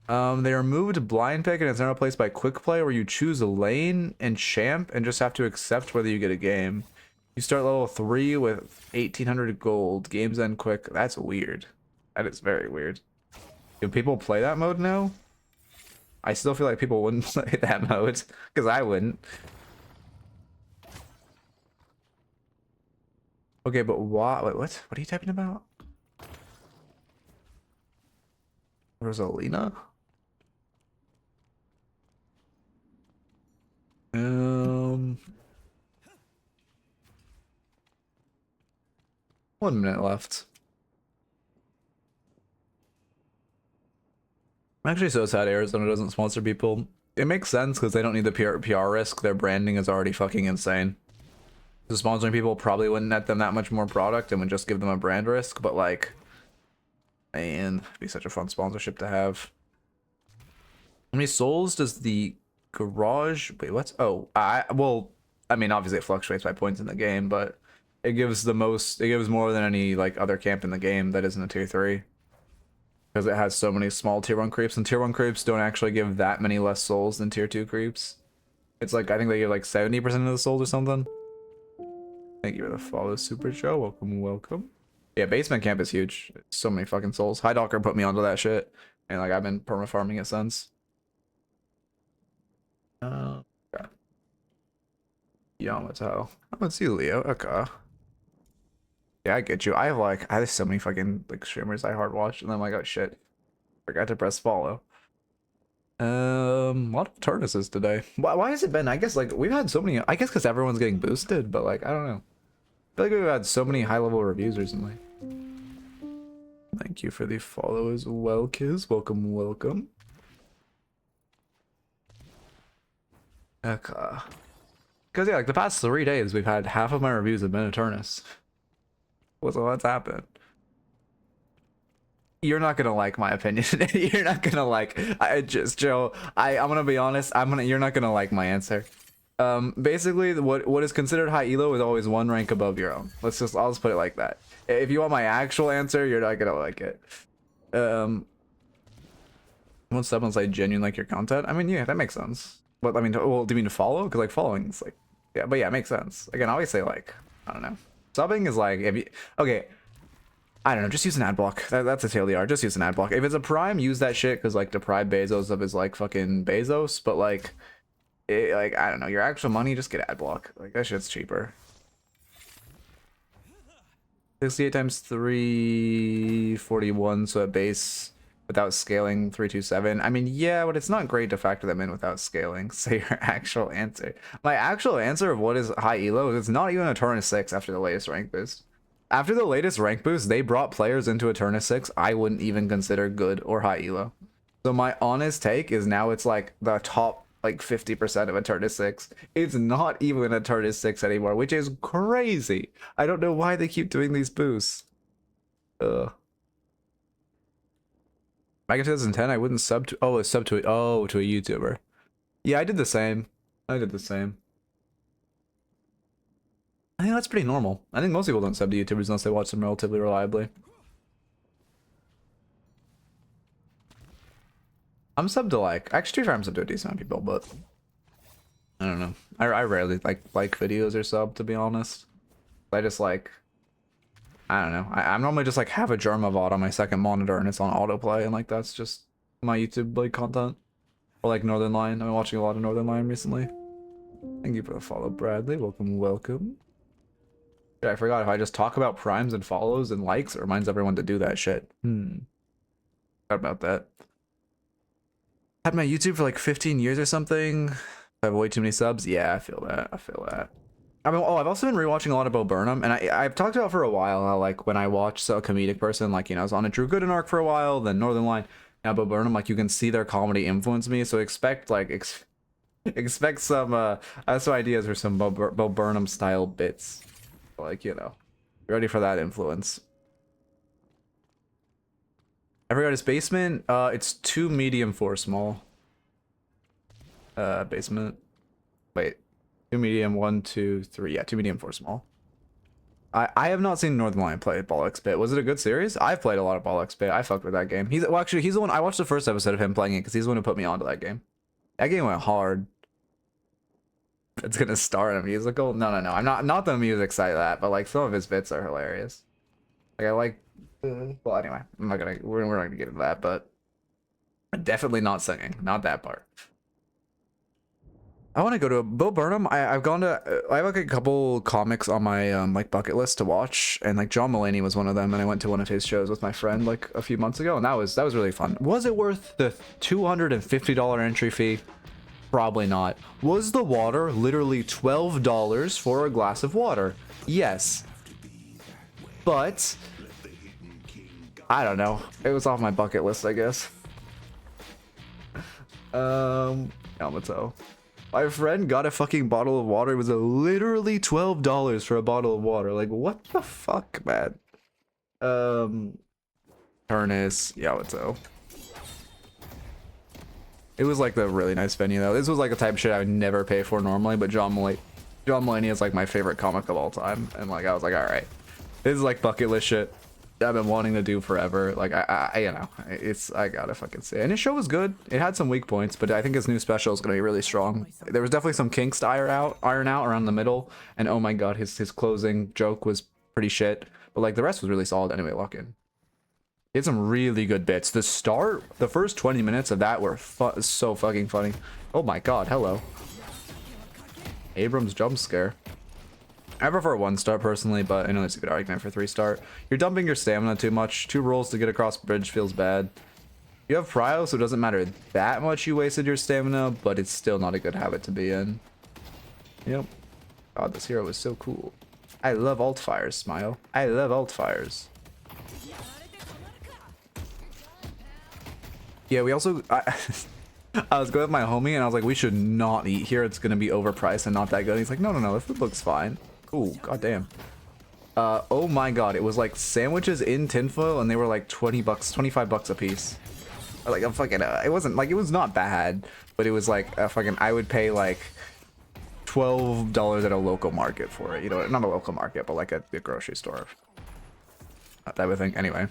They removed blind pick and it's now replaced by quick play, where you choose a lane and champ and just have to accept whether you get a game. You start level 3 with 1,800 gold. Games end quick. That's weird. That is very weird. Do people play that mode now? I still feel like people wouldn't play that mode, because I wouldn't. Okay, but why? Wait, what? What are you typing about? Rosalina? Um... 1 minute left. I'm actually so sad Arizona doesn't sponsor people. It makes sense because they don't need the PR risk. Their branding is already fucking insane. So sponsoring people probably wouldn't net them that much more product and would just give them a brand risk. But like, man, it'd be such a fun sponsorship to have. How many souls does the garage? Wait, what's? Oh, well, I mean, obviously it fluctuates by points in the game, but it gives the most. It gives more than any like other camp in the game that isn't a tier 3. Because it has so many small tier 1 creeps, and tier 1 creeps don't actually give that many less souls than tier 2 creeps. It's like, I think they give like 70% of the souls or something. Thank you for the follow, Super Joe. Welcome, welcome. Yeah, basement camp is huge. So many fucking souls. High Docker put me onto that shit. And like, I've been perma farming it since. Okay. Yamato. Oh, let's see Leo. Okay. Yeah, I get you. I have so many fucking like streamers I hard watch, and I'm like, oh shit. Forgot to press follow. A lot of Eternuses today. Why has it been? I guess like we've had so many. I guess because everyone's getting boosted, but like I don't know. I feel like we've had so many high level reviews recently. Thank you for the follow as well, Kiz. Welcome, welcome. Okay. Because yeah, like the past 3 days, we've had half of my reviews have been Eternus. What's happened? You're not gonna like my opinion. You're not gonna like. Joe. I'm gonna be honest. You're not gonna like my answer. Basically, what is considered high elo is always one rank above your own. I'll just put it like that. If you want my actual answer, you're not gonna like it. Once someone say genuine like your content, I mean, yeah, that makes sense. But I mean, well, do you mean to follow? Because like following is like, yeah, but yeah, it makes sense. Again, I always say like, I don't know. Subbing is like, if you, okay, I don't know, just use an ad block. That's a TLDR, just use an ad block. If it's a prime, use that shit because like deprive Bezos of his like fucking Bezos, but like, like, I don't know, your actual money, just get ad block. Like that shit's cheaper. 68 times 341, so at base without scaling 327. I mean, yeah, but it's not great to factor them in without scaling. Say your actual answer. My actual answer of what is high elo is it's not even Eternus 6 after the latest rank boost. After the latest rank boost, they brought players into Eternus 6 I wouldn't even consider good or high elo. So my honest take is now it's like the top like 50% of Eternus 6. It's not even Eternus 6 anymore, which is crazy. I don't know why they keep doing these boosts. Ugh. Back in 2010, I wouldn't sub to to a YouTuber. Yeah, I did the same. I think that's pretty normal. I think most people don't sub to YouTubers unless they watch them relatively reliably. I'm subbed to like, actually, I'm subbed to a decent amount of people, but I don't know. I rarely like videos or sub, to be honest. I just like, I don't know. I'm normally just like have a Germa VOD on my second monitor and it's on autoplay, and like that's just my YouTube like content. Or like Northern Lion. I've been watching a lot of Northern Lion recently. Thank you for the follow, Bradley. Welcome, welcome. Yeah, I forgot if I just talk about primes and follows and likes, it reminds everyone to do that shit. Forgot about that. Had my YouTube for like 15 years or something. I have way too many subs. Yeah, I feel that. I mean, I've also been rewatching a lot of Bo Burnham, and I've talked about for a while how like when I watch a comedic person, like, you know, I was on a Drew Gooden arc for a while, then Northern Line, now Bo Burnham, like you can see their comedy influence me, so expect like expect some I have some ideas for some Bo Burnham style bits, like, you know, ready for that influence. I forgot his basement. It's 2 medium, 4 small. Basement. Wait, 2 medium, 1, 2, 3. Yeah, 2 medium, 4 small. I have not seen Northern Lion play Ball X Bit. Was it a good series? I've played a lot of Ball X Bit. I fucked with that game. He's the one I watched the first episode of him playing it because he's the one who put me onto that game. That game went hard. It's gonna star in a musical? No. I'm not the music side of that, but like some of his bits are hilarious. Like I like. Well, anyway, we're not gonna get into that, but definitely not singing, not that part. I want to go to Bo Burnham. I have like a couple comics on my like bucket list to watch, and like John Mulaney was one of them, and I went to one of his shows with my friend like a few months ago, and that was really fun. Was it worth the $250 entry fee? Probably not. Was the water literally $12 for a glass of water? Yes. But I don't know. It was off my bucket list, I guess. Yamato. My friend got a fucking bottle of water. It was literally $12 for a bottle of water. Like, what the fuck, man? Eternus Yamato. It was like the really nice venue though. This was like the type of shit I would never pay for normally, but John Mulaney is like my favorite comic of all time, and like I was like, all right, this is like bucket list shit. I've been wanting to do forever. Like I you know, I gotta fucking say. And his show was good. It had some weak points, but I think his new special is gonna be really strong. There was definitely some kinks to iron out around the middle, and oh my god, his closing joke was pretty shit. But like the rest was really solid anyway. Lock in. He had some really good bits. The first 20 minutes of that were so fucking funny. Oh my god, hello. Abrams jump scare. I prefer 1-star personally, but I know there's a good argument for 3-star. You're dumping your stamina too much. 2 rolls to get across bridge feels bad. You have Prio, so it doesn't matter that much you wasted your stamina, but it's still not a good habit to be in. Yep. God, this hero is so cool. I love alt fires, Smile. I love alt fires. Yeah, we also... I was going with my homie and I was like, we should not eat here. It's going to be overpriced and not that good. He's like, no, the food looks fine. Ooh, goddamn. Oh my god, it was like sandwiches in tinfoil and they were like 20 bucks, 25 bucks a piece. Like, I'm fucking, it wasn't like, it was not bad, but it was like a fucking, I would pay like $12 at a local market for it. You know, not a local market, but like a grocery store. That type of thing. Anyway.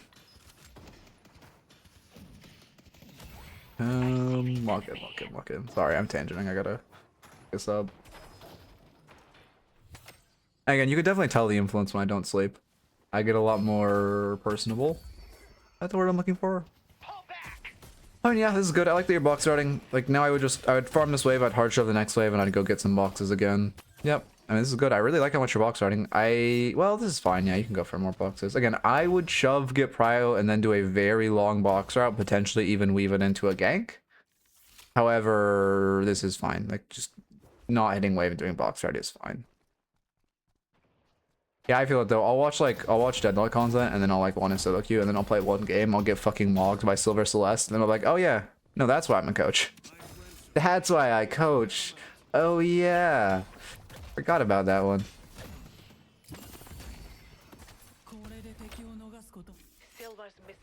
Lock in. Sorry, I'm tangenting. I gotta get up. Again, you could definitely tell the influence when I don't sleep. I get a lot more personable. That's the word I'm looking for. I mean, yeah, this is good. I like that you're box routing. Like, now I would farm this wave, I'd hard shove the next wave, and I'd go get some boxes again. Yep. I mean, this is good. I really like how much you're box routing. Well, this is fine. Yeah, you can go for more boxes. Again, I would shove, get prio, and then do a very long box route, potentially even weave it into a gank. However, this is fine. Like, just not hitting wave and doing box route is fine. Yeah, I feel it though. I'll watch Deadlock content and then I'll like want to solo queue and then I'll play one game. I'll get fucking logged by Silver Celeste and then I'll be like, oh yeah, no, that's why I'm a coach. That's why I coach. Oh yeah, forgot about that one.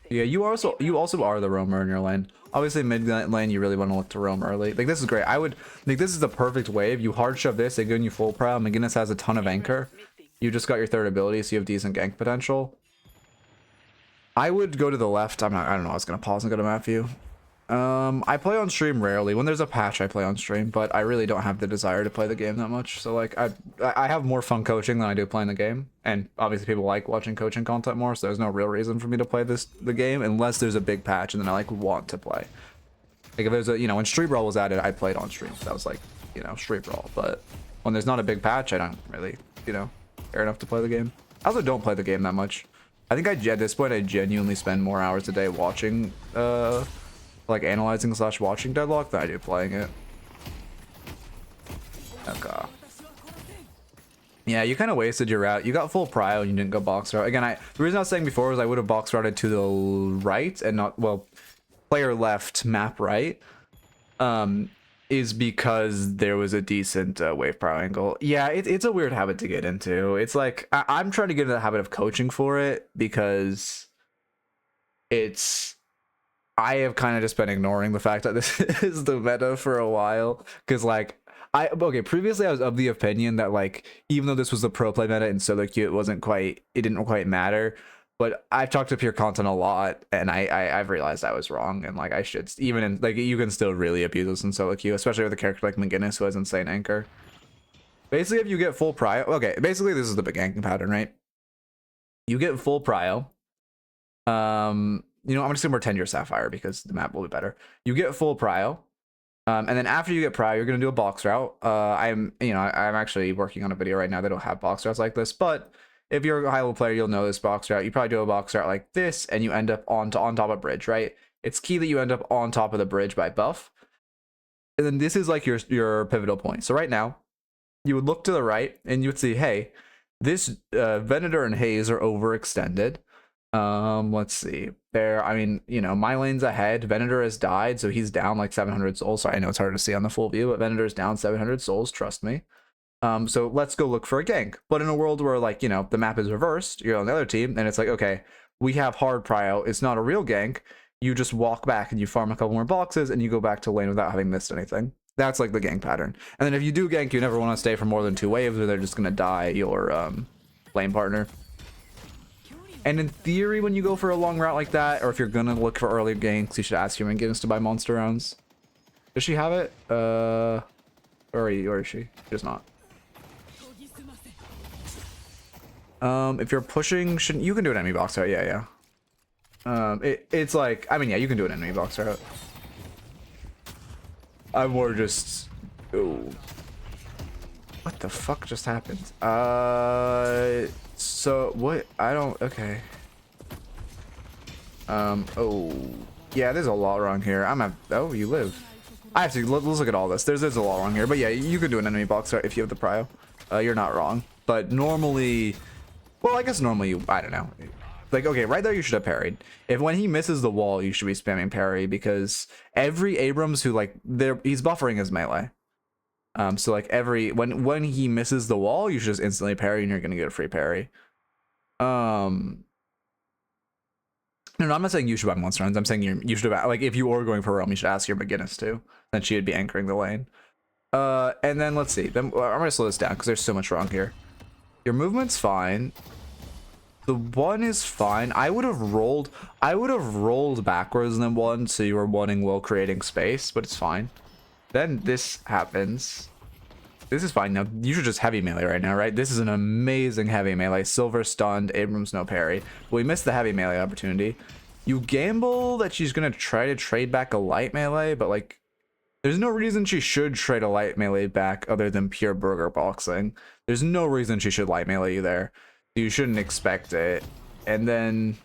Yeah, you also are the roamer in your lane. Obviously, Midknight lane, you really want to look to roam early. Like, this is great. I would think this is the perfect wave. You hard shove this, they give you full prow. McGinnis has a ton of anchor. You just got your 3rd ability, so you have decent gank potential. I would go to the left. I don't know. I was gonna pause and go to map view. I play on stream rarely. When there's a patch, I play on stream, but I really don't have the desire to play the game that much. So like, I have more fun coaching than I do playing the game, and obviously people like watching coaching content more. So there's no real reason for me to play the game unless there's a big patch, and then I like want to play. Like if there's a, when Street Brawl was added, I played on stream. That was like, Street Brawl. But when there's not a big patch, I don't really, care enough to play the game. I also don't play the game that much. I think at this point I genuinely spend more hours a day watching, like analyzing / watching Deadlock than I do playing it. Okay. Yeah, you kind of wasted your route. You got full prio and you didn't go box route. Again, the reason I was saying before was I would have box routed to the right and not, well, player left, map right. Is because there was a decent wave prio angle. Yeah, it's a weird habit to get into. It's like, I'm trying to get into the habit of coaching for it because I have kind of just been ignoring the fact that this is the meta for a while. Because like, previously I was of the opinion that like, even though this was the pro play meta in solo queue, it didn't quite matter. But I've talked to pure content a lot, and I've realized I was wrong, and like I should you can still really abuse this in solo queue, especially with a character like McGinnis who has insane anchor. Basically, if you get full prio, basically this is the big ganking pattern, right? You get full prio. I'm just gonna pretend you're Sapphire because the map will be better. You get full prio, and then after you get prio, you're gonna do a box route. I'm actually working on a video right now that don't have box routes like this, but if you're a high level player, you'll know this box route. You probably do a box route like this, and you end up on top of bridge, right? It's key that you end up on top of the bridge by buff. And then this is like your pivotal point. So right now, you would look to the right, and you would see, hey, this Venator and Haze are overextended. Let's see. My lane's ahead. Venator has died, so he's down like 700 souls. Sorry, I know it's hard to see on the full view, but Venator's down 700 souls, trust me. So let's go look for a gank. But in a world where the map is reversed, you're on the other team, and it's like, okay, we have hard prio. It's not a real gank. You just walk back and you farm a couple more boxes and you go back to lane without having missed anything. That's like the gank pattern. And then if you do gank, you never want to stay for more than 2 waves or they're just going to die your lane partner. And in theory, when you go for a long route like that, or if you're gonna look for early ganks, you should ask Human Guinness to buy monster rounds. Does she have it? Where are you? Where is she? She does not. If you're pushing, shouldn't you can do an enemy box route? Yeah, yeah. It's like, I mean, yeah, you can do an enemy box route. I'm more just, oh, what the fuck just happened? So what? I don't. Okay. Oh, yeah. There's a lot wrong here. I'm at. Oh, you live. I have to. Let's look at all this. There's a lot wrong here, but yeah, you can do an enemy box route if you have the prio. You're not wrong, but normally. Well, I guess normally you, I don't know. Like, okay, right there you should have parried. If when he misses the wall, you should be spamming parry because every Abrams who like, he's buffering his melee. So like when he misses the wall, you should just instantly parry and you're gonna get a free parry. No, I'm not saying you should buy monster runs. I'm saying you should have, like, if you are going for realm, you should ask your McGinnis too. Then she would be anchoring the lane. And then let's see. Then I'm gonna slow this down because there's so much wrong here. Your movement's fine. The one is fine. I would have rolled backwards than one, so you were wanting while creating space, but it's fine. Then this happens. This is fine. Now you should just heavy melee right now, right? This is an amazing heavy melee. Silver stunned, Abrams no parry. But we missed the heavy melee opportunity. You gamble that she's gonna try to trade back a light melee, but like there's no reason she should trade a light melee back other than pure burger boxing. There's no reason she should light melee you there. You shouldn't expect it. And then,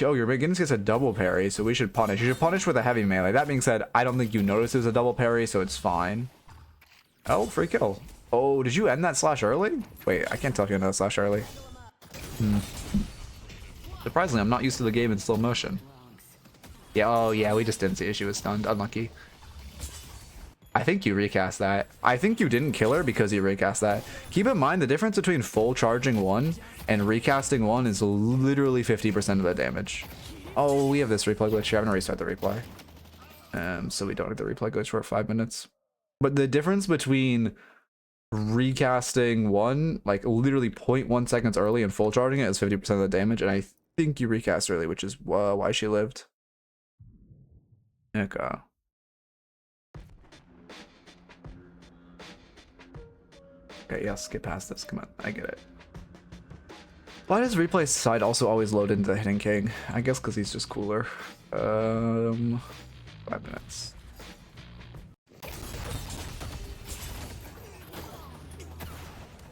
oh, your McGinnis gets a double parry, so we should punish. You should punish with a heavy melee. That being said, I don't think you notice it's a double parry, so it's fine. Oh, free kill. Oh, did you end that slash early? Wait, I can't tell if you ended that slash early. Surprisingly, I'm not used to the game in slow motion. Yeah, oh yeah, we just didn't see it. She was stunned. Unlucky. I think you recast that. I think you didn't kill her because you recast that. Keep in mind the difference between full charging one and recasting one is literally 50% of the damage. Oh, we have this replay glitch here. I'm gonna restart the replay. So we don't have the replay glitch for 5 minutes. But the difference between recasting one, like literally 0.1 seconds early and full charging it is 50% of the damage. And I think you recast early, which is why she lived. Okay. Okay, yeah, skip past this. Come on, I get it. Why does replay side also always load into the Hidden King? I guess because he's just cooler. 5 minutes.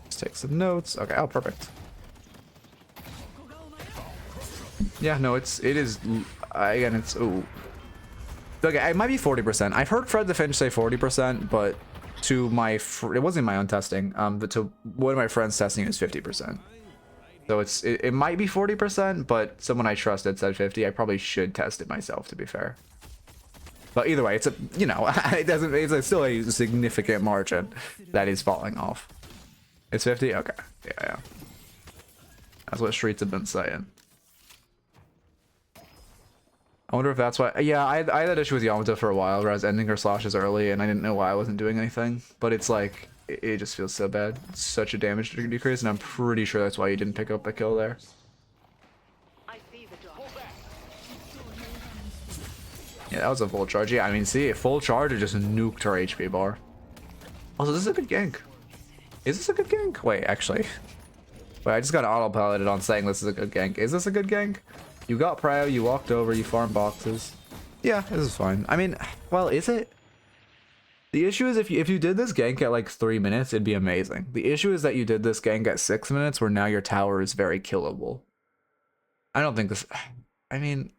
Let's take some notes. Okay, oh, perfect. Yeah, no, it is, again, it's, ooh. Okay, it might be 40%. I've heard Fred the Finch say 40%, but to my it wasn't my own testing, but to one of my friends testing it was 50%. So it might be 40%, but someone I trusted said 50. I probably should test it myself, to be fair. But either way, it's a, you know, it's still a significant margin that is falling off. It's 50? Okay. Yeah. That's what streets have been saying. I wonder if that's why. Yeah, I had that issue with Yamato for a while where I was ending her slashes early and I didn't know why I wasn't doing anything. But it's like, it just feels so bad. It's such a damage decrease, and I'm pretty sure that's why you didn't pick up the kill there. Yeah, that was a full charge. Yeah, I mean, see, a full charge, it just nuked her HP bar. Also, this is a good gank. Is this a good gank? Wait, actually. Wait, I just got auto-piloted on saying this is a good gank. Is this a good gank? You got prio, you walked over, you farmed boxes. Yeah, this is fine. I mean, well, is it? The issue is if you did this gank at like 3 minutes, it'd be amazing. The issue is that you did this gank at 6 minutes where now your tower is very killable. I don't think this... I mean,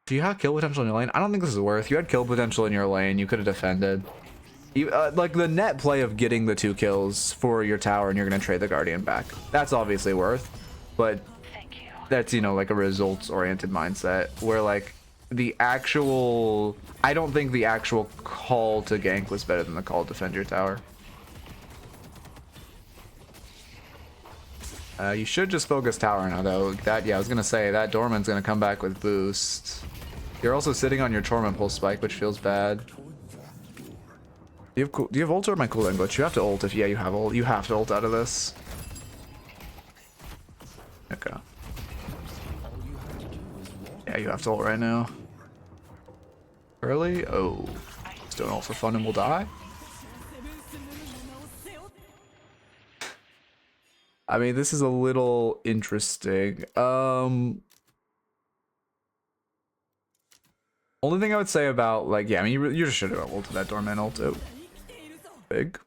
do you have kill potential in your lane? I don't think this is worth. You had kill potential in your lane, you could have defended. You, like the net play of getting the 2 kills for your tower and you're going to trade the Guardian back. That's obviously worth, but that's, you know, like a results oriented mindset where like the actual, I don't think the actual call to gank was better than the call to defend your tower. You should just focus tower now though. That, yeah, I was gonna say that Dorman's gonna come back with boost. You're also sitting on your Torment Pulse Spike, which feels bad. Do you have ult or my cooldown glitch? You have to ult if, yeah, you have ult. You have to ult out of this. Okay. Yeah, you have to ult right now. Early? Oh. Just doing ult for fun and we'll die? I mean, this is a little interesting. Only thing I would say about, like, yeah, I mean, you just should have ulted that Doorman ult. Oh. Big.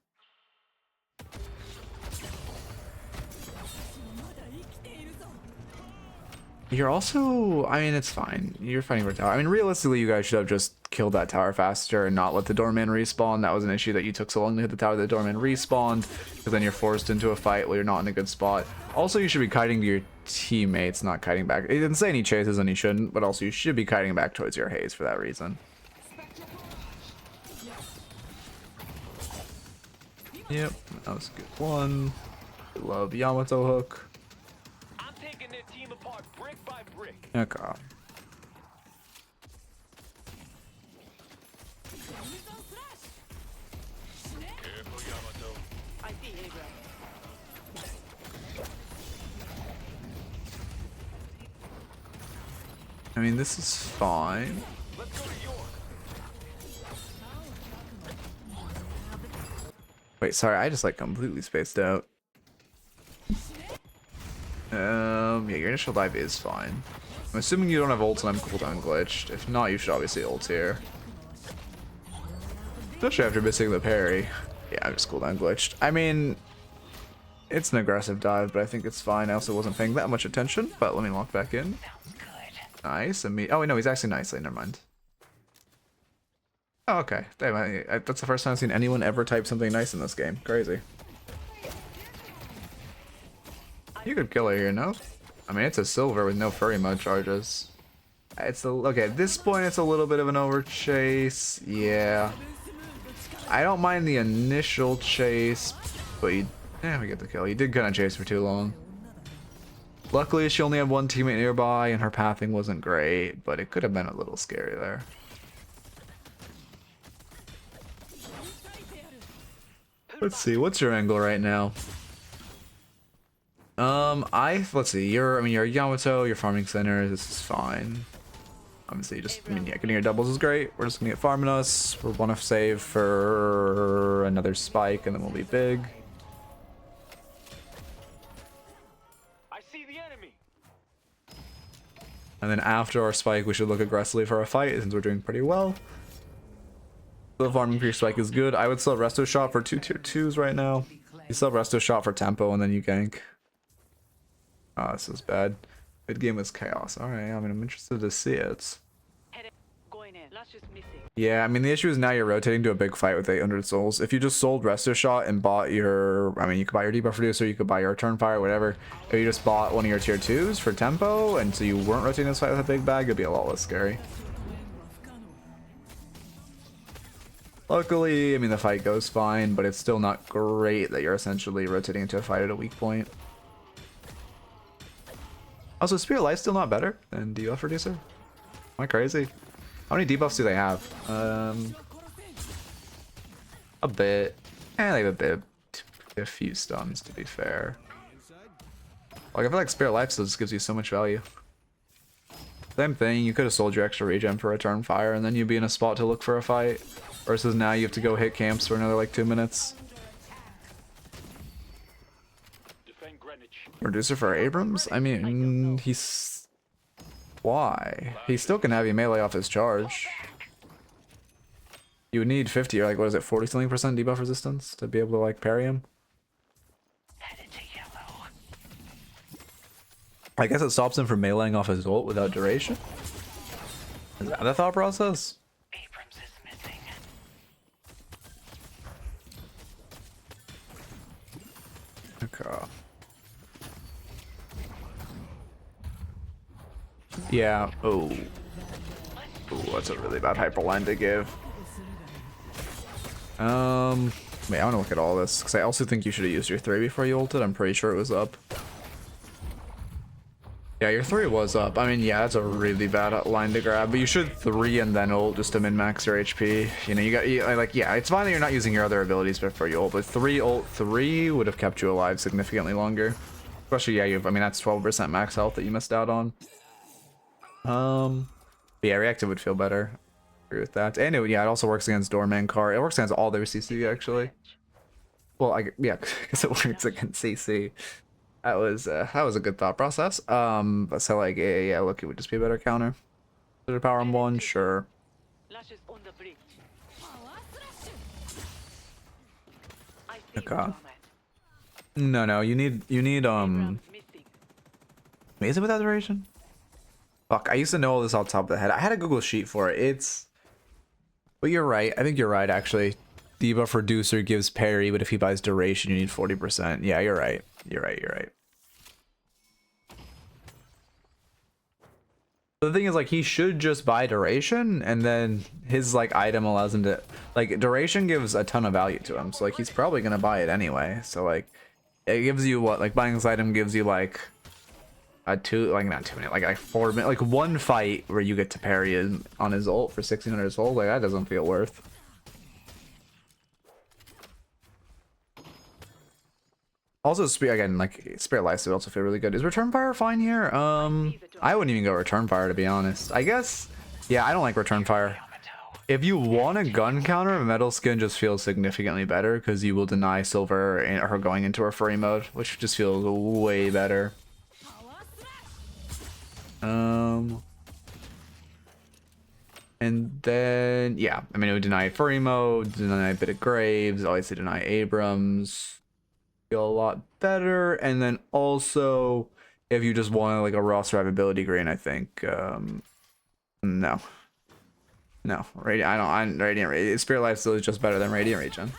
You're also, I mean, it's fine. You're fighting for tower. I mean, realistically, you guys should have just killed that tower faster and not let the doorman respawn. That was an issue that you took so long to hit the tower that the doorman respawned, because then you're forced into a fight where you're not in a good spot. Also, you should be kiting to your teammates, not kiting back. He didn't say any chases and he shouldn't, but also you should be kiting back towards your Haze for that reason. Yep, that was a good one. Love Yamato hook. I'm taking their team apart brick by brick. Okay. Careful, Yamato. I see Abraham. I mean, this is fine. Let's go to York. Wait, sorry, I just like completely spaced out. Yeah, your initial dive is fine. I'm assuming you don't have ults and I'm cooldown glitched. If not, you should obviously ult here. Especially after missing the parry. Yeah, I'm just cooldown glitched. I mean, it's an aggressive dive, but I think it's fine. I also wasn't paying that much attention, but let me lock back in. Nice. And me. Oh, wait, no, he's actually nicely. Never mind. Oh, okay. Damn, that's the first time I've seen anyone ever type something nice in this game. Crazy. You could kill her here, no? I mean, it's a silver with no furry mode charges. It's a, okay, at this point, it's a little bit of an over chase. Yeah. I don't mind the initial chase, but we get the kill. He did kind of chase for too long. Luckily, she only had one teammate nearby, and her pathing wasn't great, but it could have been a little scary there. Let's see, what's your angle right now? Let's see, you're Yamato, you're farming center, this is fine. Obviously, just, I mean, yeah, getting your doubles is great. We're just gonna get farming us. We'll want to save for another spike, and then we'll be big. I see the enemy. And then after our spike, we should look aggressively for a fight, since we're doing pretty well. The farming for your spike is good. I would still resto shot for 2 tier 2s right now. You still resto shot for tempo, and then you gank. Oh, this is bad. Mid game was chaos. Alright, I mean, I'm interested to see it. Going in. Lash is missing. Yeah, I mean, the issue is now you're rotating to a big fight with 800 souls. If you just sold resto shot and bought your, I mean, you could buy your debuff reducer, you could buy your turn fire, whatever. If you just bought one of your tier 2s for tempo, and so you weren't rotating this fight with a big bag, it'd be a lot less scary. Luckily, I mean, the fight goes fine, but it's still not great that you're essentially rotating into a fight at a weak point. Also, Spirit Life's still not better than debuff reducer? Am I crazy? How many debuffs do they have? A bit. They have a bit. A few stuns, to be fair. Like, I feel like Spirit Life still just gives you so much value. Same thing, you could have sold your extra regen for Return Fire, and then you'd be in a spot to look for a fight. Versus now you have to go hit camps for another, like, 2 minutes. Defend Greenwich. Reducer for Abrams? I mean, he's... Why? He still can have you melee off his charge. You would need 50 or, like, what is it, 40 something percent debuff resistance to be able to, like, parry him? Headed to yellow. I guess it stops him from meleeing off his ult without duration? Is that the thought process? Abrams is missing. Okay. Yeah. Oh. Oh, that's a really bad hyperline to give. Wait, I want to look at all this because I also think you should have used your 3 before you ulted. I'm pretty sure it was up. Yeah, your 3 was up. I mean, yeah, that's a really bad line to grab, but you should 3 and then ult just to min-max your HP. You know, like, yeah, it's fine that you're not using your other abilities before you ult, but 3 ult 3 would have kept you alive significantly longer. Especially, yeah, I mean, that's 12% max health that you missed out on. But yeah, reactive would feel better. Agree with that. And it also works against Doorman Car. It works against all their CC, actually. Well, yeah, because it works against CC. That was a good thought process. But so like, yeah, look, it would just be a better counter. There's a power on one, sure. Lash is on the bridge. Okay. No, you need Missing. Wait, is it without duration? Fuck, I used to know all this off the top of the head. I had a Google sheet for it. But you're right. I think you're right, actually. Debuff reducer gives parry, but if he buys duration, you need 40%. Yeah, you're right. You're right. The thing is, like, he should just buy duration, and then his, like, item allows him to... Like, duration gives a ton of value to him, so, like, he's probably gonna buy it anyway. So, like, it gives you what? Like, buying this item gives you, like... not 2 minute, like 4 minute, like one fight where you get to parry on his ult for 1600 souls. Like, that doesn't feel worth. Also, again, like, Spirit Life would also feel really good. Is Return Fire fine here? I wouldn't even go Return Fire, to be honest. I guess, yeah, I don't like Return Fire. If you want a gun counter, Metal Skin just feels significantly better because you will deny Silver and her going into her furry mode, which just feels way better. And then, yeah, I mean, it would deny furry mode, deny a bit of Graves, obviously deny Abrams. Feel a lot better. And then also, if you just want like a raw survivability green, I think, no, Radiant Spirit Life Steal is just better than Radiant Regen.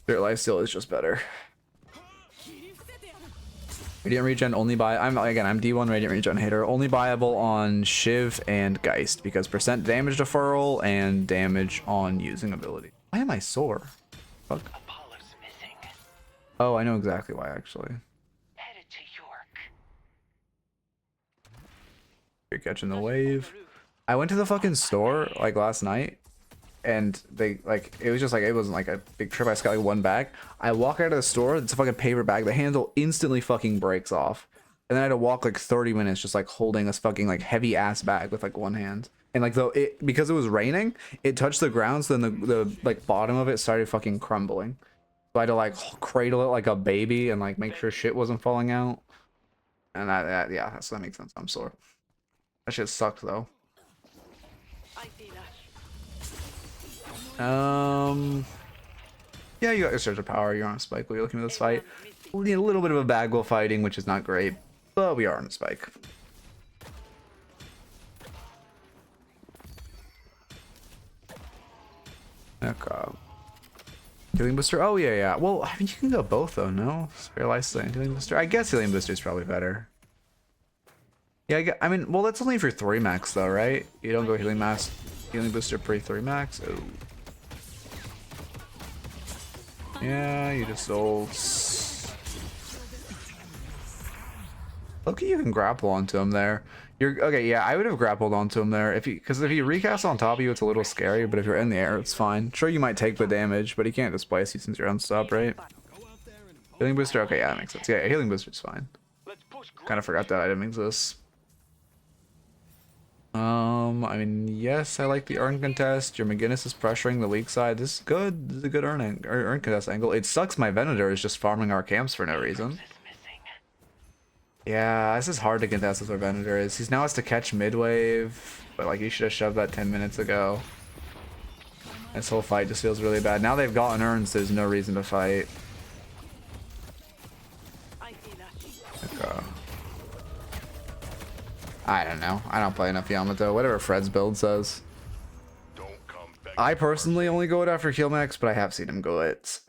Spirit Life Steal is just better. Radiant Regen only I'm D1 Radiant Regen hater. Only buyable on Shiv and Geist because percent damage deferral and damage on using ability. Why am I sore? Fuck. Apollo's missing. Oh, I know exactly why, actually. Headed to York. You're catching the wave. I went to the fucking store like last night, and they like it wasn't like a big trip. I just got like one bag. I walk out of the store, it's a fucking paper bag. The handle instantly fucking breaks off, and then I had to walk like 30 minutes just like holding this fucking like heavy ass bag with like one hand. And like because it was raining, it touched the ground, so then the like bottom of it started fucking crumbling. So I had to like cradle it like a baby and like make sure shit wasn't falling out. And that makes sense. I'm sore. That shit sucked though. Yeah, you got your surge of power. You're on a spike while you're looking at this fight. We need a little bit of a bag while fighting, which is not great, but we are on a spike. Okay. Healing booster. Oh yeah. Well, I mean, you can go both though. No, Spare Life and healing booster. I guess healing booster is probably better. Yeah, I mean, well, that's only for 3 max though, right? You don't go healing booster pre 3 max. Oh. Yeah, you just ult. Okay, you can grapple onto him there. Okay. Yeah, I would have grappled onto him there because if he recasts on top of you, it's a little scary. But if you're in the air, it's fine. Sure, you might take the damage, but he can't displace you since you're unstopped, right? Healing booster. Okay, yeah, that makes sense. Yeah, healing booster's fine. Kind of forgot that item exists. I mean, yes, I like the Urn Contest. Your McGinnis is pressuring the weak side. This is good. This is a good Urn Contest angle. It sucks my Venator is just farming our camps for no reason. Yeah, this is hard to contest with where Venator is. He now has to catch mid-wave, but like, you should have shoved that 10 minutes ago. This whole fight just feels really bad. Now they've gotten Urns, so there's no reason to fight. Okay. I don't know. I don't play enough Yamato. Whatever Fred's build says. I personally only go it after heal max, but I have seen him go it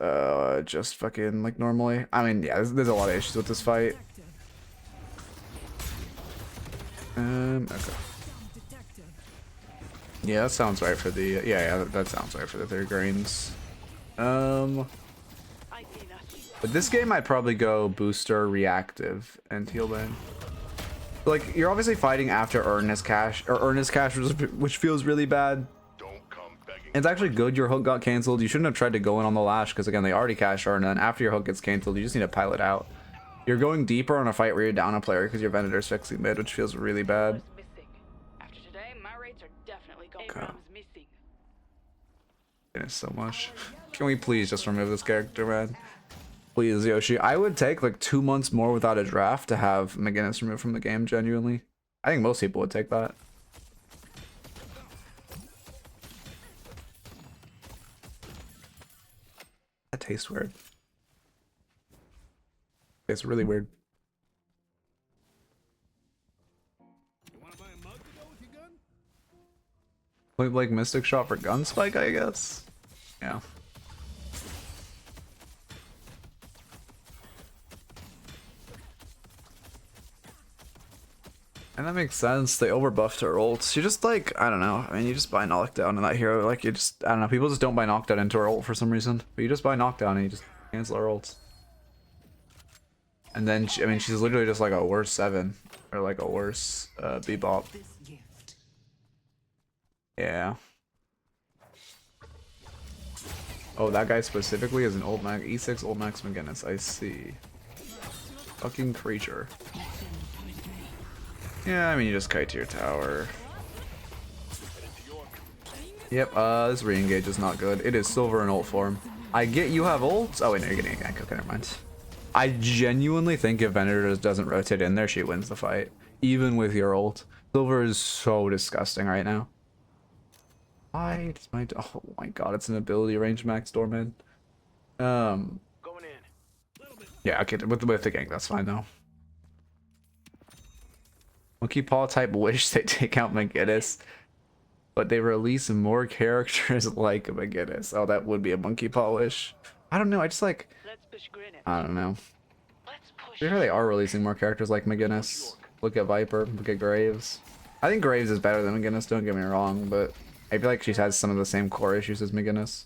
just fucking like normally. I mean, yeah, there's a lot of issues with this fight. Okay. Yeah, that sounds right for the that sounds right for the 3 greens. But this game I'd probably go booster, reactive, and heal ban. Like, you're obviously fighting after Eternus cash, which feels really bad. It's actually good your hook got canceled. You shouldn't have tried to go in on the Lash because again they already cashed Urn, and then after your hook gets canceled, you just need to pile it out. You're going deeper on a fight where you're down a player because your Venator's fixing mid, which feels really bad. Missing. After today, my rates are definitely going. Okay. Abrams missing. It is so much. Can we please just remove this character, man? Please, Yoshi. I would take like 2 months more without a draft to have McGinnis removed from the game, genuinely. I think most people would take that. That tastes weird. It's really weird. You wanna buy a mug to go with your gun? Point blank Mystic Shot for Gunspike, I guess. Yeah. And that makes sense. They overbuffed her ults. You just like, I don't know. I mean, you just buy knockdown in that hero. Like, you just, I don't know. People just don't buy knockdown into her ult for some reason. But you just buy knockdown and you just cancel her ults. And then, I mean, she's literally just like a worse 7. Or like a worse Bebop. Yeah. Oh, that guy specifically is an old Max, E6 old Max McGinnis. I see. Fucking creature. Yeah, I mean, you just kite to your tower. Yep, this re-engage is not good. It is Silver in ult form. I get you have ults. Oh, wait, no, you're getting a gank. Okay, never mind. I genuinely think if Venator doesn't rotate in there, she wins the fight. Even with your ult. Silver is so disgusting right now. Why does my... Oh my god, it's an ability range max Doorman. Going in. Yeah, okay, with the gank, that's fine though. Monkey Paw type wish they take out McGinnis, but they release more characters like McGinnis. Oh, that would be a Monkey Paw wish. I don't know, I just like... Let's push Granite. I don't know. Let's push. Sure they are releasing more characters like McGinnis. Look at Viper, look at Graves. I think Graves is better than McGinnis, don't get me wrong, but I feel like she has some of the same core issues as McGinnis.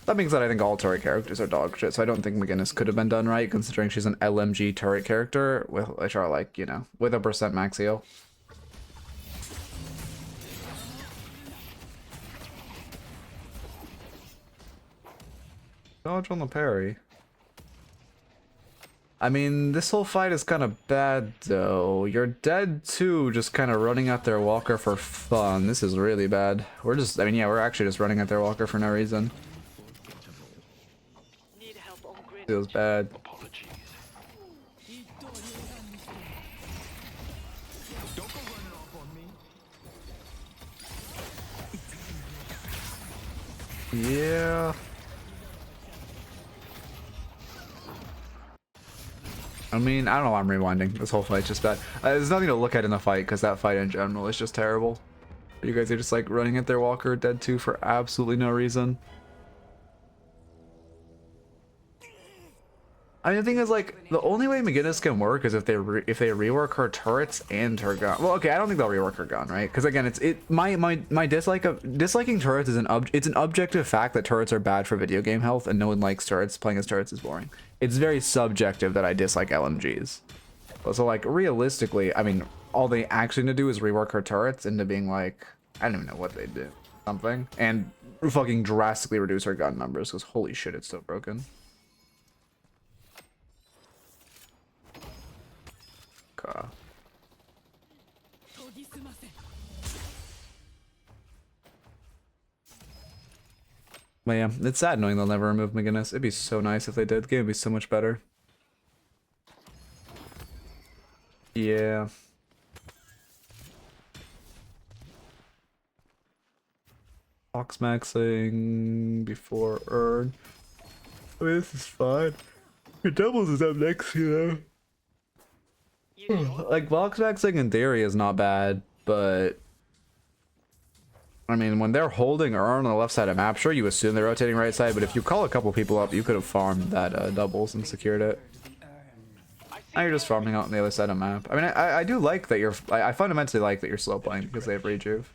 That being said, I think all turret characters are dog shit, so I don't think McGinnis could have been done right, considering she's an LMG turret character, which are like, you know, with a percent max heal. Dodge on the parry. I mean, this whole fight is kind of bad, though. You're dead, too, just kind of running at their walker for fun. This is really bad. We're just, I mean, yeah, we're actually just running at their walker for no reason. Need help on Granite. Feels bad. Apologies. Don't go running off on me. Yeah. I mean, I don't know why I'm rewinding. This whole fight's just bad. There's nothing to look at in the fight, because that fight in general is just terrible. You guys are just like running at their walker, dead 2 for absolutely no reason. I mean, the thing is, like, the only way McGinnis can work is if they rework her turrets and her gun. Well, okay, I don't think they'll rework her gun, right? Because again, my dislike of disliking turrets is it's an objective fact that turrets are bad for video game health, and no one likes turrets. Playing as turrets is boring. It's very subjective that I dislike LMGs. So, like, realistically, I mean, all they actually need to do is rework her turrets into being like, I don't even know what they did, something, and fucking drastically reduce her gun numbers. Because holy shit, it's so broken. But yeah, it's sad knowing they'll never remove McGinnis. It'd be so nice if they did. The game would be so much better. Yeah. Box maxing before earn. I mean, this is fine. Your doubles is up next, you know. Like, box maxing in theory is not bad, but I mean, when they're holding Urn on the left side of map, sure, you assume they're rotating right side, but if you call a couple people up, you could have farmed that doubles and secured it. Now you're just farming out on the other side of map. I mean, I do like that I fundamentally like that you're slow playing because they have rejuve.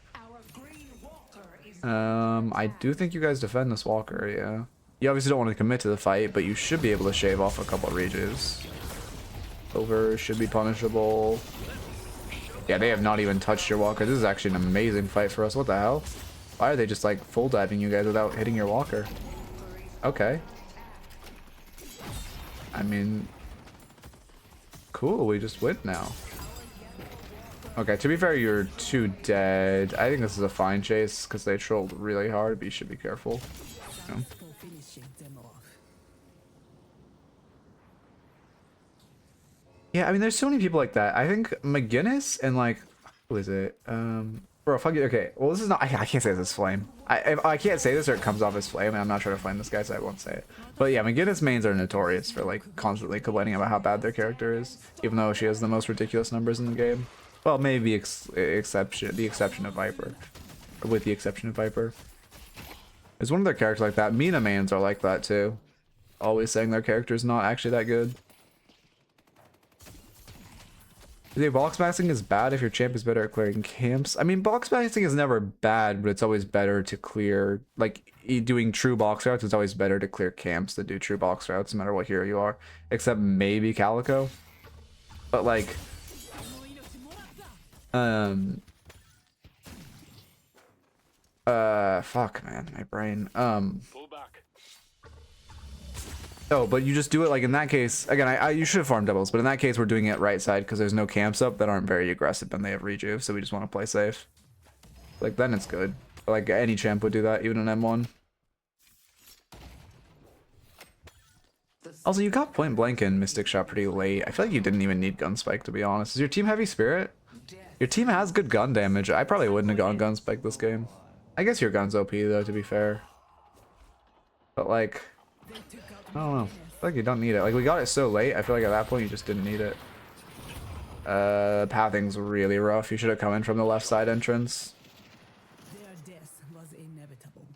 I do think you guys defend this walker, yeah. You obviously don't want to commit to the fight, but you should be able to shave off a couple of rejuves. Over should be punishable. Yeah, they have not even touched your walker. This is actually an amazing fight for us. What the hell? Why are they just like full diving you guys without hitting your walker? Okay. I mean, cool, we just win now. Okay, to be fair, you're 2 dead. I think this is a fine chase because they trolled really hard, but you should be careful. You know? Yeah, I mean, there's so many people like that. I think McGinnis and like, who is it? Bro, fuck you. Okay, well, this is not. I can't say this is Flame. I can't say this or it comes off as Flame, and I'm not trying to flame this guy, so I won't say it. But yeah, McGinnis mains are notorious for like constantly complaining about how bad their character is, even though she has the most ridiculous numbers in the game. Well, maybe the exception of Viper, or with the exception of Viper. There's one of their characters like that. Mina mains are like that too, always saying their character's not actually that good. The box maxing is bad if your champ is better at clearing camps. I mean, box maxing is never bad, but it's always better to clear, like, doing true box routes, it's always better to clear camps than do true box routes, no matter what hero you are. Except maybe Calico. But, like, fuck, man, my brain. Pull back. Oh, but you just do it like in that case. Again, you should have farmed doubles, but in that case, we're doing it right side because there's no camps up that aren't very aggressive and they have rejuve, so we just want to play safe. Like, then it's good. Like, any champ would do that, even an M1. Also, you got point blank in Mystic Shot pretty late. I feel like you didn't even need Gunspike, to be honest. Is your team heavy spirit? Your team has good gun damage. I probably wouldn't have gone Gunspike this game. I guess your gun's OP, though, to be fair. But, like, I don't know. I feel like you don't need it. Like, we got it so late, I feel like at that point you just didn't need it. Pathing's really rough. You should have come in from the left side entrance. Their death was inevitable.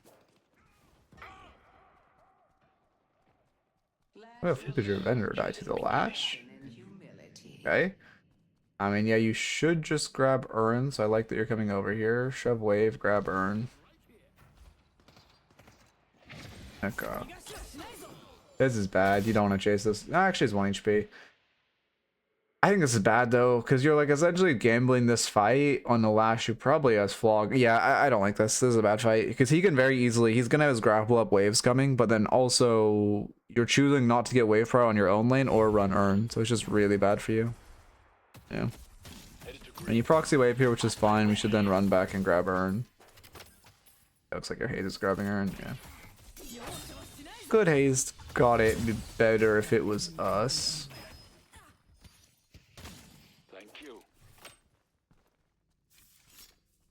What the fuck did your vendor die to? The Lash? Okay. I mean, yeah, you should just grab Urn, so I like that you're coming over here. Shove wave, grab Urn. Okay. This is bad. You don't want to chase this. No, actually, it's 1 HP. I think this is bad, though, because you're, like, essentially gambling this fight on the Lash who probably has Flog. Yeah, I don't like this. This is a bad fight, because he can very easily... He's going to have his grapple up waves coming, but then also you're choosing not to get wave pro on your own lane or run Urn, so it's just really bad for you. Yeah. And you proxy wave here, which is fine. We should then run back and grab Urn. It looks like your Haze is grabbing Urn, yeah. Good Haze. Got it. Be better if it was us. Thank you.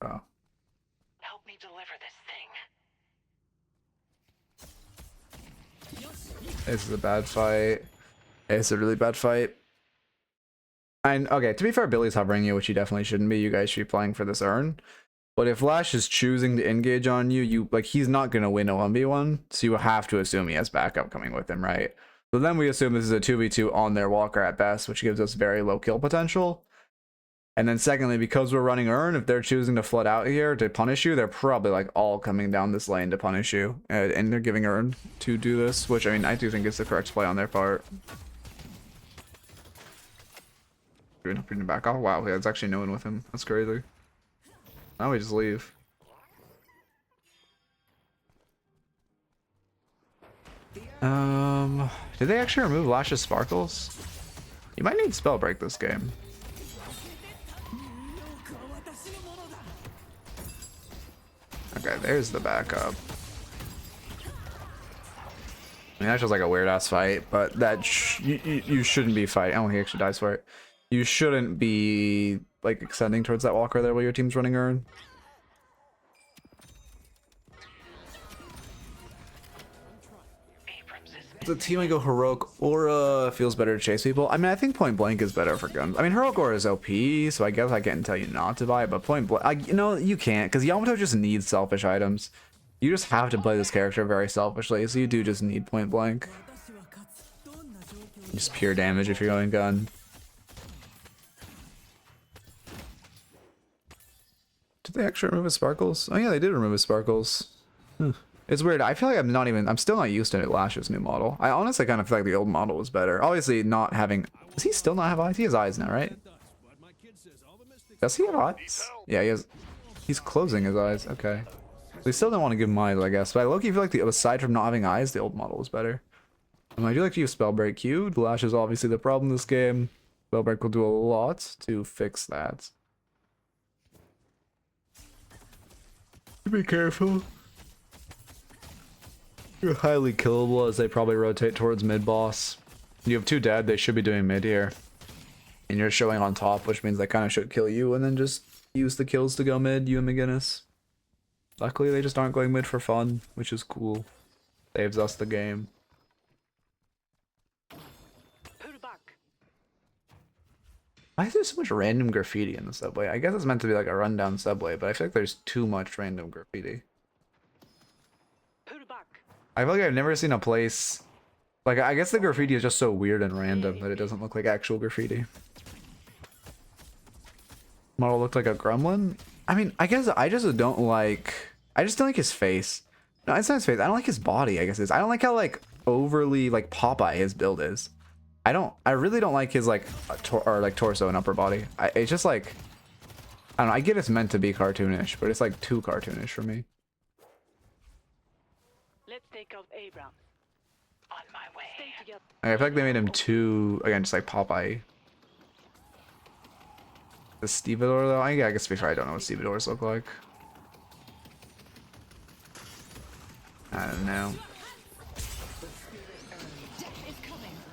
Oh. Help me deliver this thing. This is a bad fight. It's a really bad fight. And okay, to be fair, Billy's hovering you, which he definitely shouldn't be. You guys should be playing for this Urn. But if Lash is choosing to engage on you, like, he's not going to win a 1v1, so you have to assume he has backup coming with him, right? So then we assume this is a 2v2 on their walker at best, which gives us very low kill potential. And then secondly, because we're running Urn, if they're choosing to flood out here to punish you, they're probably, like, all coming down this lane to punish you. And they're giving Urn to do this, which, I mean, I do think is the correct play on their part. Bring back off. Wow, there's actually no one with him. That's crazy. Now we just leave. Did they actually remove Lash's sparkles? You might need spell break this game. Okay, there's the backup. I mean, that's just like a weird ass fight, but that you shouldn't be fighting. Oh, he actually dies for it. You shouldn't be like extending towards that walker there while your team's running Urn. The team I go heroic aura feels better to chase people. I mean, I think point blank is better for guns. I mean, heroic aura is OP, so I guess I can't tell you not to buy it. But point blank, you know, you can't, because Yamato just needs selfish items. You just have to play this character very selfishly, so you do just need point blank. Just pure damage if you're going gun. Did they actually remove his sparkles? Oh yeah, they did remove his sparkles. It's weird. I feel like I'm still not used to Lash's new model. I honestly kind of feel like the old model was better. Obviously not having, does he still not have eyes? He has eyes now, right? Does he have eyes? Yeah, he has. He's closing his eyes. Okay. We still don't want to give him eyes, I guess. But I low-key feel like aside from not having eyes, the old model was better. I do like to use Spellbreak Q. The Lash is obviously the problem in this game. Spellbreak will do a lot to fix that. Be careful. You're highly killable as they probably rotate towards mid-boss. You have 2 dead, they should be doing mid here. And you're showing on top, which means they kind of should kill you and then just use the kills to go mid, you and McGinnis. Luckily, they just aren't going mid for fun, which is cool. Saves us the game. Pull back. Why is there so much random graffiti in the subway? I guess it's meant to be like a rundown subway, but I feel like there's too much random graffiti. Pull back. I feel like I've never seen a place... Like, I guess the graffiti is just so weird and random that it doesn't look like actual graffiti. Model looked like a gremlin? I mean, I guess I just don't like... I just don't like his face. No, it's not his face. I don't like his body, I guess it is. I don't like how, like, overly, like, Popeye his build is. I really don't like his, like, torso and upper body. It's just, like... I don't know, I get it's meant to be cartoonish, but it's, like, too cartoonish for me. Let's take out Abrams. On my way. Stay together. I feel like they made him too, again, just like Popeye. The stevedore though? I guess to be fair, I don't know what stevedores look like. I don't know.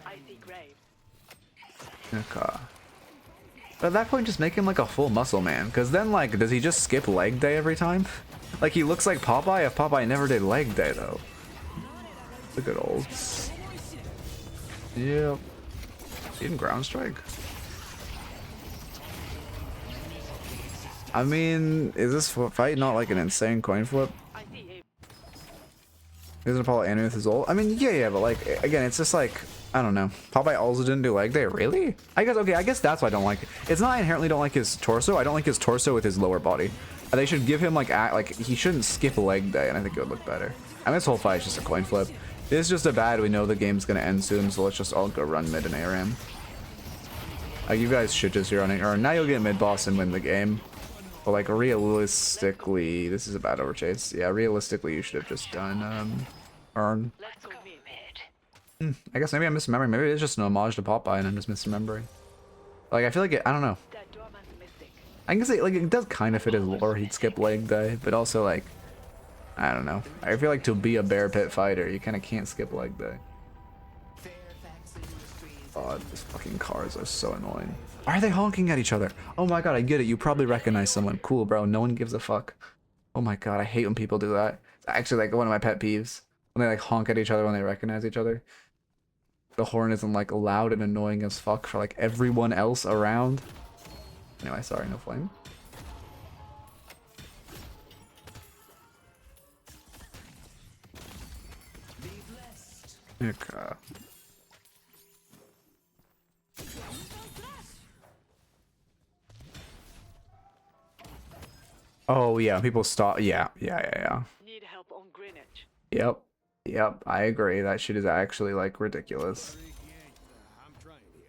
I see grave. Okay. But at that point, just make him like a full muscle man. Because then, like, does he just skip leg day every time? Like, he looks like Popeye if Popeye never did leg day, though. The good olds. Yep. Even ground strike. I mean, is this fight not like an insane coin flip? I see Abrams. Isn't Apollo animated with his ult? I mean, yeah, but like, again, it's just like, I don't know. Popeye also didn't do leg day, really? I guess, okay, I guess that's why I don't like it. It's not I inherently don't like his torso, I don't like his torso with his lower body. They should give him like he shouldn't skip leg day, and I think it would look better. I mean, this whole fight is just a coin flip. It's just a bad, we know the game's gonna end soon, so let's just all go run mid and ARAM. Like, you guys should just zero on ARAM. Now you'll get mid boss and win the game. But like, realistically, this is a bad overchase. Yeah, realistically, you should have just done Earn. Let's go mid. I guess maybe I'm misremembering. Maybe it's just an homage to Popeye and I'm just misremembering. Like, I feel like I don't know. That doorman's missing. I can say, like, it does kind of fit his lore. He'd skip leg day, but also, like, I don't know. I feel like to be a bear pit fighter, you kind of can't skip leg day. God, these fucking cars are so annoying. Why are they honking at each other? Oh my god, I get it. You probably recognize someone. Cool, bro. No one gives a fuck. Oh my god, I hate when people do that. It's actually, like, one of my pet peeves. When they, like, honk at each other when they recognize each other. The horn isn't, like, loud and annoying as fuck for, like, everyone else around. Anyway, sorry, no flame. Okay. Oh yeah, people stop. Yeah. Need help on Greenwich. Yep, I agree. That shit is actually, like, ridiculous. I'm trying here.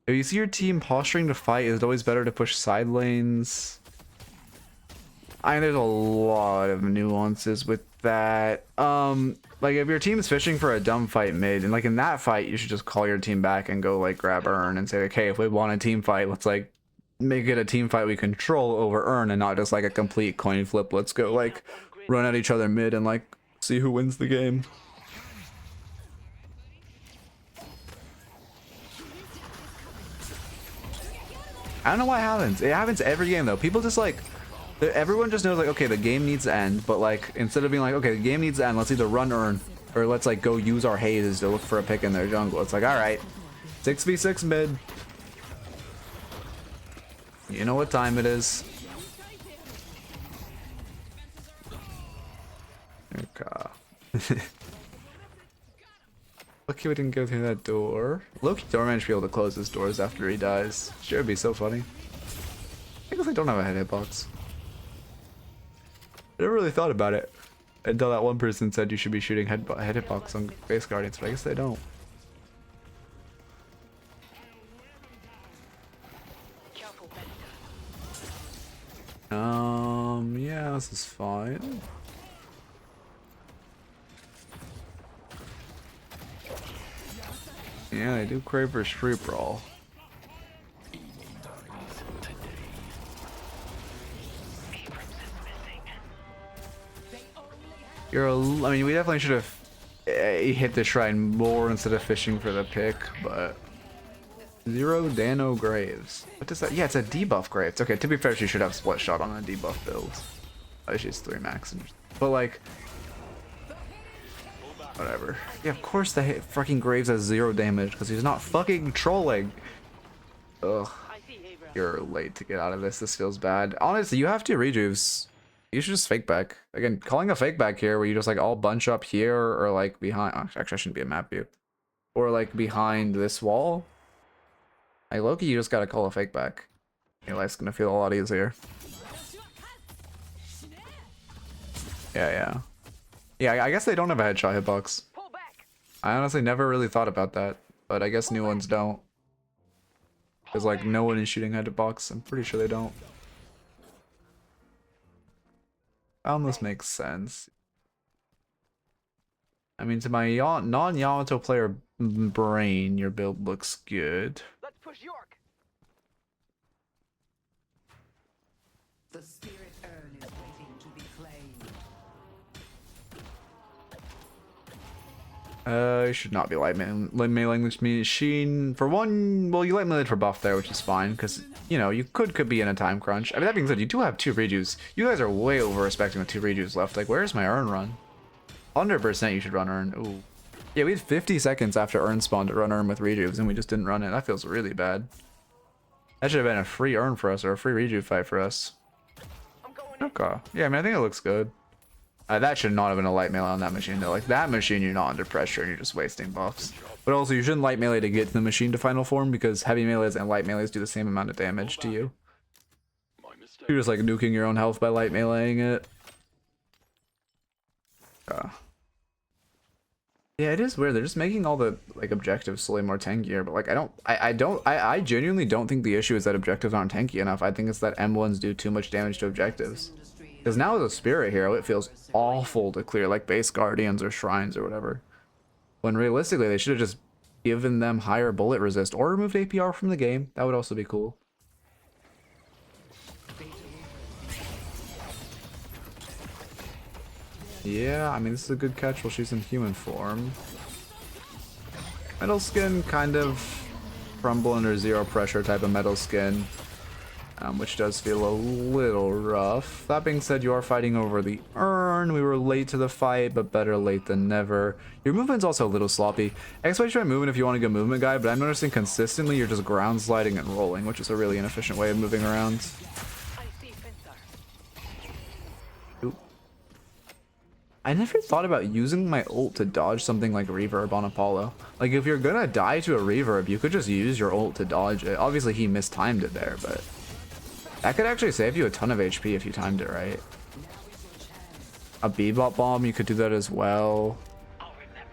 If you see your team posturing to fight, is it always better to push side lanes? I mean, there's a lot of nuances with that. Like, if your team's fishing for a dumb fight mid, and like in that fight, you should just call your team back and go like grab Earn and say, okay, if we want a team fight, let's like make it a team fight we control over Earn and not just like a complete coin flip. Let's go like run at each other mid and like see who wins the game. I don't know why it happens. It happens every game though. People just like, everyone just knows like, okay, the game needs to end, but like instead of being like, okay, the game needs to end, let's either run Earn or let's like go use our Hazes to look for a pick in their jungle. It's like, all right, 6v6 mid. You know what time it is. Okay. Lucky we didn't go through that door. Loki Doorman should be able to close his doors after he dies. Sure, it'd be so funny. I guess I don't have a head hitbox. I never really thought about it until that one person said you should be shooting head hitbox on base guardians, but I guess they don't. Careful, Yeah, this is fine. Yeah, they do crave for street brawl. I mean, we definitely should have hit the shrine more instead of fishing for the pick, but 0 Dano Graves. What does that? Yeah, it's a debuff Graves. Okay, to be fair, she should have split shot on a debuff build. Oh, she's 3 max. But like, whatever. Yeah, of course the fucking Graves has 0 damage because he's not fucking trolling. Ugh. You're late to get out of this. This feels bad. Honestly, you have 2 rejuves. You should just fake back. Again, calling a fake back here where you just like all bunch up here or like behind. Actually, I shouldn't be a map view. Or like behind this wall. Like Loki, you just gotta call a fake back. Your life's gonna feel a lot easier. Yeah. Yeah, I guess they don't have a headshot hitbox. I honestly never really thought about that, but I guess new ones don't. Because like no one is shooting hitbox. I'm pretty sure they don't. This makes sense. I mean, to my non-Yamato player brain, your build looks good. Let's push York. The spirit urn is waiting to be claimed. You should not be light mailing this machine. For one, well, you light mailed for buff there, which is fine, because, you know, you could be in a time crunch. I mean, that being said, you do have 2 rejuves. You guys are way over-respecting with 2 rejuves left. Like, where's my urn run? 100% you should run urn. Ooh. Yeah, we had 50 seconds after urn spawn to run urn with rejuves, and we just didn't run it. That feels really bad. That should have been a free urn for us, or a free rejuve fight for us. Okay. Yeah, I mean, I think it looks good. That should not have been a light melee on that machine though. Like that machine, you're not under pressure and you're just wasting buffs. But also, you shouldn't light melee to get to the machine to final form because heavy melees and light melees do the same amount of damage to you. You're just like nuking your own health by light meleeing it. Yeah, it is weird. They're just making all the like objectives slowly more tankier. But like, I genuinely don't think the issue is that objectives aren't tanky enough. I think it's that M1s do too much damage to objectives. Because now as a spirit hero, it feels awful to clear like base guardians or shrines or whatever. When realistically, they should have just given them higher bullet resist or removed APR from the game. That would also be cool. Yeah, I mean, this is a good catch while she's in human form. Metal skin, kind of crumble under 0 pressure type of metal skin. Which does feel a little rough. That being said, you are fighting over the urn. We were late to the fight, but better late than never. Your movement's also a little sloppy. Expect try movement if you want to go movement guy, but I'm noticing consistently you're just ground sliding and rolling, which is a really inefficient way of moving around. Oop. I never thought about using my ult to dodge something like reverb on Apollo. Like if you're gonna die to a reverb, you could just use your ult to dodge it. Obviously he mistimed it there, but that could actually save you a ton of HP if you timed it right. A Bebop bomb, you could do that as well.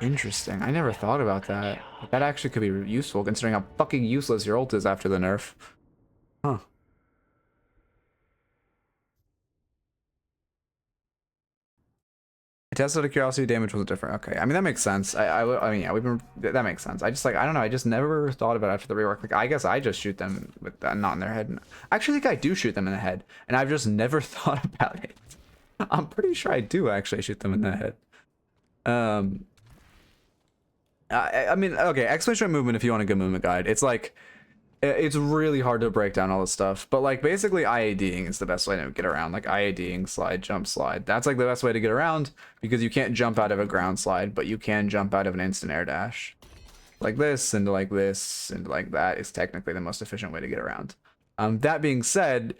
Interesting. I never thought about that. That actually could be useful considering how fucking useless your ult is after the nerf. Huh. I tested a curiosity damage was different. Okay, I mean that makes sense. I mean yeah, that makes sense. I just like I don't know. I just never thought about it after the rework. Like I guess I just shoot them with that not in their head. I actually think I do shoot them in the head, and I've just never thought about it. I'm pretty sure I do actually shoot them in the head. I mean okay, exclamation movement if you want a good movement guide. It's like it's really hard to break down all this stuff, but like basically IADing is the best way to get around. Like IADing, slide, jump, slide. That's like the best way to get around because you can't jump out of a ground slide, but you can jump out of an instant air dash. Like this and like this and like that is technically the most efficient way to get around. That being said,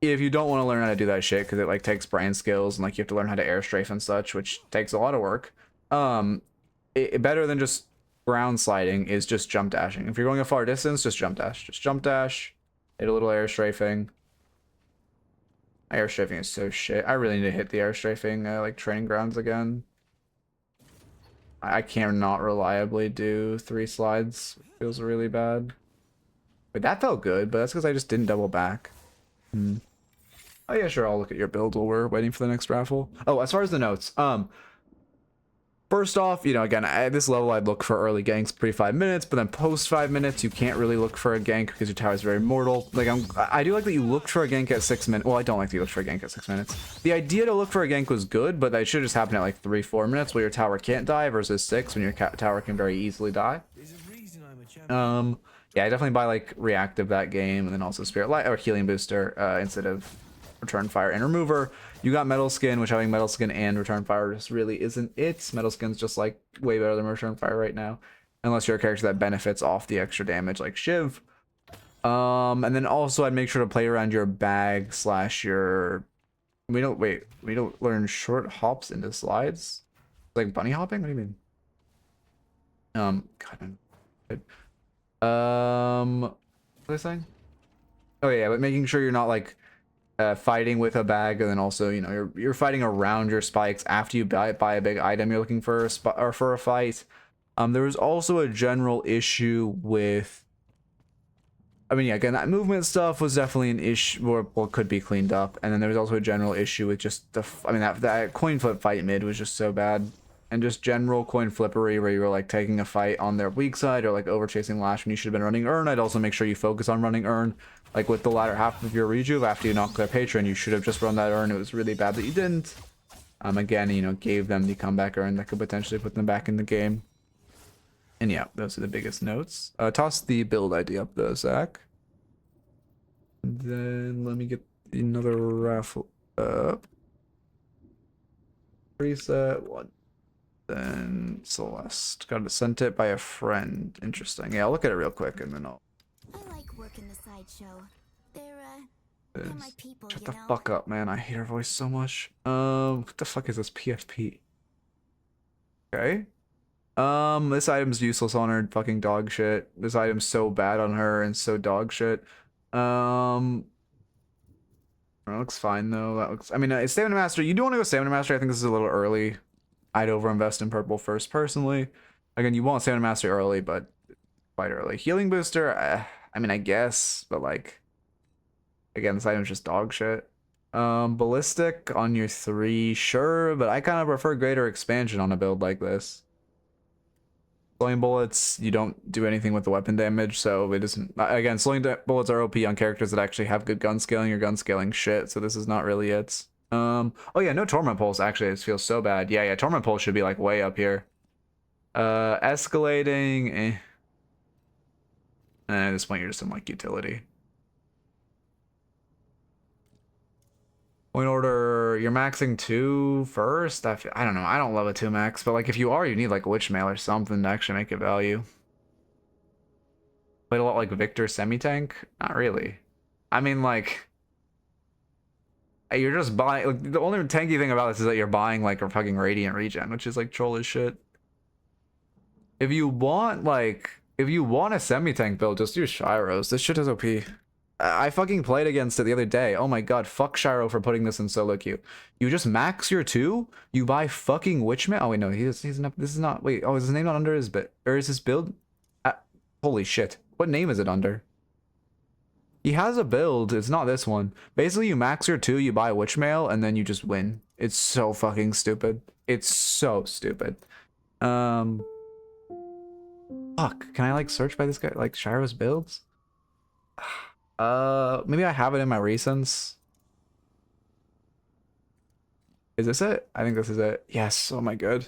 if you don't want to learn how to do that shit because it like takes brain skills and like you have to learn how to air strafe and such, which takes a lot of work, better than just ground sliding is just jump dashing. If you're going a far distance, just jump dash. Just jump dash, hit a little air strafing. Air strafing is so shit. I really need to hit the air strafing like training grounds again. I cannot reliably do 3 slides. It feels really bad. But that felt good, but that's because I just didn't double back. Oh yeah, sure. I'll look at your build while we're waiting for the next raffle. Oh, as far as the notes, first off, you know, again, at this level, I'd look for early ganks pre 5 minutes, but then post 5 minutes, you can't really look for a gank because your tower is very mortal. Like, I do like that you looked for a gank at 6 minutes. Well, I don't like that you looked for a gank at 6 minutes. The idea to look for a gank was good, but that should just happen at like 3-4 minutes where your tower can't die versus 6 when your tower can very easily die. There's a reason I'm a champion. Yeah, I definitely buy like reactive that game and then also spirit light or healing booster instead of return fire and remover. You got metal skin, which having metal skin and return fire just really isn't it. Metal skin's just like way better than return fire right now, unless you're a character that benefits off the extra damage like Shiv. And then also I'd make sure to play around your bag slash your. We don't learn short hops into slides, like bunny hopping. What do you mean? God, what was I saying? Oh yeah, but making sure you're not like fighting with a bag, and then also, you know, you're fighting around your spikes after you buy a big item you're looking for or for a fight. There was also a general issue with, I mean, yeah, again, that movement stuff was definitely an issue, or well, could be cleaned up. And then there was also a general issue with just I mean, that coin flip fight mid was just so bad. And just general coin flippery where you were like taking a fight on their weak side or like over chasing Lash when you should have been running Urn. I'd also make sure you focus on running Urn. Like with the latter half of your rejuve after you knock their patron, you should have just run that Urn. It was really bad that you didn't. Again, you know, gave them the comeback Urn that could potentially put them back in the game. And yeah, those are the biggest notes. Toss the build ID up though, Zach. And then let me get another raffle up. Reset one. Then Celeste got sent it by a friend. Interesting. Yeah, I'll look at it real quick and then I'll. I like working the sideshow. They're my people, Shut you the know? fuck up, man. I hate her voice so much. What the fuck is this PFP? Okay. This item's useless on her. Fucking dog shit. This item's so bad on her and so dog shit. That looks fine though. That looks. I mean, it's Stamina Master. You do want to go Stamina Master. I think this is a little early. I'd overinvest in purple first personally. Again, you want Stamina Master early, but quite early. Healing booster, I mean, I guess, but like, again, this item's just dog shit. Ballistic on your 3, sure, but I kind of prefer greater expansion on a build like this. Slowing bullets, you don't do anything with the weapon damage, so it isn't. Again, slowing bullets are OP on characters that actually have good gun scaling or gun scaling shit, so this is not really it. Oh yeah, no Torment Pulse, actually. This feels so bad. Yeah, Torment Pulse should be like way up here. Escalating, at this point you're just in like utility. Point order, you're maxing 2 first. I don't know, I don't love a 2 max, but like if you are, you need like Witch Mail or something to actually make it value. Played a lot like Victor Semi-Tank? Not really. I mean, like, you're just buying, like, the only tanky thing about this is that you're buying like a fucking Radiant Regen, which is like troll as shit. If you want a semi-tank build, just use Shiro's. This shit is OP. I fucking played against it the other day. Oh my god, fuck Shiro for putting this in solo queue. You just max your 2, you buy fucking Witchman. Oh wait, no, he's not, this is not, wait, oh, is his name not under his bit, or is his build? Holy shit, what name is it under? He has a build, it's not this one. Basically, you max your 2, you buy Witchmail, and then you just win. It's so fucking stupid. It's so stupid. Fuck, can I like search by this guy, like Shiro's builds? Maybe I have it in my recents. Is this it? I think this is it. Yes, oh my god.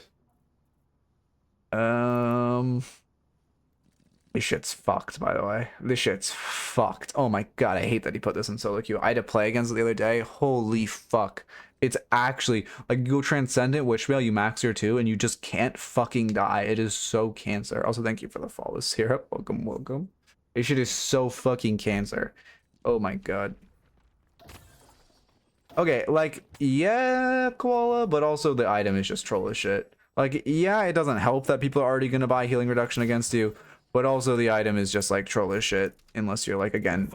This shit's fucked, by the way. This shit's fucked. Oh my god, I hate that he put this in solo queue. I had to play against it the other day. Holy fuck. It's actually, like, you go Transcendent, Witchmail, you max your 2, and you just can't fucking die. It is so cancer. Also, thank you for the follow, Syrup. Welcome, welcome. This shit is so fucking cancer. Oh my god. Okay, like, yeah, Koala, but also the item is just troll as shit. Like, yeah, it doesn't help that people are already gonna buy healing reduction against you, but also the item is just like troll as shit, unless you're like, again,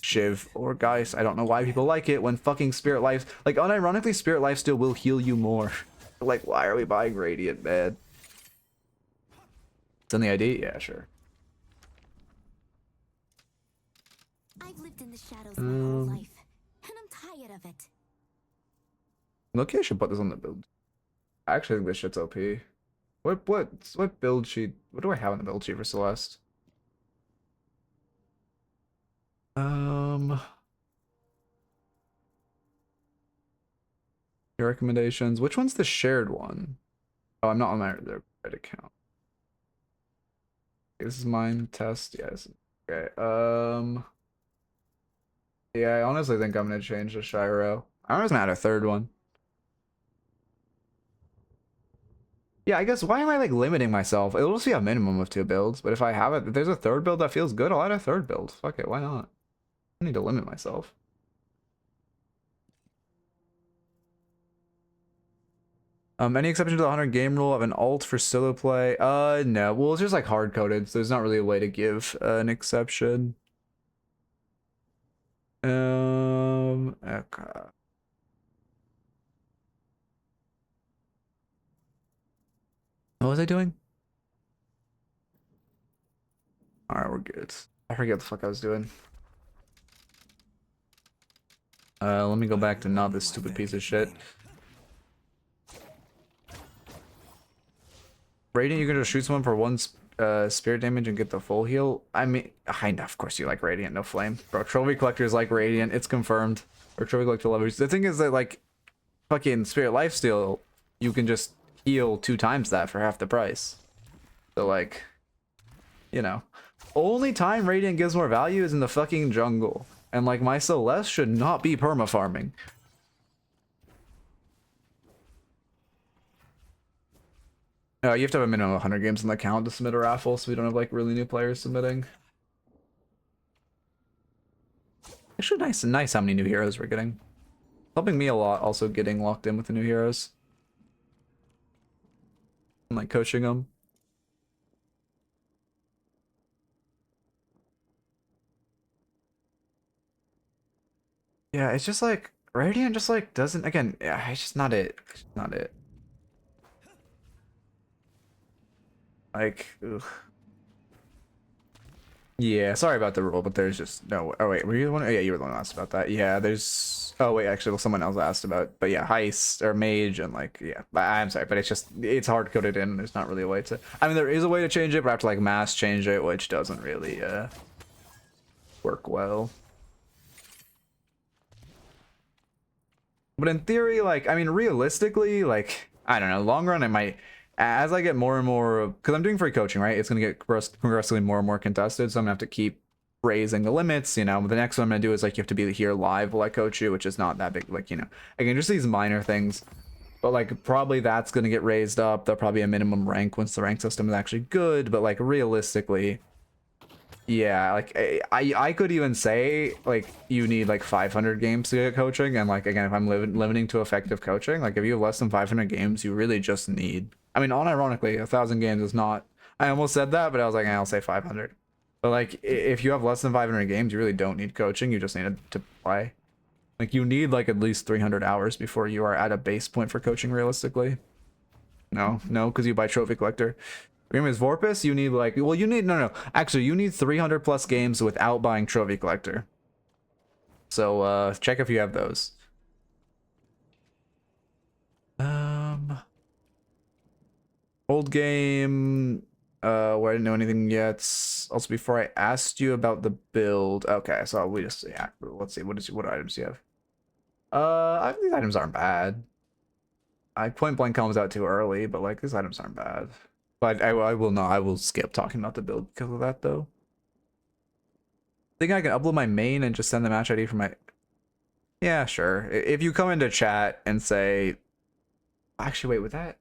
Shiv or Geist. I don't know why people like it when fucking Spirit Life, like, unironically, Spirit Lifesteal will heal you more. Like, why are we buying Radiant, man? It's in the ID? Yeah, sure. I've lived in the shadows my whole life, and I'm tired of it. Look, I should put this on the build. I actually think this shit's OP. What build sheet? What do I have on the build sheet for Celeste? Your recommendations. Which one's the shared one? Oh, I'm not on my right account. This is mine. Test. Yes. Okay. Yeah, I honestly think I'm gonna change the Shiro. I'm just gonna add a third one. Yeah, I guess why am I like limiting myself? It'll just be a minimum of 2 builds, but if I have it, if there's a third build that feels good, I'll add a third build. Fuck it, why not? I need to limit myself. Any exception to the 100 game rule of an alt for solo play? No. Well, it's just like hard coded, so there's not really a way to give an exception. Okay. What was I doing? Alright, we're good. I forget what the fuck I was doing. Let me go back to not this stupid piece of shit. Radiant, you can just shoot someone for 1 spirit damage and get the full heal. I mean, of course you like Radiant, no flame. Bro, Trophy Collectors like Radiant, it's confirmed. Or Trophy Collector lovers. The thing is that, like, fucking Spirit Lifesteal, you can just heal 2 times that for half the price. So, like, you know. Only time Radiant gives more value is in the fucking jungle. And, like, my Celeste should not be perma-farming. You have to have a minimum of 100 games in the account to submit a raffle, so we don't have, like, really new players submitting. Actually, nice how many new heroes we're getting. Helping me a lot, also getting locked in with the new heroes. And, like, coaching them. Yeah, it's just, like, Radiant just, like, doesn't, again, yeah, it's just not it. It's just not it. Like, ugh. Yeah, sorry about the rule, but there's just no. Oh wait, were you the one? Oh, yeah, you were the one who asked about that. Yeah, there's. Oh wait, actually, well, someone else asked about. But yeah, heist or mage and like yeah. I'm sorry, but it's hard coded in. There's not really a way to. I mean, there is a way to change it, but I have to like mass change it, which doesn't really work well. But in theory, like, I mean, realistically, like, I don't know, long run, it might. As I get more and more, because I'm doing free coaching, right? It's going to get progressively more and more contested, so I'm going to have to keep raising the limits, you know. The next one I'm going to do is, like, you have to be here live while I coach you, which is not that big, like, you know. Again, just these minor things. But, like, probably that's going to get raised up. There'll probably be a minimum rank once the rank system is actually good, but, like, realistically, yeah, like, I could even say, like, you need, like, 500 games to get coaching, and, like, again, if I'm limiting to effective coaching, like, if you have less than 500 games, you really just need... I mean, unironically, 1,000 games is not... I almost said that, but I was like, I'll say 500. But, like, if you have less than 500 games, you really don't need coaching. You just need to play. Like, you need, like, at least 300 hours before you are at a base point for coaching, realistically. No, because you buy Trophy Collector. Remember, is Vorpus, you need, like... Well, you need... No. Actually, you need 300 plus games without buying Trophy Collector. So, check if you have those. Old game, where I didn't know anything yet. Also, before I asked you about the build, okay, so we just, yeah, let's see, what items do you have? I think these items aren't bad. Point blank comes out too early, but like, these items aren't bad. But I will skip talking about the build because of that, though. Think I can upload my main and just send the match ID from my... Yeah, sure. If you come into chat and say... Actually, wait, with that...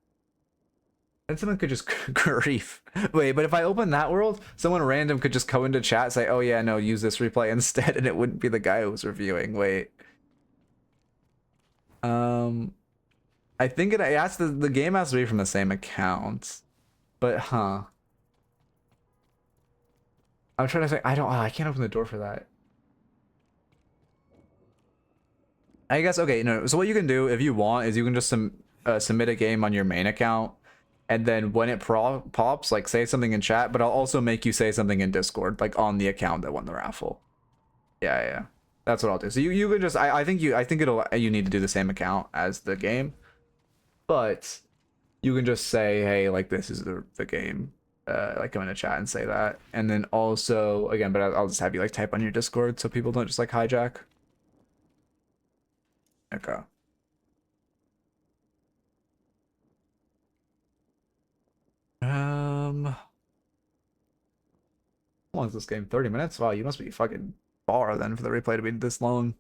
And someone could just grief. Wait, but if I open that world, someone random could just come into chat, say, oh yeah, no, use this replay instead, and it wouldn't be the guy who was reviewing. Wait. I think it has the game has to be from the same account. But huh. I'm trying to say I can't open the door for that. I guess okay, no, so what you can do if you want is you can just submit a game on your main account. And then when it pops, like, say something in chat, but I'll also make you say something in Discord, like, on the account that won the raffle. Yeah. That's what I'll do. So you can just I think you need to do the same account as the game, but you can just say, hey, like this is the game. Like come in a chat and say that, and then also again, but I'll just have you like type on your Discord so people don't just like hijack. Okay. How long is this game? 30 minutes? Wow, you must be fucking bar then for the replay to be this long.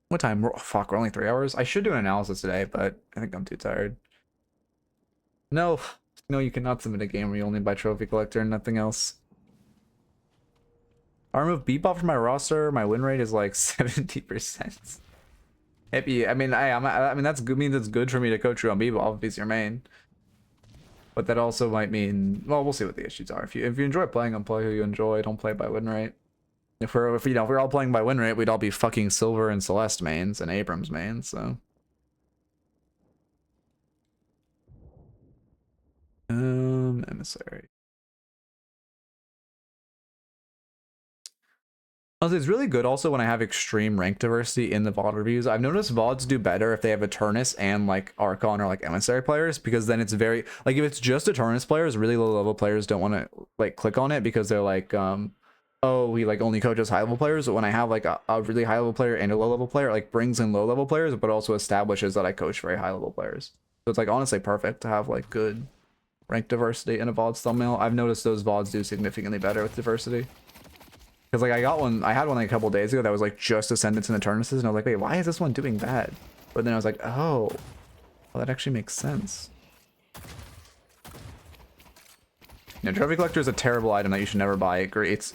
What time? Oh, fuck, we're only 3 hours. I should do an analysis today, but I think I'm too tired. No, no, you cannot submit a game where you only buy trophy collector and nothing else. I remove Bebop from my roster. My win rate is like 70%. Maybe I mean that's good. Means it's good for me to coach you on Bebop if he's your main. But that also might mean, well, we'll see what the issues are. If you enjoy playing on play who you enjoy, don't play by win rate. If we're all playing by win rate, we'd all be fucking Silver and Celeste mains and Abrams mains. So. Emissary. Also, it's really good also when I have extreme rank diversity in the VOD reviews. I've noticed VODs do better if they have Eternus and like Archon or like Emissary players, because then it's very like if it's just Eternus players, really low level players don't want to like click on it because they're like oh, we like only coaches high level players. But when I have like a really high level player and a low level player, it like brings in low level players but also establishes that I coach very high level players. So it's like honestly perfect to have like good rank diversity in a VOD's thumbnail. I've noticed those VODs do significantly better with diversity. Because like I had one like a couple days ago that was like just Ascendants and Eternuses, and I was like, wait, why is this one doing bad? But then I was like, oh, well, that actually makes sense. Yeah, Trophy Collector is a terrible item that you should never buy. It's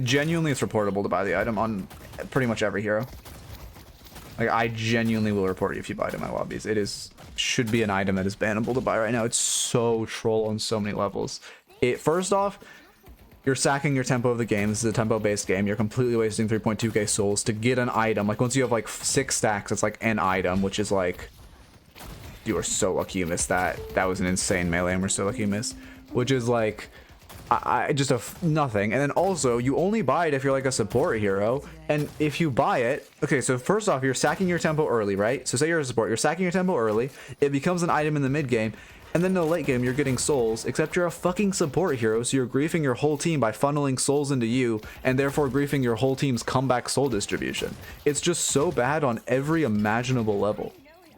genuinely it's reportable to buy the item on pretty much every hero. Like I genuinely will report you if you buy it in my lobbies. It should be an item that is bannable to buy right now. It's so troll on so many levels. First off, you're sacking your tempo of the game. This is a tempo-based game. You're completely wasting 3.2k souls to get an item. Like, once you have, like, 6 stacks, it's, like, an item, which is, like... You are so lucky you missed that. That was an insane melee, and we're so lucky you missed. Which is, like... nothing. And then also, you only buy it if you're, like, a support hero. And if you buy it... Okay, so first off, you're sacking your tempo early, right? So say you're a support. You're sacking your tempo early. It becomes an item in the mid-game. And then in the late game, you're getting souls, except you're a fucking support hero, so you're griefing your whole team by funneling souls into you, and therefore griefing your whole team's comeback soul distribution. It's just so bad on every imaginable level.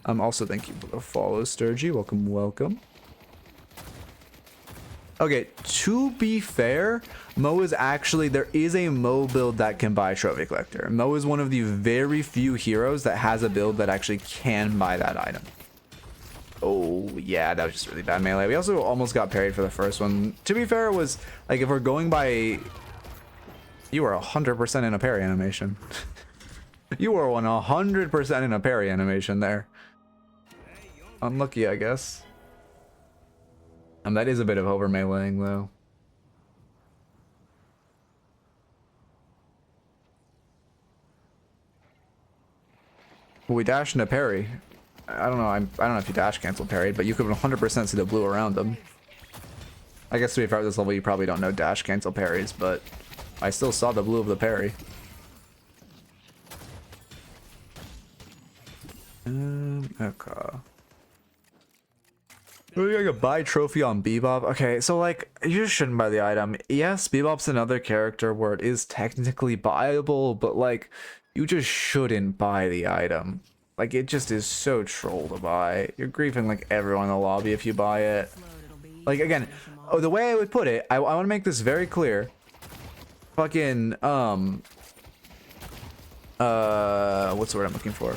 Also, thank you for the follow, Sturgy. Welcome, welcome. Okay, to be fair, Mo is actually, there is a Mo build that can buy Trophy Collector. Mo is one of the very few heroes that has a build that actually can buy that item. Oh, yeah, that was just really bad melee. We also almost got parried for the first one. To be fair, it was, like, if we're going by... You are 100% in a parry animation. You are 100% in a parry animation there. Unlucky, I guess. That is a bit of over meleeing, though. We dashed into parry. I don't know. I don't know if you dash cancel parried, but you could 100% see the blue around them. I guess to be fair at this level, you probably don't know dash cancel parries, but I still saw the blue of the parry. Okay. We're gonna buy trophy on Bebop. Okay, so like, you just shouldn't buy the item. Yes, Bebop's another character where it is technically buyable, but like, you just shouldn't buy the item. Like, it just is so troll to buy. You're griefing like everyone in the lobby if you buy it. Like, again, the way I would put it, I want to make this very clear. Fucking, what's the word I'm looking for?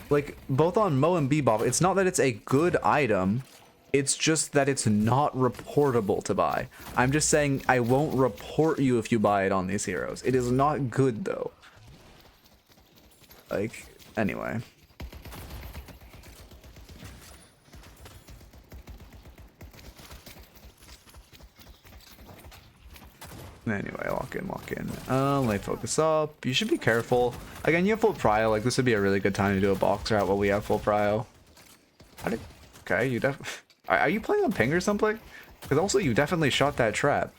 Like, both on Mo and Bebop, it's not that it's a good item, it's just that it's not reportable to buy. I'm just saying I won't report you if you buy it on these heroes. It is not good, though. Like, anyway. Anyway, lock in, lock in. Let me focus up. You should be careful. Again, you have full prio. Like, this would be a really good time to do a box route while we have full prio. Okay, you are you playing on ping or something? Because also, you definitely shot that trap.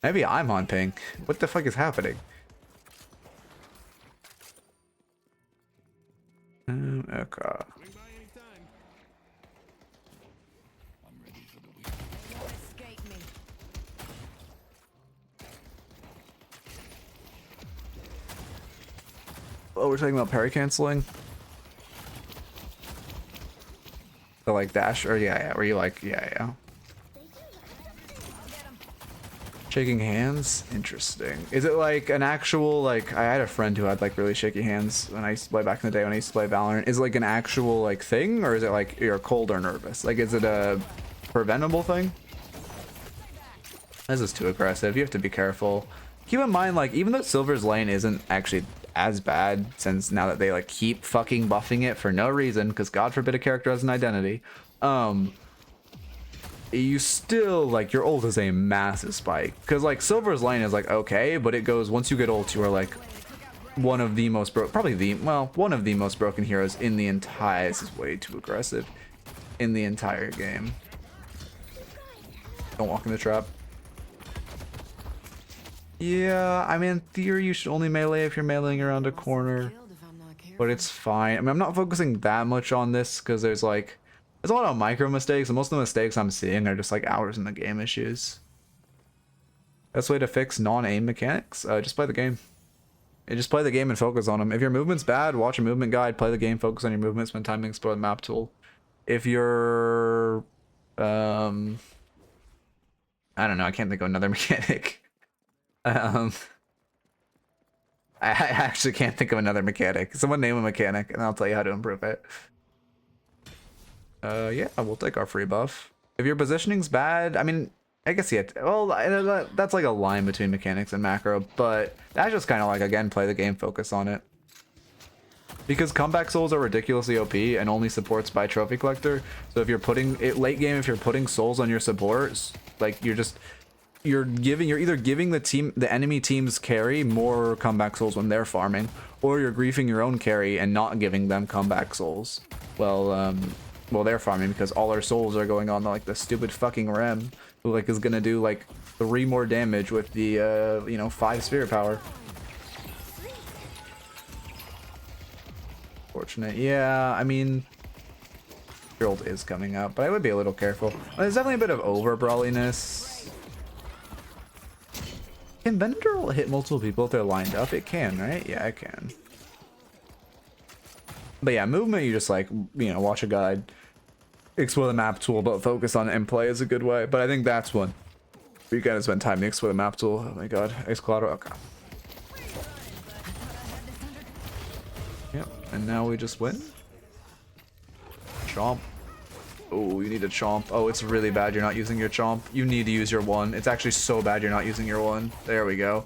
Maybe I'm on pink. What the fuck is happening? Okay. Swing by anytime. Escape me. Oh, we're talking about parry canceling. So like dash, or yeah, where you like, yeah. Shaking hands? Interesting. Is it like an actual, like, I had a friend who had like really shaky hands when I used to play back in the day when I used to play Valorant. Is it like an actual like thing, or is it like you're cold or nervous? Like, is it a preventable thing? This is too aggressive. You have to be careful. Keep in mind, like, even though Silver's lane isn't actually as bad, since now that they like keep fucking buffing it for no reason, because God forbid a character has an identity, you still, like, your ult is a massive spike, because like Silver's lane is like okay, but it goes, once you get ult, you are like one of the most one of the most broken heroes in the entire, this is way too aggressive, in the entire game. Don't walk in the trap. Yeah, I mean, in theory, you should only melee if you're meleeing around a corner, but it's fine. I mean, I'm not focusing that much on this because there's a lot of micro mistakes, and most of the mistakes I'm seeing are just like hours in the game issues. Best way to fix non-aim mechanics? Just play the game. Just play the game and focus on them. If your movement's bad, watch a movement guide, play the game, focus on your movement, spend time to explore the map tool. If you're, I don't know, I can't think of another mechanic. I actually can't think of another mechanic. Someone name a mechanic and I'll tell you how to improve it. Yeah, we'll take our free buff. If your positioning's bad, I mean, I guess yeah, well, that's like a line between mechanics and macro, but that's just kind of like, again, play the game, focus on it. Because comeback souls are ridiculously OP and only supports by trophy collector. So if you're putting it late game, if you're putting souls on your supports, like you're either giving the enemy team's carry more comeback souls when they're farming, or you're griefing your own carry and not giving them comeback souls. Well, they're farming because all our souls are going on like the stupid fucking Rem, who like is gonna do like 3 more damage with the 5 spirit power. Fortunate. Yeah, I mean, your ult is coming up, but I would be a little careful. There's definitely a bit of over brawliness. Can Vendor hit multiple people if they're lined up? It can, right? Yeah, it can. But yeah, movement, you just like, watch a guide, explore the map tool, but focus on it and play is a good way. But I think that's one you gotta spend time to explore the map tool. Oh my god, Ace Collateral, okay. Yep, and now we just win. Chomp. Oh, you need a chomp. Oh, it's really bad you're not using your chomp. You need to use your one. It's actually so bad you're not using your one. There we go.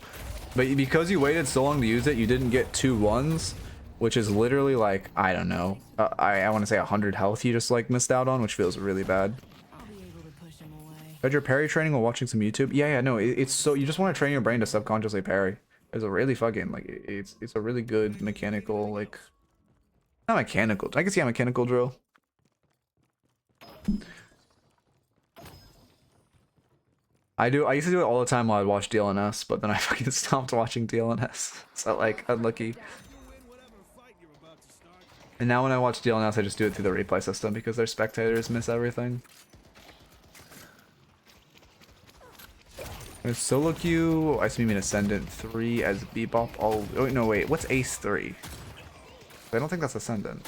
But because you waited so long to use it, you didn't get 2 ones, which is literally like, I don't know. I want to say 100 health you just like missed out on, which feels really bad. I'll be able to push him away. Had your parry training while watching some YouTube? Yeah, no, it's so, you just want to train your brain to subconsciously parry. It's a really fucking, like, it's a really good mechanical, like, not mechanical, I guess, yeah, mechanical drill. I used to do it all the time while I'd watch DLNS, but then I fucking stopped watching DLNS. So like, unlucky. And now when I watch DLNS, I just do it through the replay system because their spectators miss everything. There's solo queue. I assume you mean Ascendant 3 as Bebop. Oh no, wait, what's Ace 3? I don't think that's Ascendant.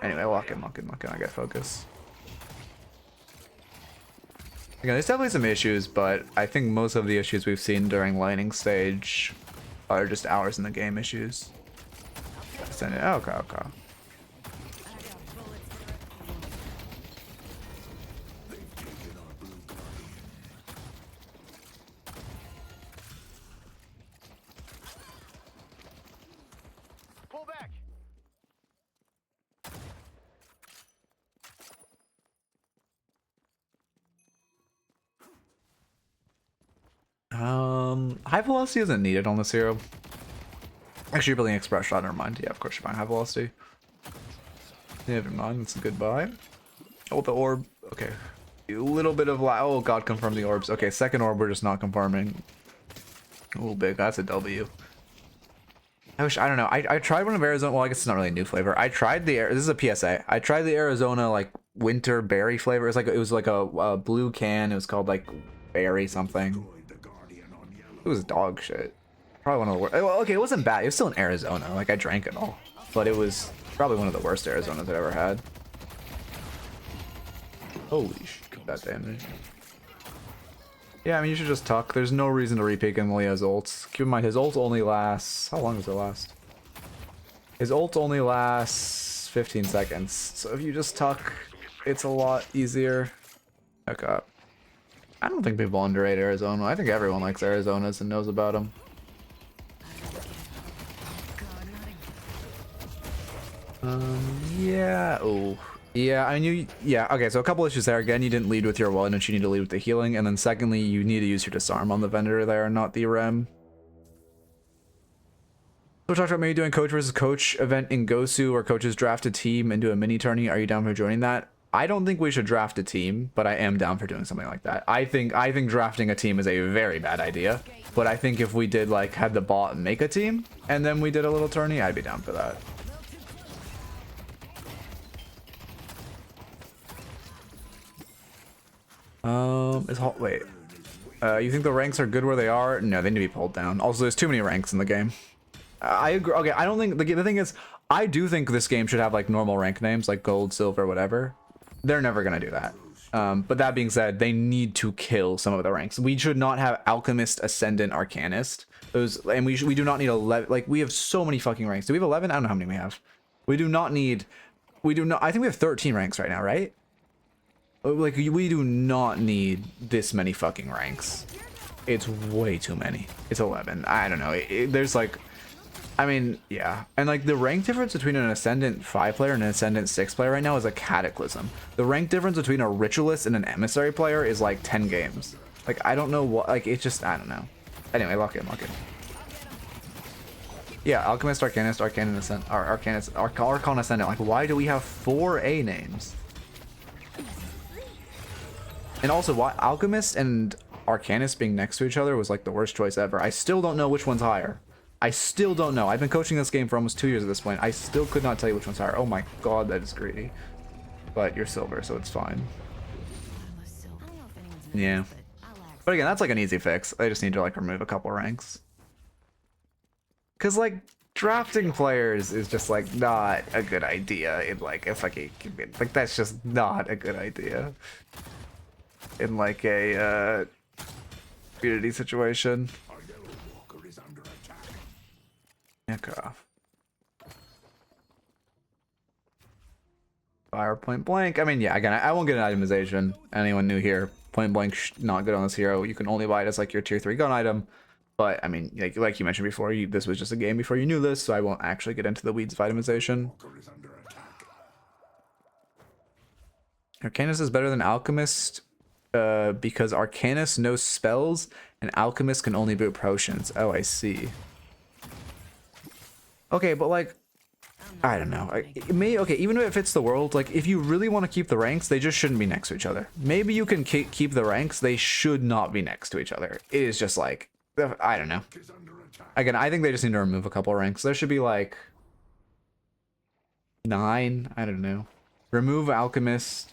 Anyway, lock in. I gotta focus. Again, there's definitely some issues, but I think most of the issues we've seen during laning stage are just hours in the game issues. Okay. Pull back. High velocity isn't needed on this hero. Actually, you're building express shot, never mind. Yeah, of course you're fine. High velocity. Never mind, that's a good buy. Oh, the orb. Okay. little bit of oh god, confirm the orbs. Okay, second orb we're just not confirming. Oh, big. That's a W. I don't know. I tried one of Arizona. Well, I guess it's not really a new flavor. I tried this is a PSA. I tried the Arizona like winter berry flavor. It was like a blue can. It was called like berry something. It was dog shit. Probably one of the worst. Well, okay, it wasn't bad. It was still in Arizona. Like I drank it all, but it was probably one of the worst Arizonas I've ever had. Holy shit, that damage. Yeah, I mean, you should just tuck. There's no reason to repick him while he has ults. Keep in mind, his ult only lasts... How long does it last? His ult only lasts 15 seconds. So if you just tuck, it's a lot easier. Okay. I don't think people underrate Arizona. I think everyone likes Arizonas and knows about them. Yeah. Oh. Yeah, I mean, yeah, okay, so a couple issues there. Again, you didn't lead with your one, and you need to lead with the healing. And then secondly, you need to use your disarm on the vendor there, not the rem. So we talked about maybe doing coach versus coach event in Gosu, where coaches draft a team and do a mini tourney. Are you down for joining that? I don't think we should draft a team, but I am down for doing something like that. I think drafting a team is a very bad idea. But I think if we did, like, had the bot make a team, and then we did a little tourney, I'd be down for that. Wait. You think the ranks are good where they are? No, they need to be pulled down. Also, there's too many ranks in the game. I agree. Okay, I don't think... The thing is, I do think this game should have, like, normal rank names, like gold, silver, whatever. They're never gonna do that. But that being said, they need to kill some of the ranks. We should not have Alchemist, Ascendant, Arcanist. And we do not need 11... Like, we have so many fucking ranks. Do we have 11? I don't know how many we have. We do not need... I think we have 13 ranks right now, right? Like, we do not need this many fucking ranks. It's way too many. It's 11. I don't know. There's like... I mean, yeah. And like the rank difference between an Ascendant 5 player and an Ascendant 6 player right now is a cataclysm. The rank difference between a Ritualist and an Emissary player is like 10 games. Like, I don't know what... Like, it's just... I don't know. Anyway, lock in. Yeah, Alchemist, Arcanist, Arcanist, Ascendant... Archon Ascendant. Like, why do we have 4 A names? And also, why Alchemist and Arcanist being next to each other was like the worst choice ever. I still don't know which one's higher. I still don't know. I've been coaching this game for almost 2 years at this point. I still could not tell you which one's higher. Oh my god, that is greedy. But you're silver, so it's fine. Yeah. But again, that's like an easy fix. I just need to like remove a couple ranks. Cause like drafting players is just like not a good idea in like if like that's just not a good idea. In like a community situation. Okay. Fire point blank. I mean, yeah, again, I won't get an itemization. Anyone new here, point blank not good on this hero. You can only buy it as like your tier 3 gun item. But I mean, like you mentioned before, this was just a game before you knew this, so I won't actually get into the weeds of itemization. Arcanist is better than Alchemist. Because Arcanist knows spells and Alchemist can only boot potions. Oh, I see. Okay, but like, I don't know. Okay, even if it fits the world, like if you really want to keep the ranks, they just shouldn't be next to each other. Maybe you can keep the ranks. They should not be next to each other. It is just like, I don't know. Again, I think they just need to remove a couple ranks. There should be like 9. I don't know. Remove Alchemist.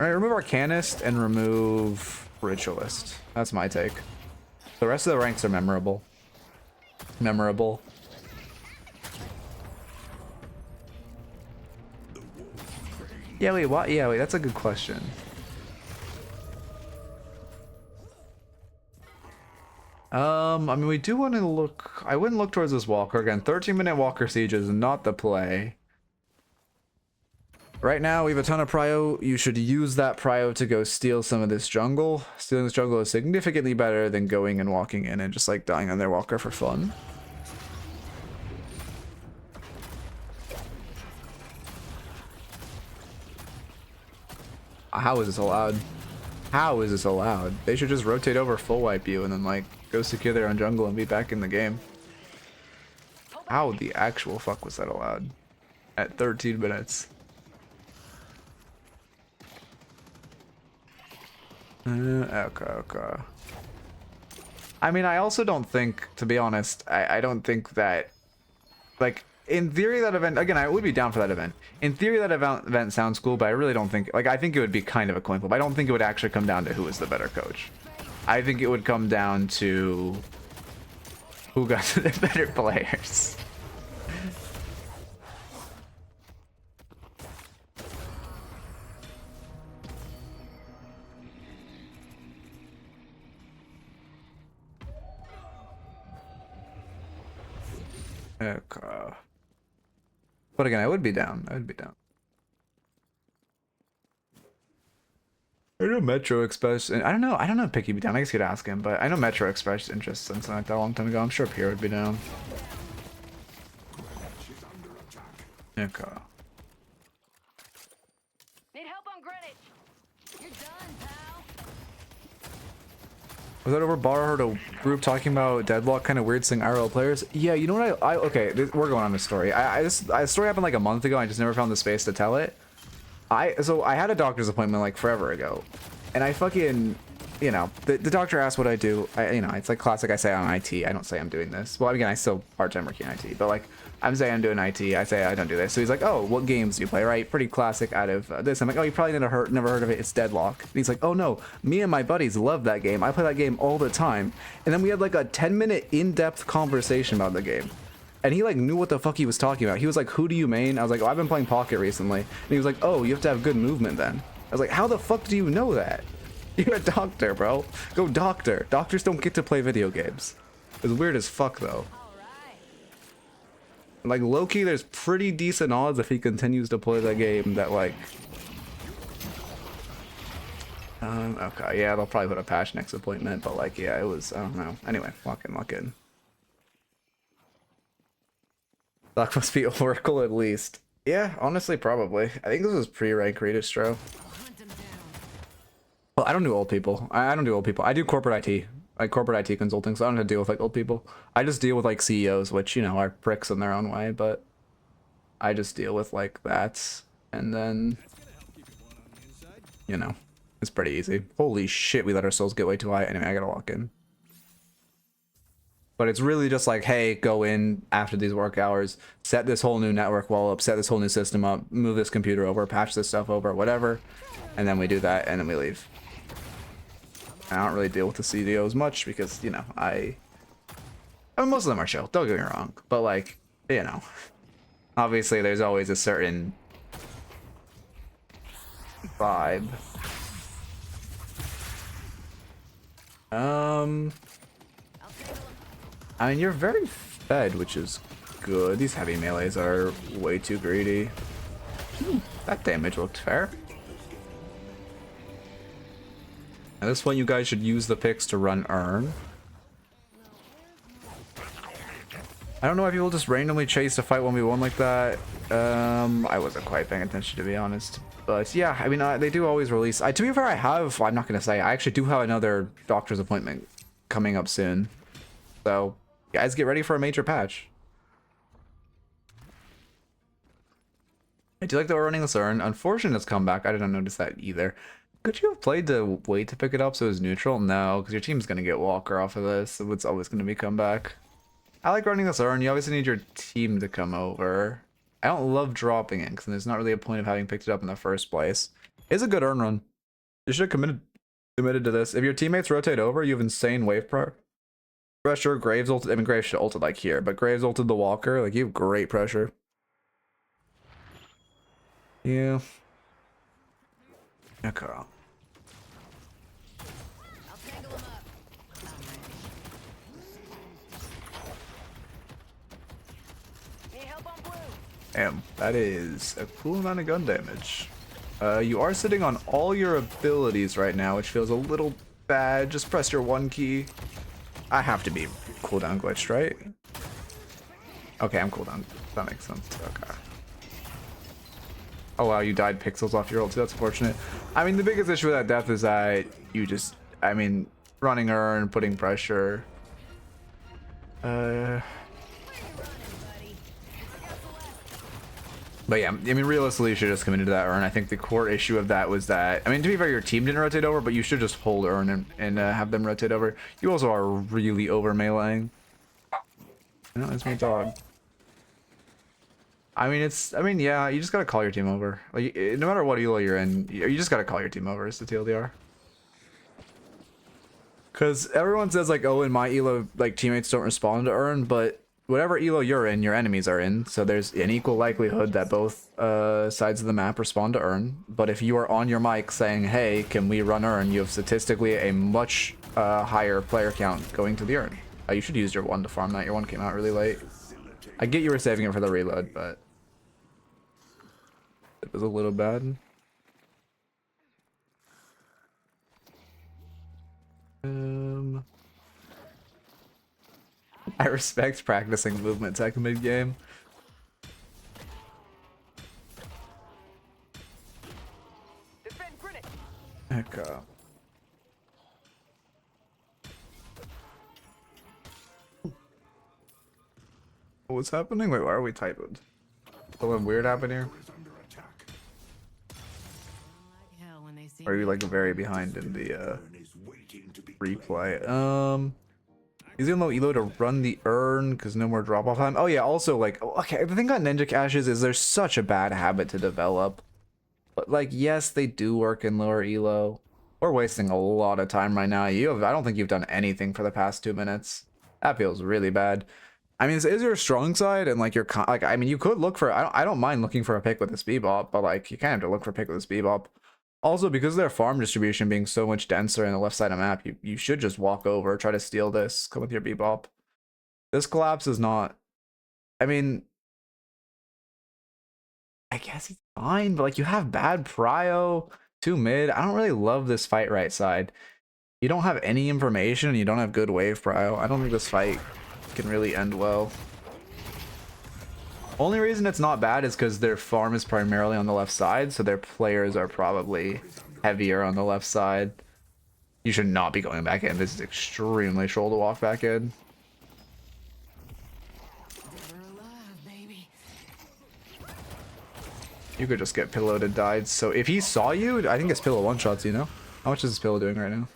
Alright, remove Arcanist and remove Ritualist. That's my take. The rest of the ranks are memorable. Yeah, wait, what? Yeah, wait, that's a good question. I mean, we do want to look... I wouldn't look towards this Walker. Again, 13-minute Walker Siege is not the play. Right now, we have a ton of prio. You should use that prio to go steal some of this jungle. Stealing this jungle is significantly better than going and walking in and just like dying on their walker for fun. How is this allowed? How is this allowed? They should just rotate over, full wipe you, and then like go secure their own jungle and be back in the game. How the actual fuck was that allowed? At 13 minutes. Okay. I mean, I also don't think, to be honest, I don't think that, like, in theory that event, again, I would be down for that event. In theory that event sounds cool, but I really don't think, like, I think it would be kind of a coin flip. I don't think it would actually come down to who is the better coach. I think it would come down to who got the better players. Okay. But again, I would be down. I would be down. I know Metro expressed. I don't know. I don't know if Picky would be down. I guess you could ask him. But I know Metro expressed interest in something like that a long time ago. I'm sure Pierre would be down. Okay. Need help on Greenwich. You're done, pal. Was that over bar? I heard a group talking about Deadlock, kind of weird seeing IRL players. Yeah, you know what okay, we're going on this story. This story happened like a month ago. I just never found the space to tell it. So I had a doctor's appointment like forever ago, and I fucking, you know, the doctor asked what I do. You know, it's like classic. I say I'm IT. I don't say I'm doing this. Well, again, I still part-time working in IT, but like I'm saying I'm doing IT. I say I don't do this. So he's like, oh, what games do you play? Right, pretty classic out of this. I'm like, oh, you probably never heard of it. It's Deadlock. And he's like, oh no, me and my buddies love that game. I play that game all the time. And then we had like a 10-minute in-depth conversation about the game. And he like knew what the fuck he was talking about. He was like, who do you main? I was like, oh, I've been playing Pocket recently. And he was like, oh, you have to have good movement then. I was like, how the fuck do you know that? You're a doctor, bro. Go doctor. Doctors don't get to play video games. It's weird as fuck though. Like low-key, there's pretty decent odds if he continues to play that game that like... okay, yeah, they'll probably put a patch next appointment, but like, yeah, it was, I don't know. Anyway, lock in. Doc must be Oracle at least. Yeah, honestly, probably. I think this was pre-rank Redistro. Well, I don't do old people. I don't do old people. I do corporate IT. Like corporate IT consulting, so I don't have to deal with like old people. I just deal with like CEOs, which, you know, are pricks in their own way, but I just deal with like that. And then, you know, it's pretty easy. Holy shit, we let our souls get way too high. Anyway, I gotta lock in. But it's really just like, hey, go in after these work hours, set this whole new network wall up, set this whole new system up, move this computer over, patch this stuff over, whatever. And then we do that, and then we leave. I don't really deal with the CDOs much because, you know, I mean, most of them are chill, don't get me wrong. But, like, you know, obviously there's always a certain vibe. I mean, you're very fed, which is good. These heavy melees are way too greedy. That damage looked fair. At this point, you guys should use the picks to run Urn. I don't know why people just randomly chase to fight 1v1 like that. I wasn't quite paying attention, to be honest. But yeah, I mean, they do always release. To be fair, I'm not going to say, I actually do have another doctor's appointment coming up soon. So, guys, get ready for a major patch. I do like that we're running this Urn. Unfortunate it's come back. I didn't notice that either. Could you have played to wait to pick it up so it was neutral? No, because your team's going to get Walker off of this, so it's always going to be comeback. I like running this Urn. You obviously need your team to come over. I don't love dropping it, because there's not really a point of having picked it up in the first place. It's a good Urn run. You should have committed to this. If your teammates rotate over, you have insane wave pressure. Graves ulted. I mean, Graves should ulted like here, but Graves ulted the Walker. Like, you have great pressure. Yeah. Okay. Damn, that is a cool amount of gun damage. You are sitting on all your abilities right now, which feels a little bad. Just press your 1 key. I have to be cooldown glitched, right? Okay, I'm cooldown. That makes sense. Okay. Oh wow, you died pixels off your ult too. That's unfortunate. I mean, the biggest issue with that death is that you just, I mean, running Urn, putting pressure. But yeah, I mean, realistically, you should just come into that urn. I think the core issue of that was that, I mean, to be fair, your team didn't rotate over, but you should just hold urn and have them rotate over. You also are really over meleeing. No, it's my dog. I mean, yeah, you just gotta call your team over. Like, no matter what elo you're in, you just gotta call your team over. It's the TLDR. Because everyone says like, oh, in my elo, like teammates don't respond to urn, but whatever elo you're in, your enemies are in. So there's an equal likelihood that both sides of the map respond to urn. But if you are on your mic saying, hey, can we run urn, you have statistically a much higher player count going to the urn. You should use your one to farm that. Your one came out really late. I get you were saving it for the reload, but it was a little bad. I respect practicing movement tech mid game. Defend Greenwich. Okay. What's happening? Wait, why are we typing? Something weird happened here? Or are you like very behind in the replay? He's gonna low elo to run the urn because no more drop off time. Oh yeah, also like, okay, the thing about ninja caches is there's such a bad habit to develop. But like, yes, they do work in lower elo. We're wasting a lot of time right now. I don't think you've done anything for the past 2 minutes. That feels really bad. I mean, this is your strong side, and like I mean, you could look for. I don't mind looking for a pick with a speed bop, but like you kind of have to look for a pick with a speed bop. Also, because of their farm distribution being so much denser in the left side of map, you should just walk over, try to steal this, come with your bebop. This collapse is not. I mean, I guess it's fine, but like you have bad prio, 2 mid. I don't really love this fight right side. You don't have any information, and you don't have good wave prio. I don't think this fight can really end well. Only reason it's not bad is because their farm is primarily on the left side, so their players are probably heavier on the left side. You should not be going back in. This is extremely troll to walk back in. You could just get Pillow to die. So if he saw you, I think it's Pillow one-shots, you know? How much is this Pillow doing right now?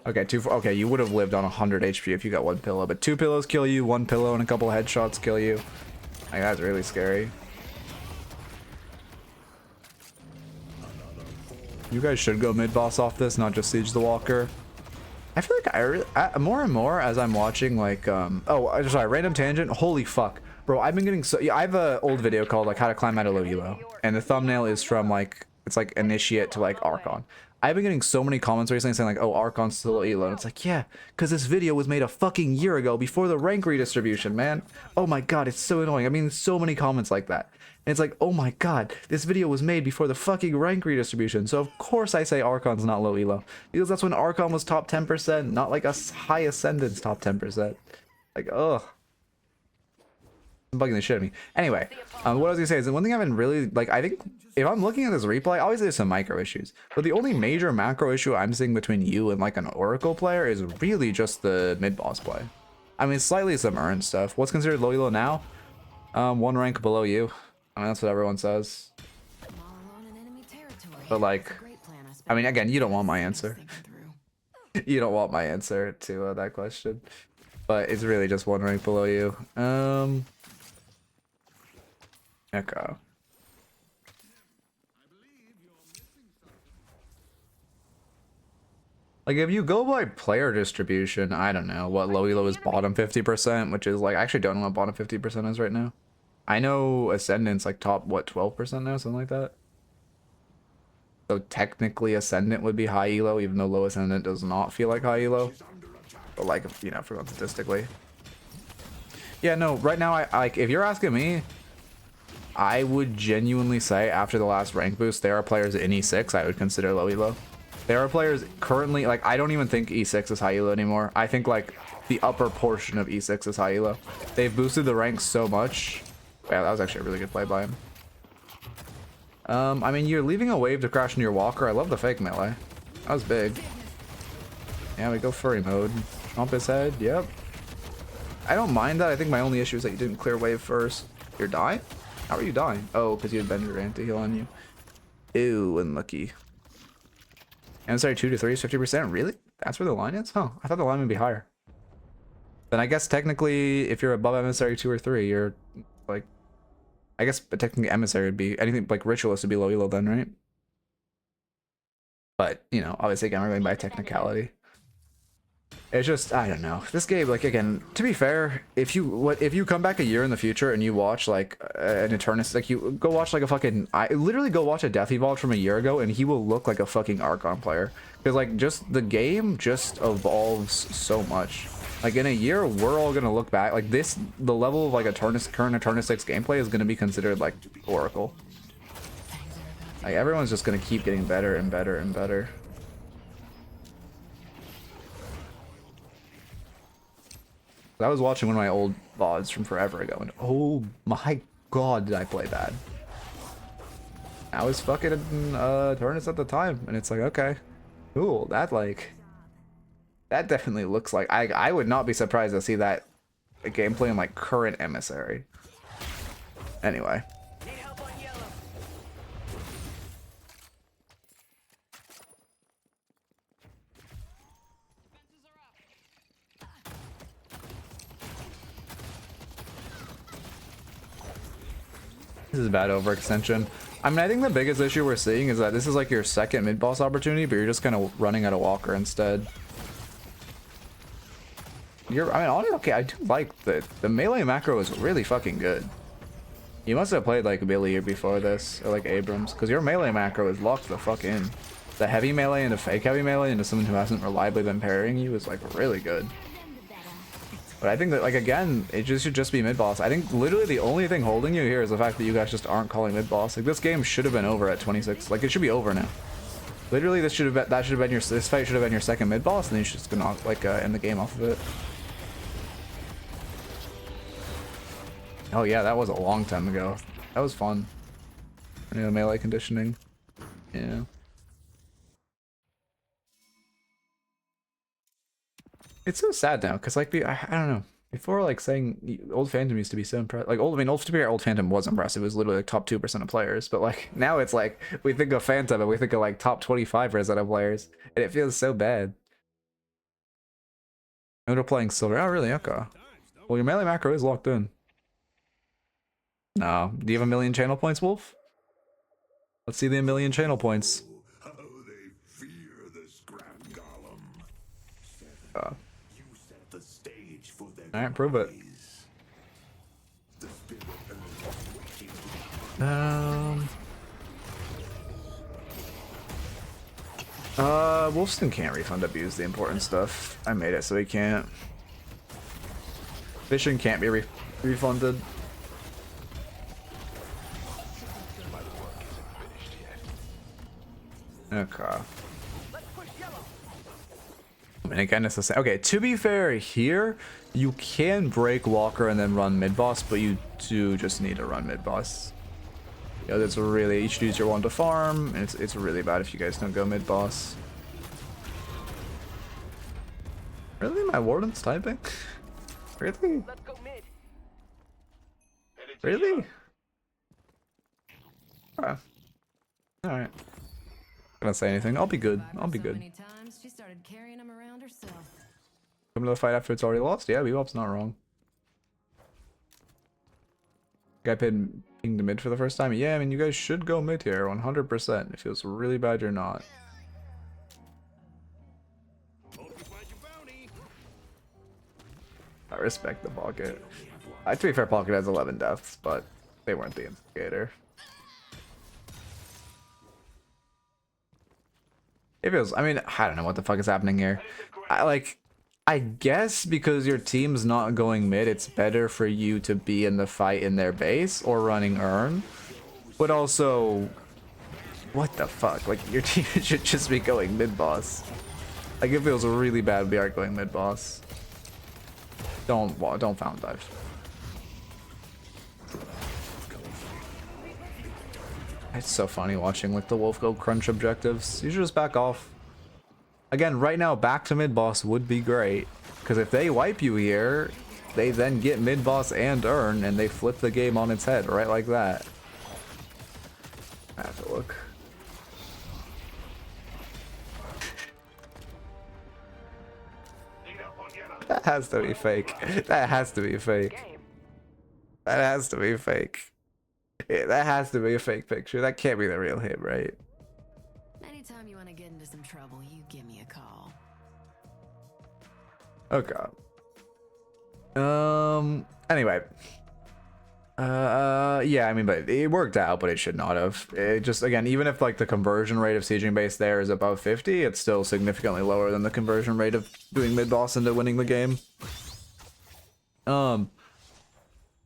Okay, okay, you would have lived on 100 HP if you got 1 pillow, but 2 pillows kill you, 1 pillow and a couple of headshots kill you. Like, that's really scary. You guys should go mid-boss off this, not just siege the walker. I feel like more and more as I'm watching, like, oh, sorry, random tangent. Holy fuck. Bro, I've been getting so... Yeah, I have an old video called, like, how to climb out of low elo. And the thumbnail is from, like, it's like initiate to, like, Archon. I've been getting so many comments recently saying like, oh, Archon's still elo. And it's like, yeah, because this video was made a fucking year ago before the rank redistribution, man. Oh my god, it's so annoying. I mean, so many comments like that. And it's like, oh my god, this video was made before the fucking rank redistribution. So of course I say Archon's not low elo. Because that's when Archon was top 10%, not like a high Ascendance top 10%. Like, ugh. I'm bugging the shit out of me. Anyway, what I was gonna say is that one thing I've been really, like, I think if I'm looking at this replay, obviously there's some micro issues, but the only major macro issue I'm seeing between you and like an Oracle player is really just the mid boss play. I mean, slightly some urn stuff. What's considered low elo now? 1 rank below you. I mean, that's what everyone says. But like, I mean, again, you don't want my answer. You don't want my answer to that question. But it's really just 1 rank below you. Okay. Like, if you go by player distribution, I don't know what low elo is bottom 50%, which is like, I actually don't know what bottom 50% is right now. I know Ascendant's like top, what, 12% now, something like that. So technically Ascendant would be high elo, even though low Ascendant does not feel like high elo. But like, you know, for statistically. Yeah, no, right now, I like, if you're asking me, I would genuinely say after the last rank boost, there are players in E6 I would consider low elo. There are players currently, like, I don't even think E6 is high elo anymore. I think like the upper portion of E6 is high elo. They've boosted the ranks so much. Yeah, that was actually a really good play by him. I mean, you're leaving a wave to crash into your walker. I love the fake melee. That was big. Yeah, we go furry mode. Bump his head. Yep. I don't mind that. I think my only issue is that you didn't clear wave first. You're dying? How are you dying? Oh, because you had Bender anti-heal on you. Ew, unlucky. Emissary 2 to 3 is 50%? Really? That's where the line is? Huh, I thought the line would be higher. Then I guess technically, if you're above Emissary 2 or 3, you're like... I guess but technically Emissary would be... Anything like Ritualist would be low elo then, right? But, you know, obviously again, we're going by technicality. It's just, I don't know. This game, like, again, to be fair, if you come back a year in the future and you watch, like, an Eternus, like, you go watch, like, a fucking... I literally go watch a Death Evolved from a year ago, and he will look like a fucking Archon player. Because, like, just, the game just evolves so much. Like, in a year, we're all gonna look back, like, the level of, like, current Eternus 6 gameplay is gonna be considered, like, Oracle. Like, everyone's just gonna keep getting better and better and better. I was watching one of my old VODs from forever ago, and oh my god, did I play bad. I was fucking Eternus at the time, and it's like, okay, cool, that definitely looks like, I would not be surprised to see that gameplay in like current Emissary. Anyway. Need help on yellow. This is bad overextension. I mean, I think the biggest issue we're seeing is that this is like your second mid-boss opportunity, but you're just kind of running out of Walker instead. I mean, honestly, okay, I do like the melee macro is really fucking good. You must have played like Billy before this, or like Abrams, because your melee macro is locked the fuck in. The heavy melee and the fake heavy melee into someone who hasn't reliably been parrying you is like really good. But I think that, like, again, it just should just be mid-boss. I think literally the only thing holding you here is the fact that you guys just aren't calling mid-boss. Like, this game should have been over at 26. Like, it should be over now. Literally, this fight should have been your second mid-boss, and then you should just gonna, like, end the game off of it. Oh yeah, that was a long time ago. That was fun. Melee conditioning. Yeah. It's so sad now, because like I don't know. Before, like, saying Old Phantom used to be so impressive. Like, Old Phantom was impressive. It was literally like top 2% of players. But like now it's like we think of Phantom and we think of like top 25% of players, and it feels so bad. And they're playing Silver. Oh really? Okay. Well, your melee macro is locked in. No. Do you have 1,000,000 channel points, Wolf? Let's see the 1,000,000 channel points. How they fear this grand golem. You set the stage for their Alright, prove it. The spirit waiting. Wolfston can't refund W's the important stuff. I made it so he can't. Vision can't be refunded. Okay. I mean, again, it's the same. Okay, to be fair, here you can break Walker and then run mid boss, but you do just need to run mid boss. You know, that's really each choose your one to farm, and it's really bad if you guys don't go mid boss. Really, my warden's typing? Really? Let's go mid. Really? Alright. Alright. Gonna say anything. I'll be good. I'll be good. She started carrying him around herself. Come to the fight after it's already lost? Yeah, Bebop's not wrong. Guy pinged mid for the first time? Yeah, I mean, you guys should go mid here, 100%. It feels really bad you're not. I respect the Pocket. To be fair, Pocket has 11 deaths, but they weren't the instigator. It feels, I mean, I don't know what the fuck is happening here. I guess because your team's not going mid, it's better for you to be in the fight in their base or running Urn. But also, what the fuck? Like, your team should just be going mid boss. Like, it feels really bad we are going mid boss. Don't fountain dive. It's so funny watching like the Wolf go crunch objectives. You should just back off. Again, right now, back to mid boss would be great. Because if they wipe you here, they then get mid boss and earn, and they flip the game on its head, right like that. I have to look. That has to be fake. That has to be fake. That has to be fake. Yeah, that has to be a fake picture. That can't be the real him, right? Anytime you want to get into some trouble, you give me a call. Oh god. Anyway. Yeah, I mean, but it worked out, but it should not have. It just, again, even if like the conversion rate of sieging base there is above 50, it's still significantly lower than the conversion rate of doing mid boss into winning the game.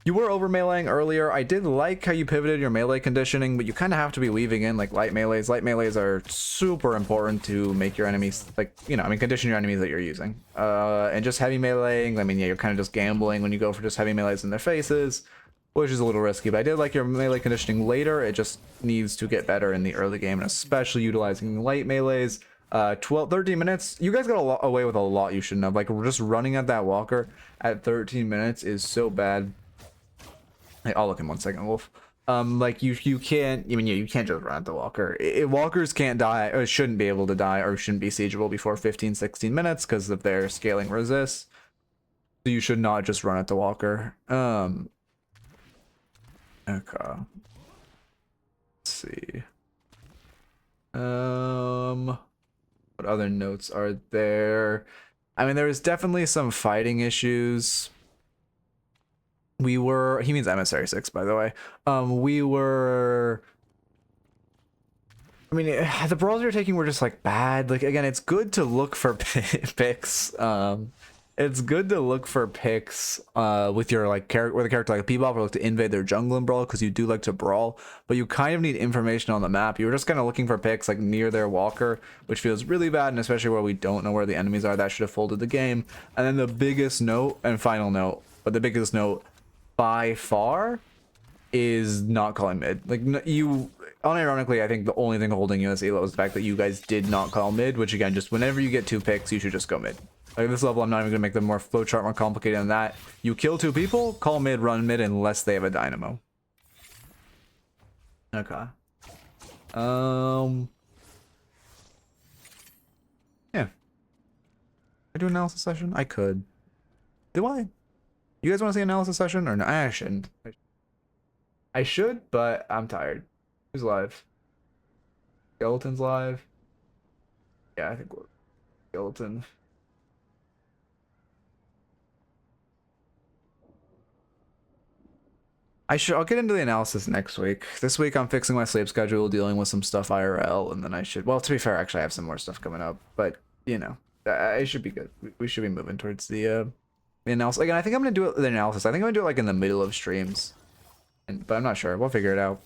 You were over meleeing earlier. I did like how you pivoted your melee conditioning, but you kind of have to be leaving in like light melees. Light melees are super important to make your enemies, like, you know, I mean, condition your enemies that you're using. And just heavy meleeing, I mean, yeah, you're kind of just gambling when you go for just heavy melees in their faces, which is a little risky, but I did like your melee conditioning later. It just needs to get better in the early game, and especially utilizing light melees. 13 minutes. You guys got away with a lot you shouldn't have. Like, just running at that walker at 13 minutes is so bad. Hey, I'll look in 1 second, Wolf. Like you can't. I mean, yeah, you can't just run at the walker. Walkers can't die, or shouldn't be able to die, or shouldn't be siegeable before 15-16 minutes because of their scaling resist. So you should not just run at the walker. Okay. Let's see. What other notes are there? I mean, there was definitely some fighting issues. He means Emissary 6, by the way. I mean, the brawls you're taking were just like bad. Like, again, it's good to look for picks. It's good to look for picks with your like character, with a character like a Bebop, or like to invade their jungle and brawl, because you do like to brawl, but you kind of need information on the map. You were just kind of looking for picks like near their walker, which feels really bad, and especially where we don't know where the enemies are. That should have folded the game. And then the biggest note, and final note, but the biggest note by far, is not calling mid. Like, you, unironically, I think the only thing holding you as elo is the fact that you guys did not call mid, which again, just whenever you get 2 picks, you should just go mid. Like, at this level, I'm not even gonna make the flowchart more complicated than that. You kill 2 people, call mid, run mid, unless they have a dynamo. Okay. Yeah. I do an analysis session? I could. Do I? You guys want to see an analysis session or no? I shouldn't. I should, but I'm tired. Who's live? Skeleton's live. Yeah, I think we're Skeleton. I'll get into the analysis next week. This week I'm fixing my sleep schedule, dealing with some stuff IRL, and then I should, well, to be fair, actually I have some more stuff coming up, but you know, I should be good. We should be moving towards the analysis. Again, I think I'm gonna do it, the analysis. I think I'm gonna do it like in the middle of streams, but I'm not sure. We'll figure it out.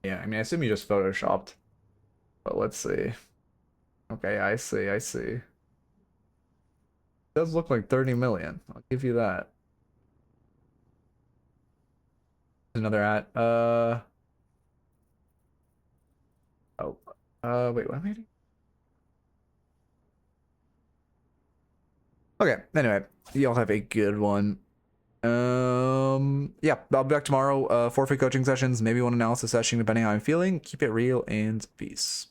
Yeah, I mean, I assume you just photoshopped, but let's see. Okay, I see. It does look like 30 million. I'll give you that. Another at wait, what am I doing? Okay, anyway, y'all have a good one. Yeah, I'll be back tomorrow. 4 free coaching sessions, maybe one analysis session depending on how I'm feeling. Keep it real and peace.